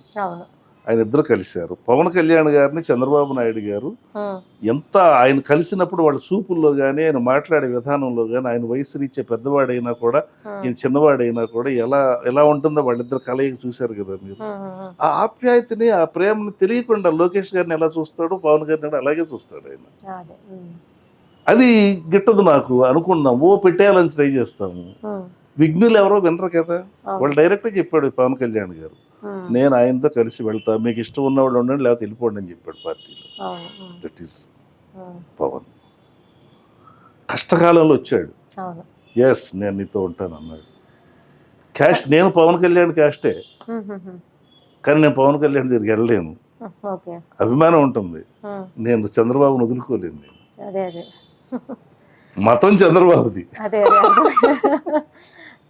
ఆయన ఇద్దరు కలిశారు. పవన్ కళ్యాణ్ గారిని చంద్రబాబు నాయుడు గారు ఎంత ఆయన కలిసినప్పుడు వాళ్ళ చూపుల్లో కానీ, ఆయన మాట్లాడే విధానంలో కానీ, ఆయన వయసు రీత్యా పెద్దవాడైనా కూడా, ఈయన చిన్నవాడైనా కూడా ఎలా ఉంటుందో వాళ్ళిద్దరు కలయిక చూశారు కదా మీరు. ఆ ఆప్యాయతని, ఆ ప్రేమని తెలియకుండా లోకేష్ గారిని ఎలా చూస్తాడో పవన్ గారిని అలాగే చూస్తాడు ఆయన. అది గిట్టదు నాకు అనుకున్నాం. పెట్టేయాలని ట్రై చేస్తాము. విఘ్నులు ఎవరో వినరు కదా. వాళ్ళు డైరెక్ట్గా చెప్పాడు పవన్ కళ్యాణ్ గారు, నేను ఆయనతో కలిసి వెళ్తా, మీకు ఇష్టం ఉన్నవాళ్ళు ఉండండి, లేకపోతే వెళ్ళిపోండి అని చెప్పాడు పార్టీలో. That is Pawan. కష్టకాలంలో వచ్చాడు, నేను నీతో ఉంటాను అన్నాడు. క్యాస్ట్, నేను పవన్ కళ్యాణ్ క్యాస్టే, కానీ నేను పవన్ కళ్యాణ్ దగ్గరికి వెళ్ళలేను. అభిమానం ఉంటుంది, నేను చంద్రబాబును వదులుకోలేను. నేను మతం చంద్రబాబుది.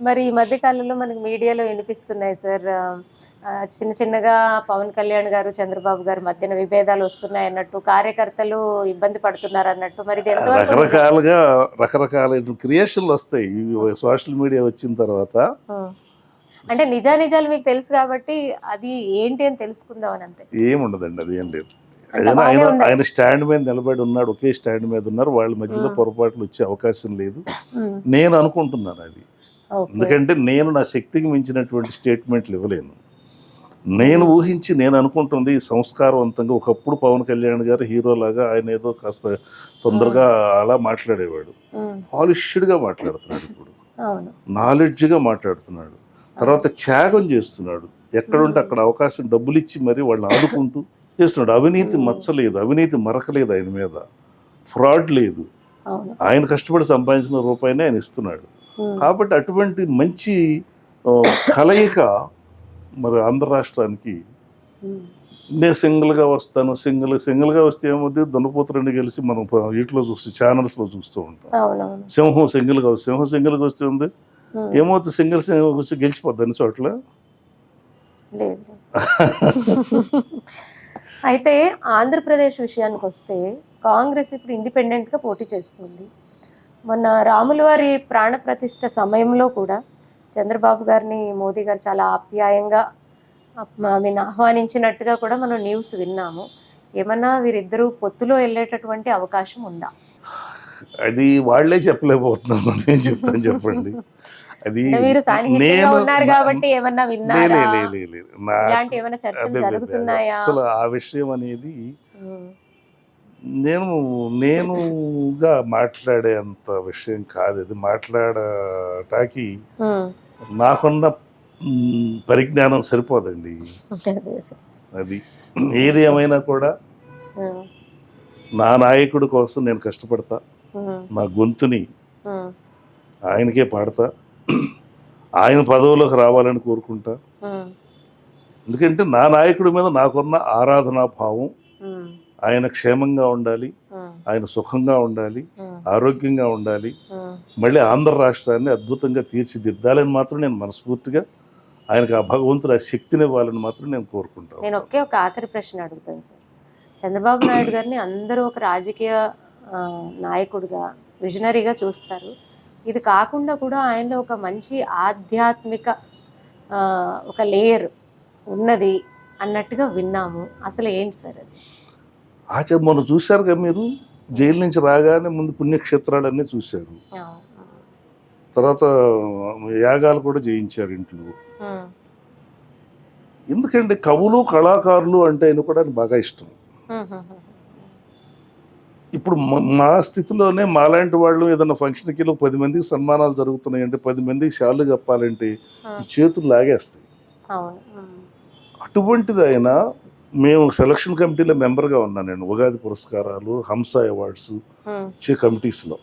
మరి ఈ మధ్య కాలంలో మనకి మీడియాలో వినిపిస్తున్నాయి సార్, చిన్నగా పవన్ కళ్యాణ్ గారు చంద్రబాబు గారు మధ్యన విభేదాలు వస్తున్నాయి అన్నట్టు, కార్యకర్తలు ఇబ్బంది పడుతున్నారు అన్నట్టు. మరి రకరకాల క్రియేషన్లు వస్తాయి సోషల్ మీడియా వచ్చిన తర్వాత. అంటే నిజాలు మీకు తెలుసు కాబట్టి అది ఏంటి అని తెలుసుకుందాం అని. అంతే, ఏముండదండి, అది ఏం లేదు. ఆయన స్టాండ్ మీద నిలబడి ఉన్నాడు, ఒకే స్టాండ్ మీద ఉన్నారు. వాళ్ళ మధ్యలో పొరపాట్లు వచ్చే అవకాశం లేదు నేను అనుకుంటున్నాను. అది ఎందుకంటే నేను నా శక్తికి మించినటువంటి స్టేట్మెంట్లు ఇవ్వలేను. నేను ఊహించి నేను అనుకుంటుంది సంస్కారవంతంగా. ఒకప్పుడు పవన్ కళ్యాణ్ గారు హీరోలాగా ఆయన ఏదో కాస్త తొందరగా అలా మాట్లాడేవాడు. పాలిష్డ్గా మాట్లాడుతున్నాడు ఇప్పుడు, నాలెడ్జ్గా మాట్లాడుతున్నాడు. తర్వాత త్యాగం చేస్తున్నాడు, ఎక్కడుంటే అక్కడ అవకాశం డబ్బులు ఇచ్చి మరి వాళ్ళని ఆదుకుంటూ చేస్తున్నాడు. అవినీతి మచ్చలేదు, అవినీతి మరకలేదు ఆయన మీద, ఫ్రాడ్ లేదు. ఆయన కష్టపడి సంపాదించిన రూపాయినే ఆయన ఇస్తున్నాడు. కాబట్టి అటువంటి మంచి కలయిక మరి ఆంధ్ర రాష్ట్రానికి. నేను సింగిల్గా వస్తాను, సింగిల్గా వస్తే ఏమవుతుంది, దున్నపోతులని కలిసి మనం వీటిలో చూస్తూ ఛానల్స్లో చూస్తూ ఉంటాం. సింహం సింగిల్గా వస్తే ఉంది ఏమవుతుంది, సింగిల్ వచ్చి గెలిచిపోద్ది అన్ని చోట్ల. అయితే ఆంధ్రప్రదేశ్ విషయానికి వస్తే కాంగ్రెస్ ఇప్పుడు ఇండిపెండెంట్గా పోటీ చేస్తుంది. మొన్న రాముల వారి ప్రాణప్రతిష్ఠ సమయంలో కూడా చంద్రబాబు గారిని మోదీ గారు చాలా ఆప్యాయంగా ఆహ్వానించినట్టుగా కూడా మనం న్యూస్ విన్నాము. ఏమన్నా వీరిద్దరూ పొత్తులో వెళ్ళేటటువంటి అవకాశం ఉందా? అది వాళ్లే చెప్పలేకపోతున్నాను, నేను చెప్తాను చెప్పండి. అది మీరు సాన్నిహిత్యంగా ఉన్నారు కాబట్టి ఏమన్నా విన్నారా? ఇలాంటి ఏమైనా చర్చలు జరుగుతున్నాయా? అసలు ఆ విషయం అనేది నేనుగా మాట్లాడే అంత విషయం కాదు ఇది. మాట్లాడటానికి నాకున్న పరిజ్ఞానం సరిపోదండి. అది ఏది ఏమైనా కూడా నా నాయకుడి కోసం నేను కష్టపడతా, నా గొంతుని ఆయనకే పాడతా, ఆయన పదవులోకి రావాలని కోరుకుంటా. ఎందుకంటే నా నాయకుడి మీద నాకున్న ఆరాధనా భావం ఆయన క్షేమంగా ఉండాలి, ఆయన సుఖంగా ఉండాలి, ఆరోగ్యంగా ఉండాలి, మళ్ళీ ఆంధ్ర రాష్ట్రాన్ని అద్భుతంగా తీర్చిదిద్దాలని మాత్రం నేను మనస్ఫూర్తిగా ఆయనకు ఆ భగవంతుడు ఆ శక్తిని ఇవ్వాలని మాత్రం నేను కోరుకుంటాను. నేను ఒక ఆఖరి ప్రశ్న అడుగుతాను సార్. చంద్రబాబు నాయుడు గారిని అందరూ ఒక రాజకీయ నాయకుడిగా, విజనరీగా చూస్తారు. ఇది కాకుండా కూడా ఆయనలో ఒక మంచి ఆధ్యాత్మిక ఒక లేయర్ ఉన్నది అన్నట్టుగా విన్నాము. అసలు ఏంటి సార్ అది? మొన్న చూశారుగా మీరు, జైలు నుంచి రాగానే ముందు పుణ్యక్షేత్రాలన్నీ చూశారు, తర్వాత యాగాలు కూడా చేయించారు ఇంట్లో. ఎందుకంటే కవులు కళాకారులు అంటే ఆయన కూడా బాగా ఇష్టం. ఇప్పుడు మా స్థితిలోనే మాలాంటి వాళ్ళు ఏదైనా ఫంక్షన్కి 10 మందికి సన్మానాలు జరుగుతున్నాయంటే 10 మందికి షాళ్ళు చెప్పాలంటే చేతులు లాగేస్తాయి. అటువంటిది ఆయన, మేము సెలక్షన్ కమిటీలో మెంబర్గా ఉన్నాను నేను. ఉగాది పురస్కారాలు, హంస అవార్డ్స్ ఇచ్చే కమిటీస్లో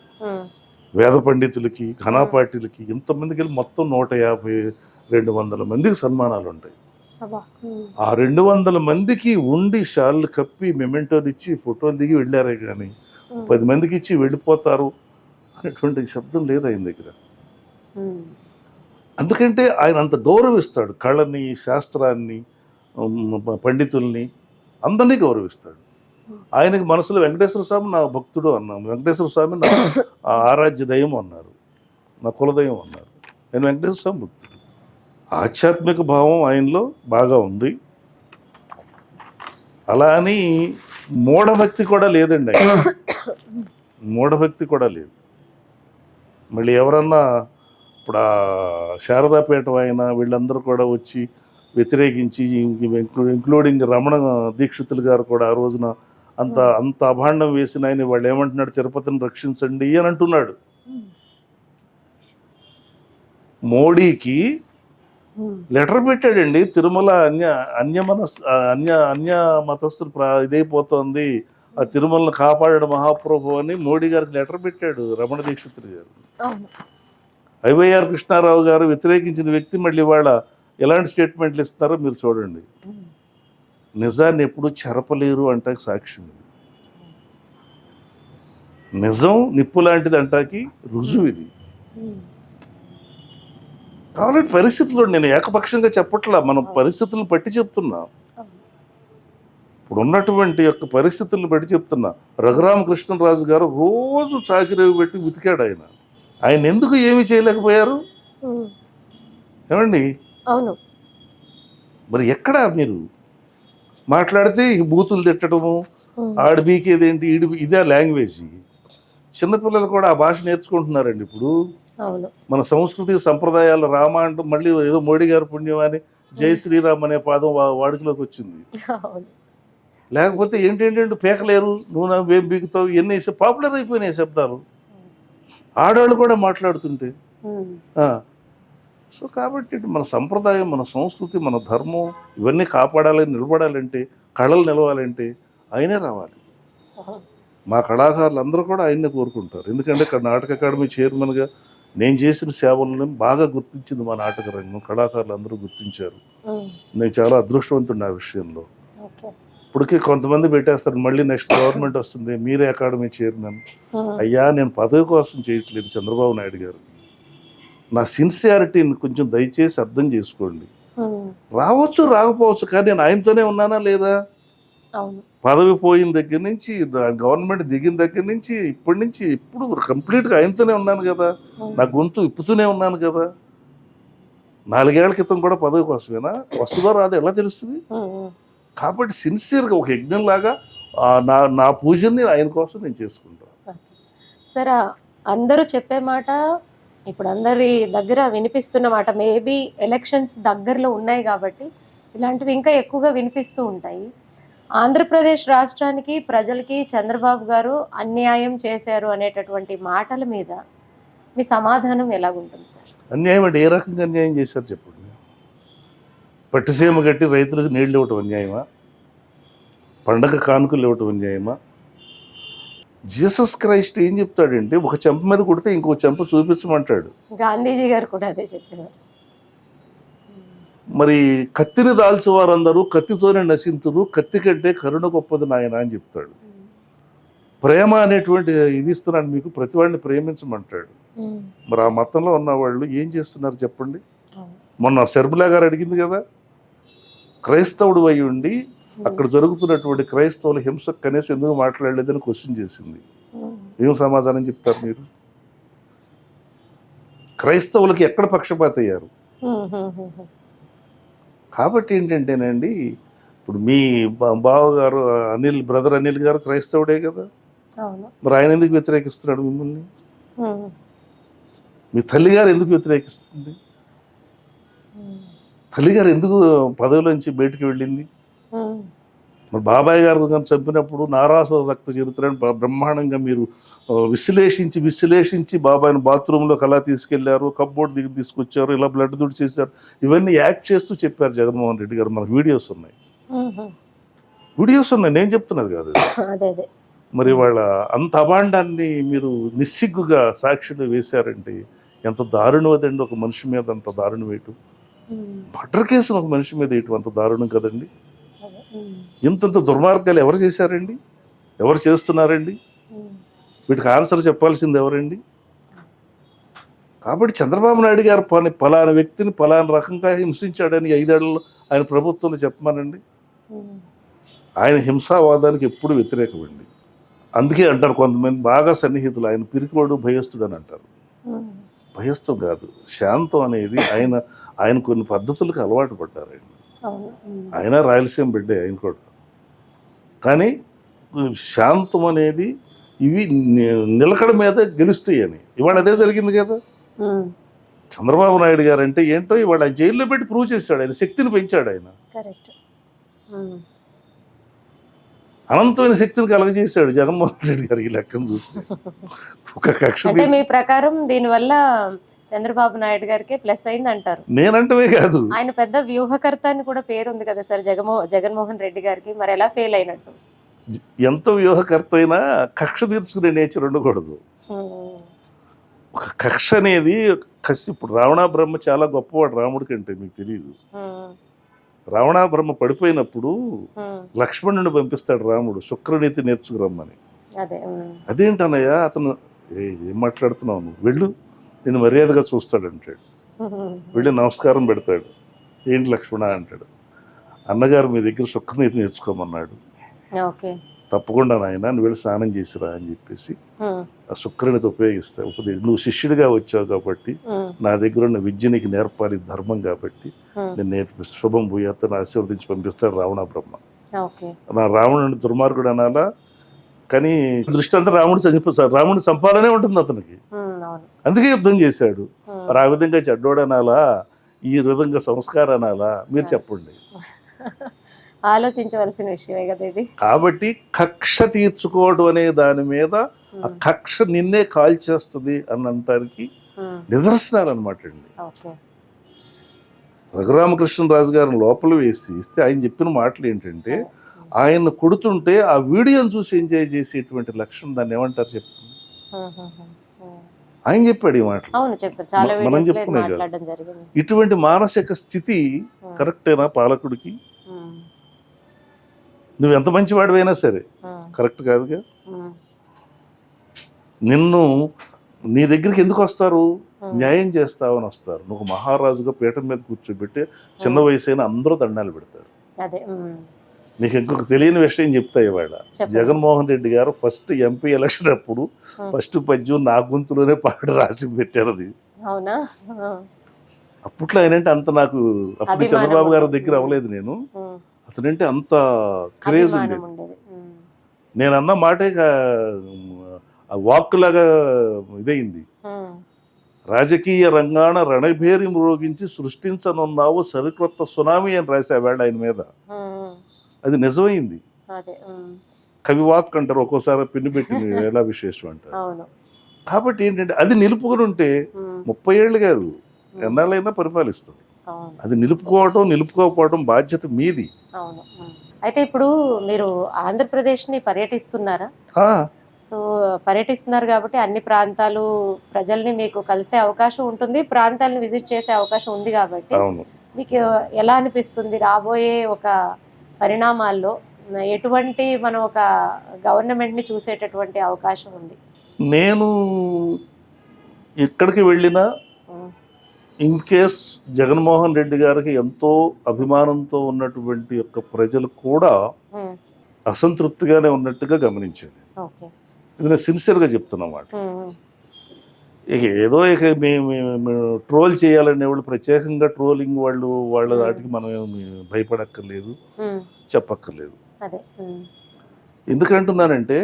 వేద పండితులకి, ఘనాపాటిలకి ఇంతమందికి మొత్తం 150-200 మందికి సన్మానాలు ఉంటాయి. ఆ 200 మందికి ఉండి షాళ్ళు కప్పి మెమెంటోలు ఇచ్చి ఫోటోలు దిగి వెళ్ళారే కానీ 10 మందికి ఇచ్చి వెళ్ళిపోతారు అనేటువంటి శబ్దం లేదు ఆయన దగ్గర. ఎందుకంటే ఆయన అంత గౌరవిస్తాడు కళని, శాస్త్రాన్ని, పండితుల్ని, అందరినీ గౌరవిస్తాడు. ఆయనకి మనసులో వెంకటేశ్వర స్వామి నా భక్తుడు అన్నాను, వెంకటేశ్వర స్వామి నా ఆరాధ్య దైవం అన్నారు, నా కులదైవం అన్నారు. నేను వెంకటేశ్వర స్వామి భక్తుడు. ఆధ్యాత్మిక భావం ఆయనలో బాగా ఉంది. అలా అని మూఢభక్తి కూడా లేదండి ఆయన, మూఢభక్తి కూడా లేదు. మళ్ళీ ఎవరన్నా ఇప్పుడు ఆ శారదాపేట ఆయన వీళ్ళందరూ కూడా వచ్చి వ్యతిరేకించి, ఇంక్లూడింగ్ రమణ దీక్షితులు గారు కూడా ఆ రోజున అంత అభాండం వేసిన ఆయన వాళ్ళు ఏమంటున్నాడు, తిరుపతిని రక్షించండి అని అంటున్నాడు. మోడీకి లెటర్ పెట్టాడండి, తిరుమల అన్య మతస్థులు ఇదైపోతుంది, ఆ తిరుమలను కాపాడాడు మహాప్రభు అని మోడీ గారికి లెటర్ పెట్టాడు రమణ దీక్షితులు గారు. ఐవైఆర్ కృష్ణారావు గారు వ్యతిరేకించిన వ్యక్తి మళ్ళీ వాళ్ళ ఎలాంటి స్టేట్మెంట్లు ఇస్తున్నారో మీరు చూడండి. నిజాన్ని ఎప్పుడు చెరపలేరు అంటే సాక్ష్యం. నిజం నిప్పు లాంటిది అంటాకి రుజువు ఇది. కాబట్టి పరిస్థితుల్లో నేను ఏకపక్షంగా చెప్పట్లా, మనం పరిస్థితులను బట్టి చెప్తున్నా. ఇప్పుడు ఉన్నటువంటి యొక్క పరిస్థితులను బట్టి చెప్తున్నా. రఘురామకృష్ణరాజు గారు రోజు చాకిరేవి పెట్టి ఉతికాడు ఆయన ఎందుకు ఏమీ చేయలేకపోయారు ఏమండి? అవును. మరి ఎక్కడ మీరు మాట్లాడితే బూతులు తిట్టడము, ఆడి బీకేదేంటి, ఇదే లాంగ్వేజ్. చిన్నపిల్లలు కూడా ఆ భాష నేర్చుకుంటున్నారండి ఇప్పుడు. మన సంస్కృతి సంప్రదాయాలు రామ అంటూ మళ్ళీ ఏదో మోడీ గారి పుణ్యం అని జై శ్రీరామ్ అనే పాదం వాడుకలోకి వచ్చింది. లేకపోతే ఏంటంటే పేకలేరు, నువ్వు ఏం బీగుతావు, ఇవన్నీ పాపులర్ అయిపోయినాయి శబ్దాలు, ఆడవాళ్ళు కూడా మాట్లాడుతుంటే. సో కాబట్టి మన సంప్రదాయం, మన సంస్కృతి, మన ధర్మం ఇవన్నీ కాపాడాలని, నిలబడాలంటే, కళలు నిలవాలంటే ఆయనే రావాలి. మా కళాకారులు అందరూ కూడా ఆయన్నే కోరుకుంటారు. ఎందుకంటే నాటక అకాడమీ చైర్మన్గా నేను చేసిన సేవలను బాగా గుర్తించింది మా నాటక రంగం, కళాకారులు అందరూ గుర్తించారు. నేను చాలా అదృష్టవంతుడు ఆ విషయంలో. ఇప్పటికీ కొంతమంది పెట్టేస్తారు, మళ్ళీ నెక్స్ట్ గవర్నమెంట్ వస్తుంది మీరే అకాడమీ చైర్మన్. అయ్యా, నేను పదవి కోసం చేయట్లేదు చంద్రబాబు నాయుడు గారు. నా సిన్సియారిటీని కొంచెం దయచేసి అర్థం చేసుకోండి. రావచ్చు రాకపోవచ్చు, కానీ నేను ఆయనతోనే ఉన్నానా లేదా? పదవి పోయిన దగ్గర నుంచి, గవర్నమెంట్ దిగిన దగ్గర నుంచి ఇప్పటి నుంచి ఇప్పుడు కంప్లీట్గా ఆయనతోనే ఉన్నాను కదా. నా గొంతు ఇప్పుతూనే ఉన్నాను కదా. 4 ఏళ్ల క్రితం కూడా పదవి కోసమేనా? వస్తుందో రాదో ఎలా తెలుస్తుంది? కాబట్టి సిన్సియర్గా ఒక యజ్ఞం లాగా నా పూజని ఆయన కోసం నేను చేసుకుంటాను. సరే, అందరూ చెప్పే మాట, ఇప్పుడు అందరి దగ్గర వినిపిస్తున్న మాట, మేబీ ఎలక్షన్స్ దగ్గరలో ఉన్నాయి కాబట్టి ఇలాంటివి ఇంకా ఎక్కువగా వినిపిస్తూ ఉంటాయి. ఆంధ్రప్రదేశ్ రాష్ట్రానికి ప్రజలకి చంద్రబాబు గారు అన్యాయం చేశారు అనేటటువంటి మాటల మీద మీ సమాధానం ఎలాగుంటుంది సార్? అన్యాయం అంటే ఏ రకంగా అన్యాయం చేశారు చెప్పండి. పట్టిసీమ కట్టి రైతులకు నీళ్ళు ఇవ్వటం అన్యాయమా? పండగ కానుకలు ఇవ్వటం అన్యాయమా? జీసస్ క్రైస్ట్ ఏం చెప్తాడంటే ఒక చెంప మీద కొడితే ఇంకో చెంప చూపించమంటాడు. గాంధీజీ గారు కూడా అదే చెప్పేవారు. మరి కత్తిని దాల్చేవారందరూ కత్తితోనే నశింతురు, కత్తి కంటే కరుణ గొప్పది నాయన అని చెప్తాడు. ప్రేమ అనేటువంటి ఇది ఇస్తున్నాడు మీకు, ప్రతివాడిని ప్రేమించమంటాడు. మరి ఆ మతంలో ఉన్న వాళ్ళు ఏం చేస్తున్నారు చెప్పండి? మొన్న శర్మిలా గారు అడిగింది కదా, క్రైస్తవుడు అయి ఉండి అక్కడ జరుగుతున్నటువంటి క్రైస్తవుల హింస కనీసం ఎందుకు మాట్లాడలేదని క్వశ్చన్ చేసింది. ఏం సమాధానం చెప్తారు మీరు? క్రైస్తవులకి ఎక్కడ పక్షపాత అయ్యారు? కాబట్టి ఏంటంటేనండి, ఇప్పుడు మీ బావగారు బ్రదర్ అనిల్ గారు క్రైస్తవుడే కదా, మరి ఆయన ఎందుకు వ్యతిరేకిస్తున్నాడు మిమ్మల్ని? మీ తల్లిగారు ఎందుకు వ్యతిరేకిస్తుంది? తల్లిగారు ఎందుకు పదవిలోంచి బయటికి వెళ్ళింది? మరి బాబాయ్ గారు చంపినప్పుడు నారాసు రక్త చరిత్రను బ్రహ్మాండంగా మీరు విశ్లేషించి బాబాయ్ని బాత్రూంలోకి అలా తీసుకెళ్లారు, కప్బోర్డ్ దగ్గర తీసుకొచ్చారు, ఇలా బ్లడ్ దుడి చేశారు, ఇవన్నీ యాక్ట్ చేస్తూ చెప్పారు జగన్మోహన్ రెడ్డి గారు. మనకు వీడియోస్ ఉన్నాయి, నేను చెప్తున్నది కాదు. మరి వాళ్ళ అంత అభాండాన్ని మీరు నిస్సిగ్గుగా సాక్షిలో వేశారంటే ఎంత దారుణం అదండి. ఒక మనిషి మీద అంత దారుణం వేయటం, మర్డర్ కేసును ఒక మనిషి మీద వేయటం అంత దారుణం కదండి. ఇంతంత దుర్మార్గాలు ఎవరు చేశారండి? ఎవరు చేస్తున్నారండి? వీటికి ఆన్సర్ చెప్పాల్సింది ఎవరండి? కాబట్టి చంద్రబాబు నాయుడు గారు పలానా వ్యక్తిని పలానా రకంగా హింసించాడని 5 ఏళ్లలో ఆయన ప్రభుత్వంలో చెప్పమానండి. ఆయన హింసావాదానికి ఎప్పుడు వ్యతిరేకమండి. అందుకే అంటారు కొంతమంది బాగా సన్నిహితులు, ఆయన పిరికోడు భయస్తుడు అని అంటారు. భయస్థం కాదు, శాంతం అనేది ఆయన కొన్ని పద్ధతులకు అలవాటు పడ్డారు. ఆయన రాయలసీమ బిడ్డే ఆయన కూడా. కానీ శాంతం అనేది ఇవి నిలకడ మీద గెలుస్తాయి అని ఇవాళ అదే జరిగింది కదా. చంద్రబాబు నాయుడు గారు అంటే ఏంటో ఇవాళ జైల్లో పెట్టి ప్రూవ్ చేశాడు, ఆయన శక్తిని పెంచాడు. ఆయన అనంతమైన శక్తిని కలగజేశాడు జగన్మోహన్ రెడ్డి గారు. ఈ లెక్కను చూస్తే ఒక కక్ష. అంటే మీ ప్రకారం దీనివల్ల చంద్రబాబు నాయుడు గారికి ప్లస్ అయింది అంటారు? నేనంటమే కాదు, ఆయన పెద్ద వ్యూహకర్త అని కూడా పేరుంది కదా సార్ జగన్మోహన్ రెడ్డి గారికి. మరి ఎలా ఫెయిల్ అయినట్టు? ఎంత వ్యూహకర్త అయినా కక్ష తీర్చుకునే నేచర్ ఉండకూడదు. ఒక కక్ష అనేది కసి. ఇప్పుడు రావణ బ్రహ్మ చాలా గొప్పవాడు రాముడి కంటే, మీకు తెలియదు. రావణ బ్రహ్మ పడిపోయినప్పుడు లక్ష్మణుని పంపిస్తాడు రాముడు, శుక్రనీతి నేర్చుకురమ్మని. అదేంటన్నయ్య అతను ఏం మాట్లాడుతున్నావు నువ్వు, వెళ్ళు, నేను మర్యాదగా చూస్తాడంటాడు. వెళ్ళి నమస్కారం పెడతాడు. ఏంటి లక్ష్మణ అంటాడు. అన్నగారు మీ దగ్గర శుక్రనీతి నేర్చుకోమన్నాడు. తప్పకుండా నాయన నువ్వు వెళ్ళి స్నానం చేసిరా అని చెప్పేసి ఆ శుక్రనీతి ఉపయోగిస్తా. నువ్వు శిష్యుడిగా వచ్చావు కాబట్టి నా దగ్గర ఉన్న విద్య నీకు నేర్పాలి, ధర్మం కాబట్టి నేను నేర్పిస్తా, శుభం భూయాత్తని ఆశీర్వదించి పంపిస్తాడు రావణ బ్రహ్మ. నా రావణుని దుర్మార్గుడు అనాలా, కానీ దృష్టి అంతా రాముడి సంపాదనే ఉంటుంది అతనికి. అందుకే యుద్ధం చేశాడు. మరి ఆ విధంగా చెడ్డోడనాలా, ఈ విధంగా సంస్కారం అనాలా, మీరు చెప్పండి. ఆలోచించవలసిన విషయమే కదా ఇది. కాబట్టి కక్ష తీర్చుకోవడం అనే దాని మీద ఆ కక్ష నిన్నే కాల్చేస్తుంది అని అనటానికి నిదర్శనాలు అనమాట అండి. రఘురామకృష్ణరాజు గారిని లోపల వేసి ఇస్తే ఆయన చెప్పిన మాటలు ఏంటంటే, ఆయన కొడుతుంటే ఆ వీడియోని చూసి ఎంజాయ్ చేసేటువంటి లక్షణం, దాన్ని ఏమంటారు చెప్పండి. ఆయన చెప్పాడు ఈ మాటలు, మనం చెప్పుకునే కాదు. ఇటువంటి మానసిక స్థితి కరెక్టేనా పాలకుడికి? నువ్వు ఎంత మంచివాడివైనా సరే కరెక్ట్ కాదుగా. నిన్ను నీ దగ్గరికి ఎందుకు వస్తారు? న్యాయం చేస్తావని వస్తారు. నువ్వు మహారాజుగా పీఠం మీద కూర్చోబెట్టి చిన్న వయసు అయినా అందరూ దండాలు పెడతారు. నీకు ఇంకొక తెలియని విషయం చెప్తా. ఇవాళ జగన్మోహన్ రెడ్డి గారు ఫస్ట్ ఎంపీ ఎలక్షన్ అప్పుడు ఫస్ట్ పద్యం నా గొంతులోనే పాడి రాసి పెట్టారు. అది అప్పట్లో ఆయనంటే అంత నాకు అప్పుడు చంద్రబాబు గారి దగ్గర అవ్వలేదు. నేను అతనంటే అంత క్రేజ్ ఉండేది. నేను అన్న మాటే వాక్కులాగా ఇదయింది. రాజకీయ రంగాన రణభేరి మ్రోగించి సృష్టించనున్నావు సరికొత్త సునామీ అని రాసే వేళ ఆయన మీద. అది నిజమైంది. అదే కవివాక్ అంటారు, ఒక్కోసారి పిన్ను పెట్టింది ఎలా విశేషం అంటారు. అవును. కాబట్టి ఏంటంటే అది నిలుపుకొని ఉంటే 30 ఏళ్ళు కాదు, ఎన్నాళ్ళైనా పరిపాలిస్తుంది. అవును. అది నిలుపుకోకపోవడం బాధ్యత మీది. అవును. అయితే ఇప్పుడు మీరు ఆంధ్రప్రదేశ్ని పర్యటిస్తున్నారా? ఆ, సో పర్యటిస్తున్నారు కాబట్టి అన్ని ప్రాంతాలు ప్రజల్ని మీకు కలిసే అవకాశం ఉంటుంది, ప్రాంతాలను విజిట్ చేసే అవకాశం ఉంది కాబట్టి అవును. మీకు ఎలా అనిపిస్తుంది రాబోయే ఒక పరిణామాల్లో ఎటువంటి మనం ఒక గవర్నమెంట్ని చూసేటటువంటి అవకాశం ఉంది? నేను ఎక్కడికి వెళ్ళినా ఇన్ కేస్ జగన్మోహన్ రెడ్డి గారికి ఎంతో అభిమానంతో ఉన్నటువంటి యొక్క ప్రజలు కూడా అసంతృప్తిగానే ఉన్నట్టుగా గమనించాను. ఓకే. ఇది నేను సిన్సియర్గా చెప్తున్నమాట. ఇక ఏదో ఇక మేము ట్రోల్ చేయాలనే వాళ్ళు ప్రత్యేకంగా ట్రోలింగ్ వాళ్ళ వాటికి మనం ఏమి భయపడక్కర్లేదు, చెప్పక్కర్లేదు. ఎందుకంటున్నానంటే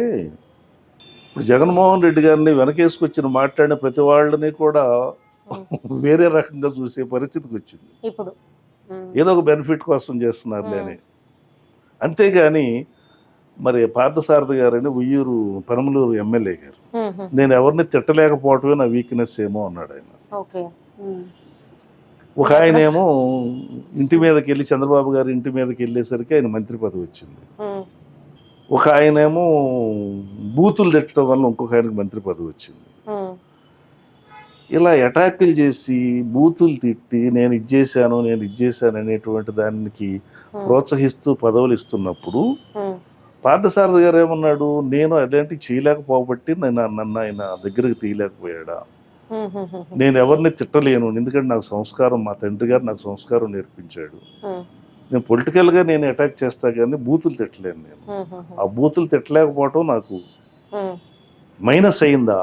ఇప్పుడు జగన్మోహన్ రెడ్డి గారిని వెనకేసుకొచ్చిన మాట్లాడిన ప్రతి వాళ్ళని కూడా వేరే రకంగా చూసే పరిస్థితికి వచ్చింది. ఇప్పుడు ఏదో ఒక బెనిఫిట్ కోసం చేస్తున్నారు అని. అంతేగాని మరి పార్థసారథి గారని ఉయ్యూరు పెనమలూరు ఎమ్మెల్యే గారు, నేను ఎవరిని తిట్టలేకపోవటమే నా వీక్నెస్ ఏమో అన్నాడు ఆయన. ఒక ఆయనేమో ఇంటి మీదకి వెళ్ళి చంద్రబాబు గారి ఇంటి మీదకి వెళ్ళేసరికి ఆయన మంత్రి పదవి వచ్చింది. ఒక ఆయనేమో బూతులు తిట్టడం వల్ల ఇంకొక ఆయనకు మంత్రి పదవి వచ్చింది. ఇలా అటాకులు చేసి బూతులు తిట్టి నేను ఇది చేశాను అనేటువంటి దానికి ప్రోత్సహిస్తూ పదవులు ఇస్తున్నప్పుడు పార్థసారథి గారు ఏమన్నాడు, నేను అలాంటివి చేయలేకపోబట్టి నన్ను ఆయన దగ్గరికి తీయలేకపోయాడా, నేను ఎవరిని తిట్టలేను ఎందుకంటే నాకు సంస్కారం, మా తండ్రి గారు నాకు సంస్కారం నేర్పించాడు, నేను పొలిటికల్గా నేను అటాక్ చేస్తా కానీ బూతులు తిట్టలేను, నేను ఆ బూతులు తిట్టలేకపోవటం నాకు మైనస్ అయిందా,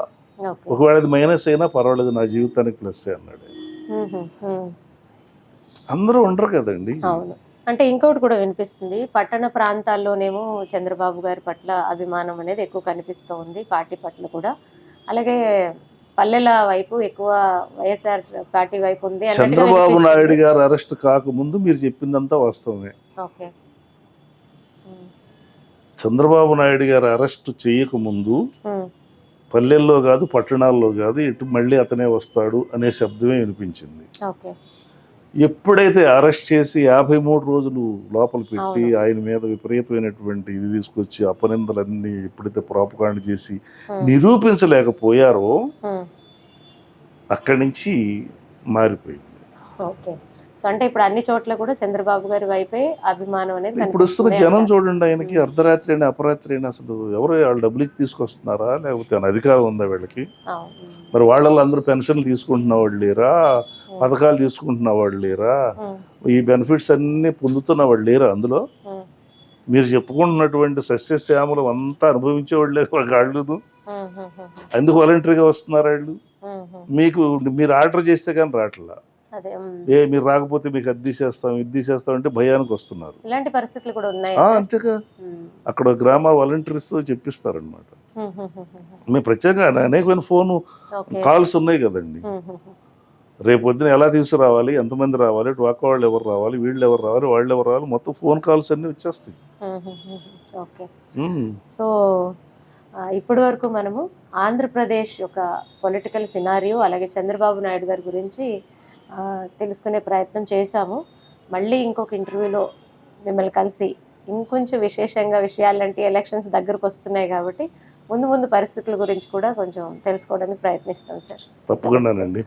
ఒకవేళ అది మైనస్ అయినా పర్వాలేదు నా జీవితానికి ప్లస్ అన్నాడు. అందరూ ఉండరు కదండి. అవును. అంటే ఇంకొకటి కూడా వినిపిస్తుంది, పట్టణ ప్రాంతాల్లోనేమో చంద్రబాబు గారి పట్ల అభిమానం అనేది ఎక్కువ కనిపిస్తూ ఉంది, పార్టీ పట్ల కూడా. అలాగే పల్లెల వైపు ఎక్కువ వైఎస్ఆర్ పార్టీ వైపు ఉంది. చంద్రబాబు నాయుడు గారు అరెస్ట్ కాకముందు మీరు చెప్పిందంతా వాస్తవమే. ఓకే. చంద్రబాబు నాయుడు గారు అరెస్ట్ చేయకముందు పల్లెల్లో కాదు పట్టణాల్లో కాదు ఇటు మళ్ళీ అతనే వస్తాడు అనే శబ్దమే వినిపించింది. ఓకే. ఎప్పుడైతే అరెస్ట్ చేసి 53 రోజులు లోపల పెట్టి ఆయన మీద విపరీతమైనటువంటి ఇది తీసుకొచ్చి అపనిందలన్నీ ఎప్పుడైతే ప్రాపగాండ చేసి నిరూపించలేకపోయారో అక్కడి నుంచి మారిపోయింది. ఓకే. సో అంటే ఇప్పుడు అన్ని చోట్ల కూడా చంద్రబాబు గారి వైపే అభిమానం అనేది ఇప్పుడు వస్తున్న జనం చూడండి, ఆయనకి అర్ధరాత్రి అయినా అపరాత్రి అయినా అసలు ఎవరు వాళ్ళు డబ్బులు ఇచ్చి తీసుకొస్తున్నారా లేకపోతే అధికారం ఉందా వీళ్ళకి? మరి వాళ్ళల్లో అందరూ పెన్షన్లు తీసుకుంటున్న వాళ్ళు లేరా, పథకాలు తీసుకుంటున్న వాళ్ళు లేరా, ఈ బెనిఫిట్స్ అన్ని పొందుతున్న వాళ్ళు లేరా? అందులో మీరు చెప్పుకుంటున్నటువంటి సస్యశ్యామలం అంతా అనుభవించే వాళ్ళే వాళ్ళను, ఎందుకు వాలంటరీగా వస్తున్నారు వాళ్ళు? మీరు ఆర్డర్ చేస్తే కానీ రావట్లా, మీరు రాకపోతే మీకు అది తీసేస్తాం అంటే భయానికి వస్తున్నారు. ఇలాంటి పరిస్థితులు కూడా ఉన్నాయి. అంతేగా అక్కడ గ్రామ వాలంటీర్స్ తో చెప్పిస్తారనమాట. మేము ప్రత్యేకంగా అనేకమైన ఫోన్ కాల్స్ ఉన్నాయి కదండి. రేపు పొద్దున ఎలా తీసుకురావాలి, ఎంతమంది రావాలి, డ్వాక్రా వాళ్ళు ఎవరు రావాలి, వీళ్ళు ఎవరు రావాలి, వాళ్ళు ఎవరు రావాలి, మొత్తం ఫోన్ కాల్స్ అన్ని వచ్చేస్తాయి. ఓకే. సో ఇప్పటి వరకు మనము ఆంధ్రప్రదేశ్ యొక్క పొలిటికల్ సినారియో అలాగే చంద్రబాబు నాయుడు గారి గురించి తెలుసుకునే ప్రయత్నం చేశాము. మళ్ళీ ఇంకొక ఇంటర్వ్యూలో మిమ్మల్ని కలిసి ఇంకొంచెం విశేషంగా విషయాలంటే ఎలక్షన్స్ దగ్గరకు వస్తున్నాయి కాబట్టి ముందు పరిస్థితుల గురించి కూడా కొంచెం తెలుసుకోవడానికి ప్రయత్నిస్తాం సార్. తప్పకుండానండి.